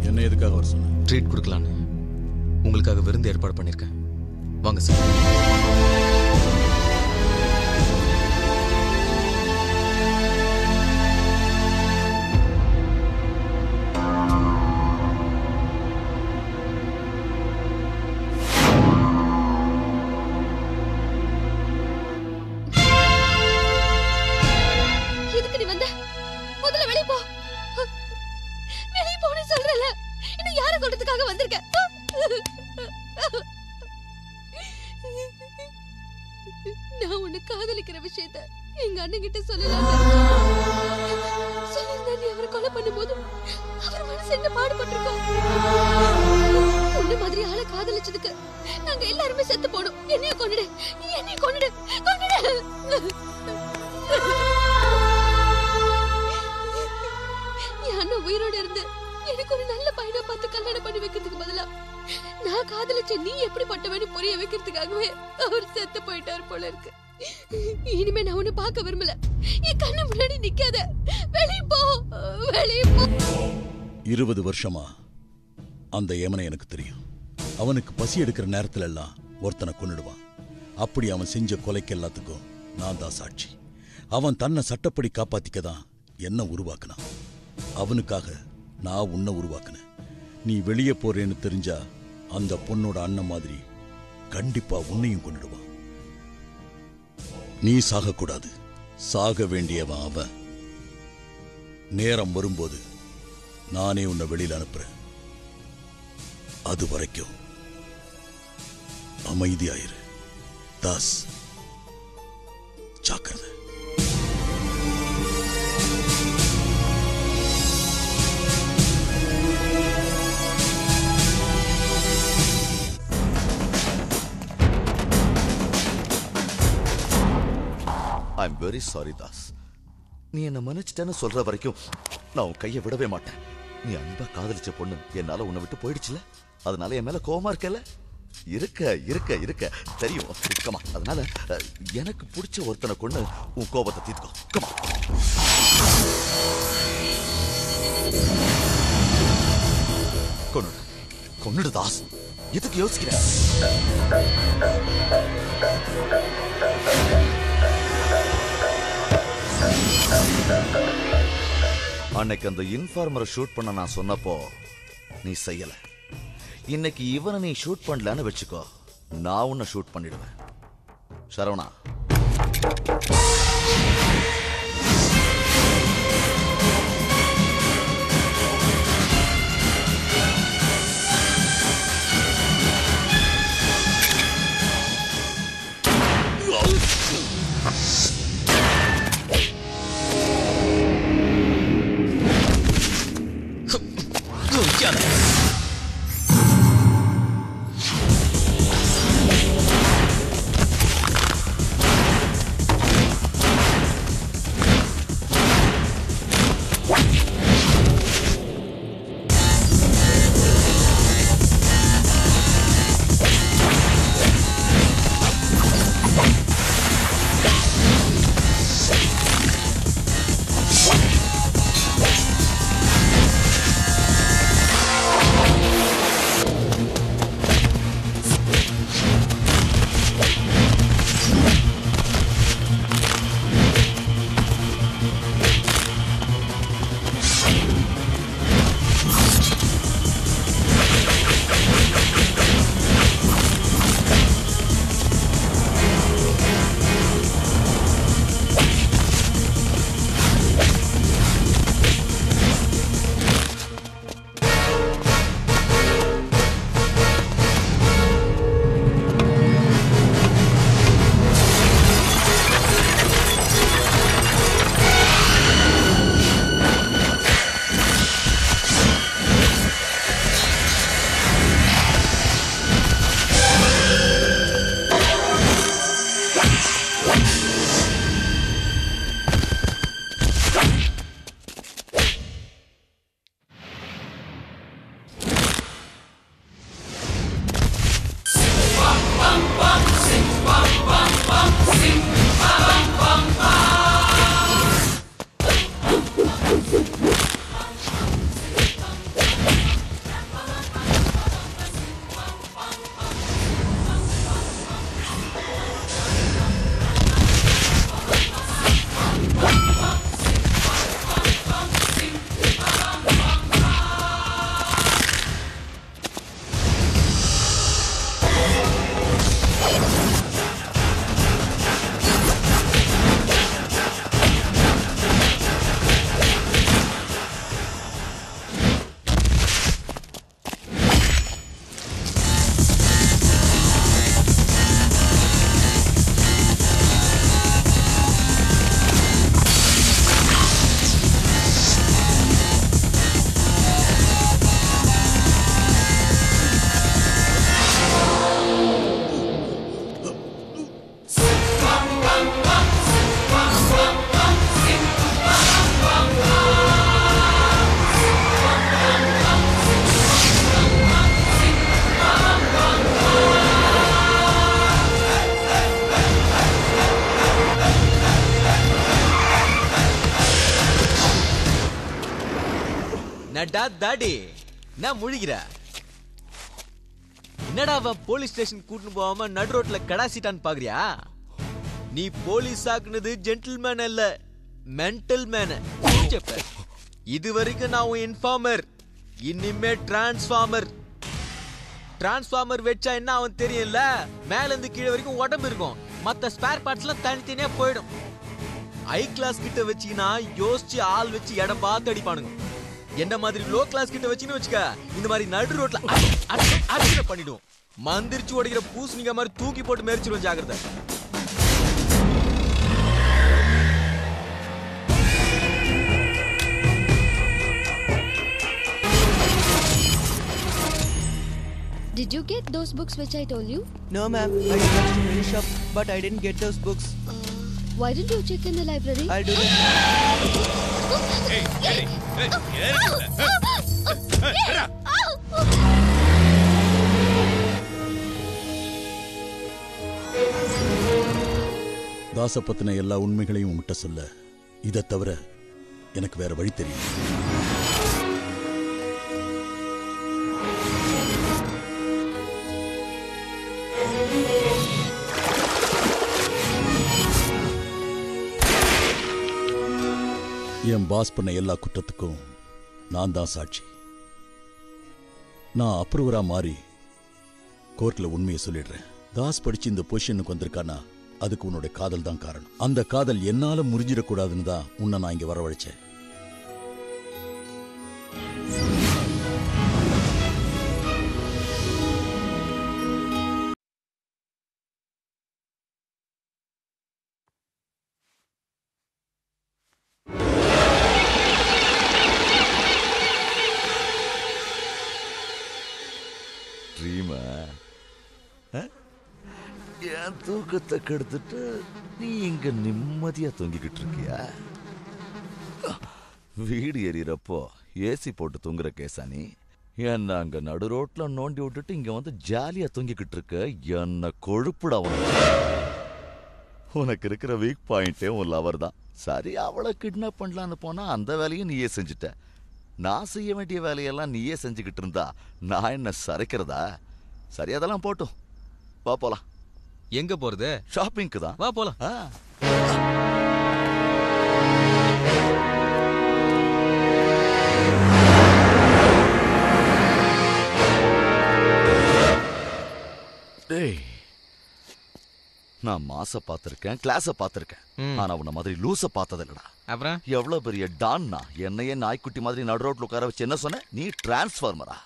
[SPEAKER 7] என்ன எதுக்காக வர சொன்ன?
[SPEAKER 16] ட்ரீட் கொடுக்கலான்னு உங்களுக்காக விருந்து ஏற்பாடு பண்ணியிருக்கேன். வாங்க சார்.
[SPEAKER 18] எதுக்கு நீ வந்த? முதல்ல வெளிய போ. வெளிய போன்னு சொல்றல. இன்னும் யாரை கொல்றதுக்காக வந்திருக்க? நான் உன்னை காதலிக்கிற விஷயத்த எங்க அண்ணன் கிட்ட சொல்லலாம். சொல்லிருந்தா நீ அவரை கொலை பண்ணும்போது அவர் மனசு என்ன பாடுபட்டிருக்கோம். உன்ன மாதிரி ஆளை காதலிச்சதுக்கு நாங்க எல்லாருமே செத்து போனோம். என்னைய கொன்னுடு, என்னைய கொன்னுடு, கொன்னுடு. என் அண்ணன் உயிரோட இருந்து எனக்கு ஒரு நல்ல பையனை பார்த்து கல்யாணம் பண்ணி வைக்கிறதுக்கு பதிலா நான் காதலிச்ச நீ எப்படிப்பட்டவன்னு புரிய வைக்கிறதுக்காகவே அவர் செத்து போயிட்டார் போல இருக்கு. இனிமே நான் உன்னை பார்க்க விரும்பல. என் கண்ணு முன்னாடி நிக்காத. வெளிய போ, வெளிய போ.
[SPEAKER 7] 20 வருஷமா அந்த ஏமனை எனக்கு தெரியும். அவனுக்கு பசி எடுக்கிற நேரத்துல எல்லாம் ஒருத்தனை கொன்னுடுவான். அப்படி அவன் செஞ்ச கொலைக்கு எல்லாத்துக்கும் நான் தான் சாட்சி. அவன் தன்னை சட்டப்படி காப்பாத்திக்க தான் என்ன உருவாக்குனான். அவனுக்காக நான் உன்னை உருவாக்குனேன். நீ வெளியே போறேன்னு தெரிஞ்சா அந்த பொண்ணோட அண்ணன் மாதிரி கண்டிப்பா உன்னையும் கொண்டுடுவான். நீ சாகக்கூடாது. சாக வேண்டியவன் அவன். நேரம் வரும்போது நானே உன்னை வெளியில அனுப்புறேன். அது வரைக்கும் அமைதியாயிரு. தாஸ், ஜாக்கிரதை.
[SPEAKER 5] I'm very sorry, Das. நீ என்ன மன்னிச்சிட்டேன்னு சொல்ற வரைக்கும் நான் உன் கையை விடவே மாட்டேன். நீ அன்பா காதலிச்ச பொண்ணு என்னால உன்னை விட்டு போயிடுச்சுல, அதனால என் மேல கோவமா இருக்கல? இருக்க தெரியும். கமா, அதனால எனக்கு பிடிச்ச ஒருத்தனை கொண்டு உன் கோபத்தை தீர்க்கோ. கமா, கொன்னுடு தாஸ். எதுக்கு யோசிக்கிற? அன்னைக்கு அந்த இன்ஃபார்மரை ஷூட் பண்ண நான் சொன்னப்போ நீ செய்யல. இன்னைக்கு இவனை நீ ஷூட் பண்ணலன்னு வச்சுக்கோ, நான் உன்னை ஷூட் பண்ணிடுவேன். சரவணா,
[SPEAKER 16] தாடி நான் முழிக்கிற. என்னடா அவன் போலீஸ் ஸ்டேஷன் கூட்டிட்டு போகாம நடு ரோட்ல கடாசிட்டான்னு பாக்குறியா? நீ போலீஸ் ஆக்குனது ஜென்டில்மேன் அல்ல, மென்டல் மேன். இது வரைக்கும் நான் உன் இன்ஃபார்மர், இனிமே டிரான்ஸ்ஃபார்மர். டிரான்ஸ்ஃபார்மர் வச்சா என்ன அவன் தெரியல, மேல இருந்து கீழே வரைக்கும் உடம்பு இருக்கும், மத்த ஸ்பேர் பார்ட்ஸ் எல்லாம் தனித்தனியா போயிடும். ஹை கிளாஸ் கிட்ட வச்சீங்கன்னா யோசிச்சு ஆள் வச்சு இடம் பார்த்து அடிப்பானுங்க. என்ன மாதிரி லோ கிளாஸ் கிட்ட வச்சுன்னு வச்சுக்க, இந்த மாதிரி நடு ரோட்ல அடிக்கிற பண்ணிடுவோம். மந்திரிச்சு ஓடிக்கிற பூசணிக்க மாதிரி தூக்கி போட்டு மெரிச்சிருவோம். ஜாக்கிரதை.
[SPEAKER 18] Did you get those books which I told you?
[SPEAKER 3] No, ma'am. I went to many shop, but I didn't get those books.
[SPEAKER 18] Why didn't you check in the library?
[SPEAKER 3] I'll do that.
[SPEAKER 1] Hey,
[SPEAKER 7] தாச பத்தின எல்லா உண்மைகளையும் உங்ககிட்ட சொல்ல இதை தவிர எனக்கு வேற வழி தெரியும். என் பாஸ் பண்ண எல்லா குற்றத்துக்கும் நான் தான் சாட்சி. நான் அப்ரூவரா மாறி கோர்ட்ல உண்மையை சொல்லிடுறேன். தாஸ் படிச்சு இந்த பொசிஷனுக்கு வந்திருக்கானா அதுக்கு உன்னோட காதல் தான் காரணம். அந்த காதல் என்னால முறிஞ்சிடக்கூடாதுன்னு தான் உன்னை நான் இங்க வரவழைச்சேன்.
[SPEAKER 5] என் தூக்கத்தை கெடுத்துட்டு நீ இங்க நிம்மதியா தூங்கிக்கிட்டு இருக்கியா? வீடு எரியறப்போ ஏசி போட்டு தூங்குற கேசா நீ? என்ன அங்க நடு ரோட்ல நோண்டி விட்டுட்டு இங்க வந்து ஜாலியா தூங்கிக்கிட்டு இருக்க? என்ன கொழுப்புடா உனக்கு இருக்கிற வீக் பாயிண்டே உன் லவர் தான். சரி, அவளை கிட்னாப் பண்ணலான்னு போனா அந்த வேலையும் நீயே செஞ்சுட்ட. நான் செய்ய வேண்டிய வேலையெல்லாம் நீயே செஞ்சுக்கிட்டு இருந்தா நான் என்ன சரைக்கிறதா? சரி, அதெல்லாம் போட்டும், வா போலாம்.
[SPEAKER 16] எங்க போறது?
[SPEAKER 5] ஷாப்பிங்க்கு தான்.
[SPEAKER 16] வா போலாம்.
[SPEAKER 5] டேய், நான் மாச பாத்திருக்கேன், கிளாஸ பாத்திருக்கேன். ஆனா உன்ன மாதிரி லூச பார்த்தது இல்லடா.
[SPEAKER 16] அப்புறம்
[SPEAKER 5] எவ்வளவு பெரிய டான்னா என்னையே நாய்க்குட்டி மாதிரி நடு ரோட்ல உட்கார வச்சு என்ன சொன்ன? நீ டிரான்ஸ்ஃபார்மரா?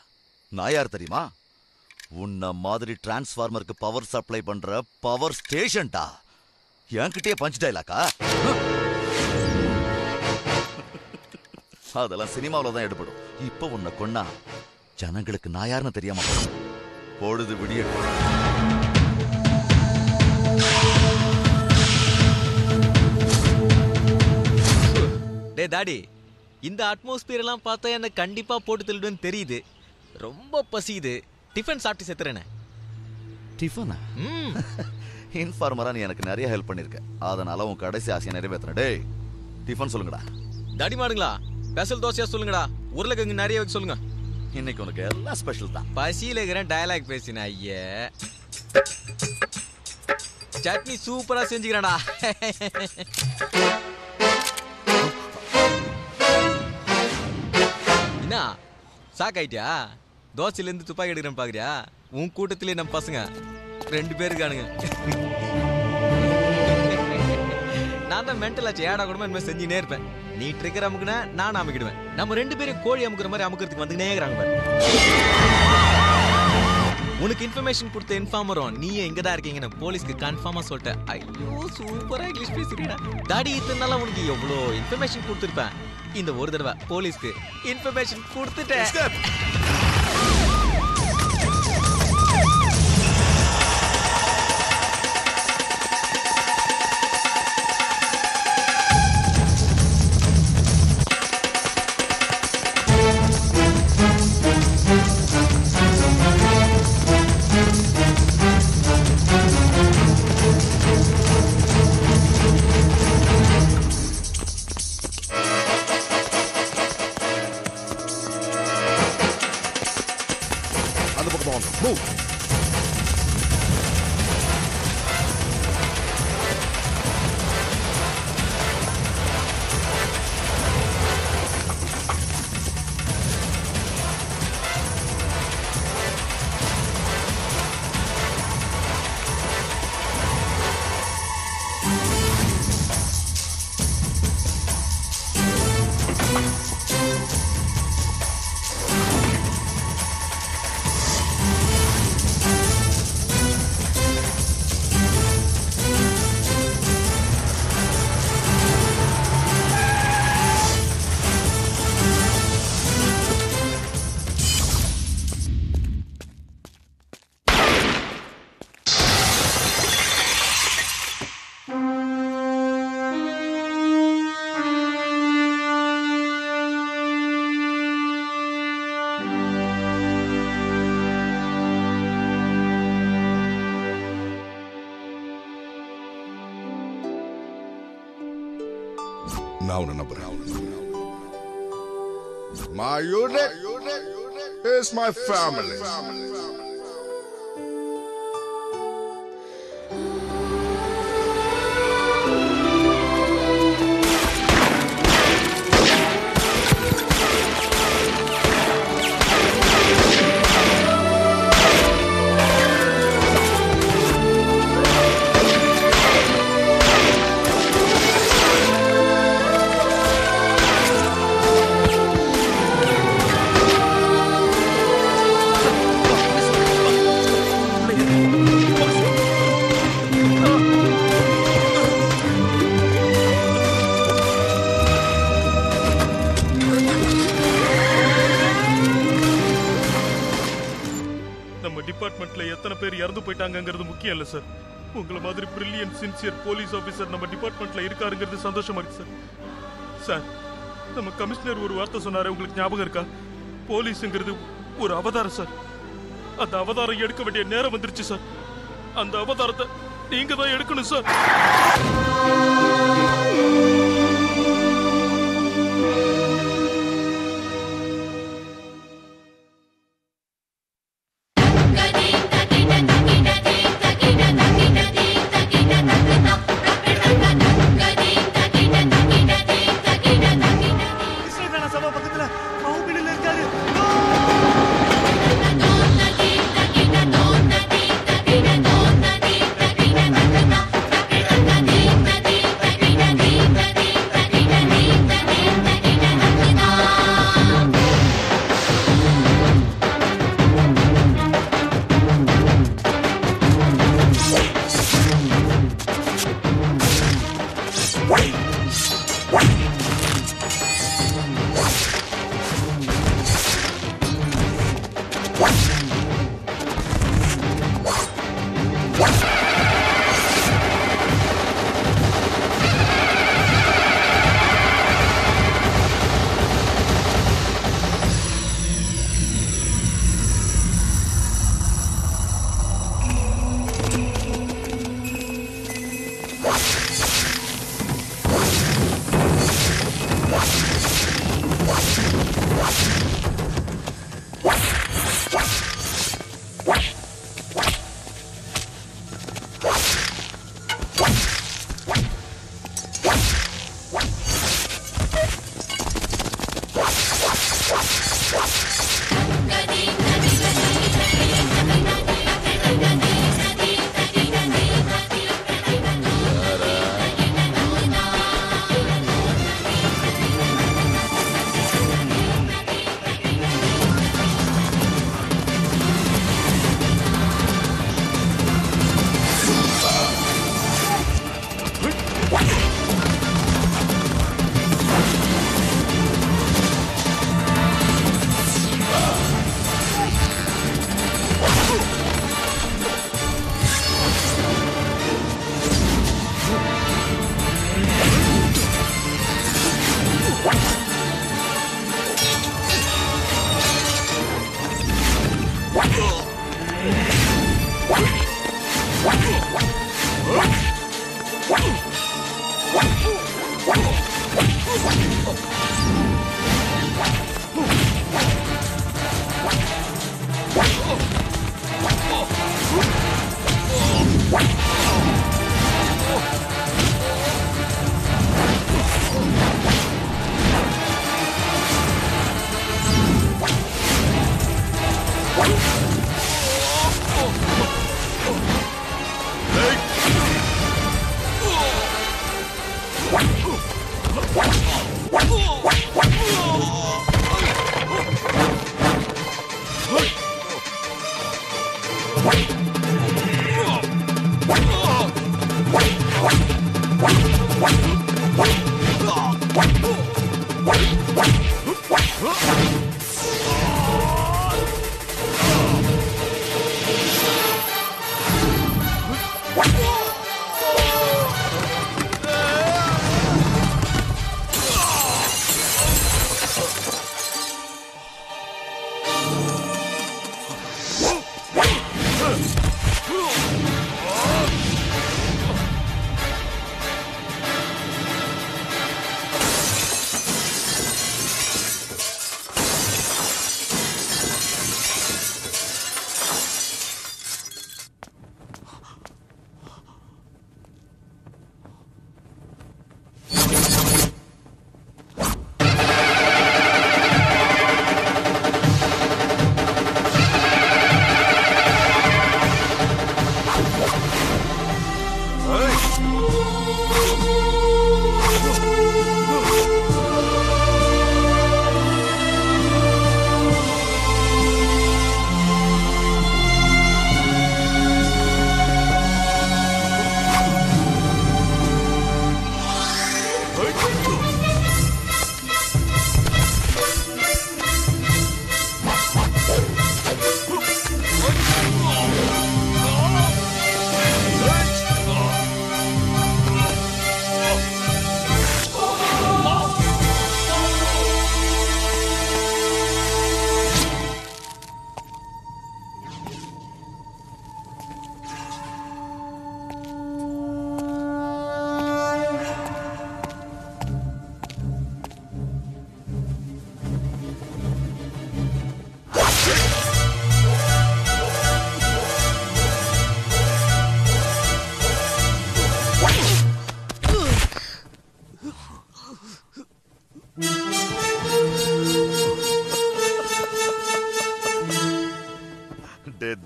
[SPEAKER 5] நான் யார் தெரியுமா? உன்ன மாதிரி டிரான்ஸ்ஃபார்மருக்கு பவர் சப்ளை பண்ற பவர் ஸ்டேஷன்டா. என்கிட்டயே பஞ்ச் டைலாக்கா? அதெல்லாம் சினிமாவில தான் எடுபடும். இப்ப உன்னை கொன்னா ஜனங்களுக்கு நான் யாருன்னு தெரியாம பொழுது விடிய.
[SPEAKER 16] டே டாடி, இந்த அட்மாஸ்பியர் எல்லாம் பார்த்தா என்ன கண்டிப்பா போட்டு தள்ளிடுன்னு தெரியுது. ரொம்ப பசியுது. டிஃபன் சாப்பிட்டு செத்துறேனே.
[SPEAKER 5] டிஃபனா? இன்ஃபார்மரா நீ எனக்கு நிறைய ஹெல்ப் பண்ணிருக்க. அதனால உன் கடைசி ஆசையை நிறைவேற்றுறேன். டேய், டிஃபன் சொல்லுங்கடா.
[SPEAKER 16] டாடி மாடுங்களா, ஸ்பெஷல் தோசையா சொல்லுங்கடா. உருளைக்கிழங்கு நிறைய வைக்க சொல்லுங்க.
[SPEAKER 5] இன்னைக்கு உனக்கு எல்லாம் ஸ்பெஷல் தான்.
[SPEAKER 16] பசியில இருக்கிறேன், டயலாக் பேசின ஐயே. சட்னி சூப்பரா செஞ்சுக்கிறேன்டா. என்ன சாக்காயிட்டியா? தோசையில இருந்து துப்பாக்கி எடுக்கிறேன் பாக்குறியா? உன் கூட்டத்திலே நம்ம பசங்க 2 பேர் இருக்கானுங்க. நான் தான் மென்டல் ஆச்சு. ஏடா கூட இந்த மாதிரி செஞ்சுனே இருப்பேன். நீ ட்ரிகர் அமுக்குனா நான் அமுக்கிடுவேன். நம்ம 2 பேரும் கோழி அமுக்குற மாதிரி அமுக்கிறதுக்கு வந்துனே இருக்கிறாங்க பாரு. உனக்கு இன்ஃபர்மேஷன் கொடுத்த இன்ஃபார்மரும் நீயே எங்க தான் இருக்கீங்கன்னு போலீஸ்க்கு கன்ஃபார்மா சொல்லிட்டேன். ஐயோ, சூப்பரா இங்கிலீஷ் பேசுறீடா. டாடி, இத்தனை நாளா உனக்கு எவ்வளோ இன்ஃபர்மேஷன் கொடுத்துருப்பேன். இந்த ஒரு தடவை போலீஸ்க்கு இன்ஃபர்மேஷன் கொடுத்துட்டேன்.
[SPEAKER 2] Move. நான் உன்னை நம்புறேன். My unit is my family.
[SPEAKER 1] டிபார்ட்மெண்ட்ல எத்தனை பேர் இறந்து போயிட்டாங்கிறது முக்கியம் இல்ல சார். உங்களை மாதிரி பிரில்லியன்ட் சின்சியர் போலீஸ் ஆபீசர் நம்ம டிபார்ட்மெண்ட்ல இருக்காருங்கிறது சந்தோஷமா இருக்கு சார். சார், நம்ம கமிஷனர் ஒரு வார்த்தை சொன்னாரு, உங்களுக்கு ஞாபகம் இருக்கா? போலீஸ்ங்கிறது ஒரு அவதாரம் சார். அந்த அவதாரம் எடுக்க வேண்டிய நேரம் வந்துருச்சு சார். அந்த அவதாரத்தை நீங்க தான் எடுக்கணும் சார்.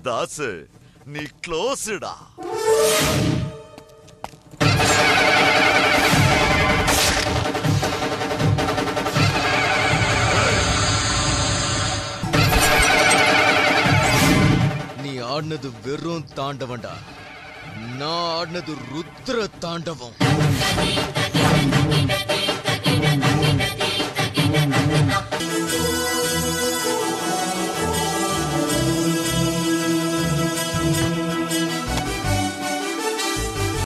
[SPEAKER 5] தாசு நீ க்ளோஸ்டா.
[SPEAKER 16] நீ ஆடினது வெறும் தாண்டவன்டா, நான் ஆடினது ருத்ர தாண்டவம்.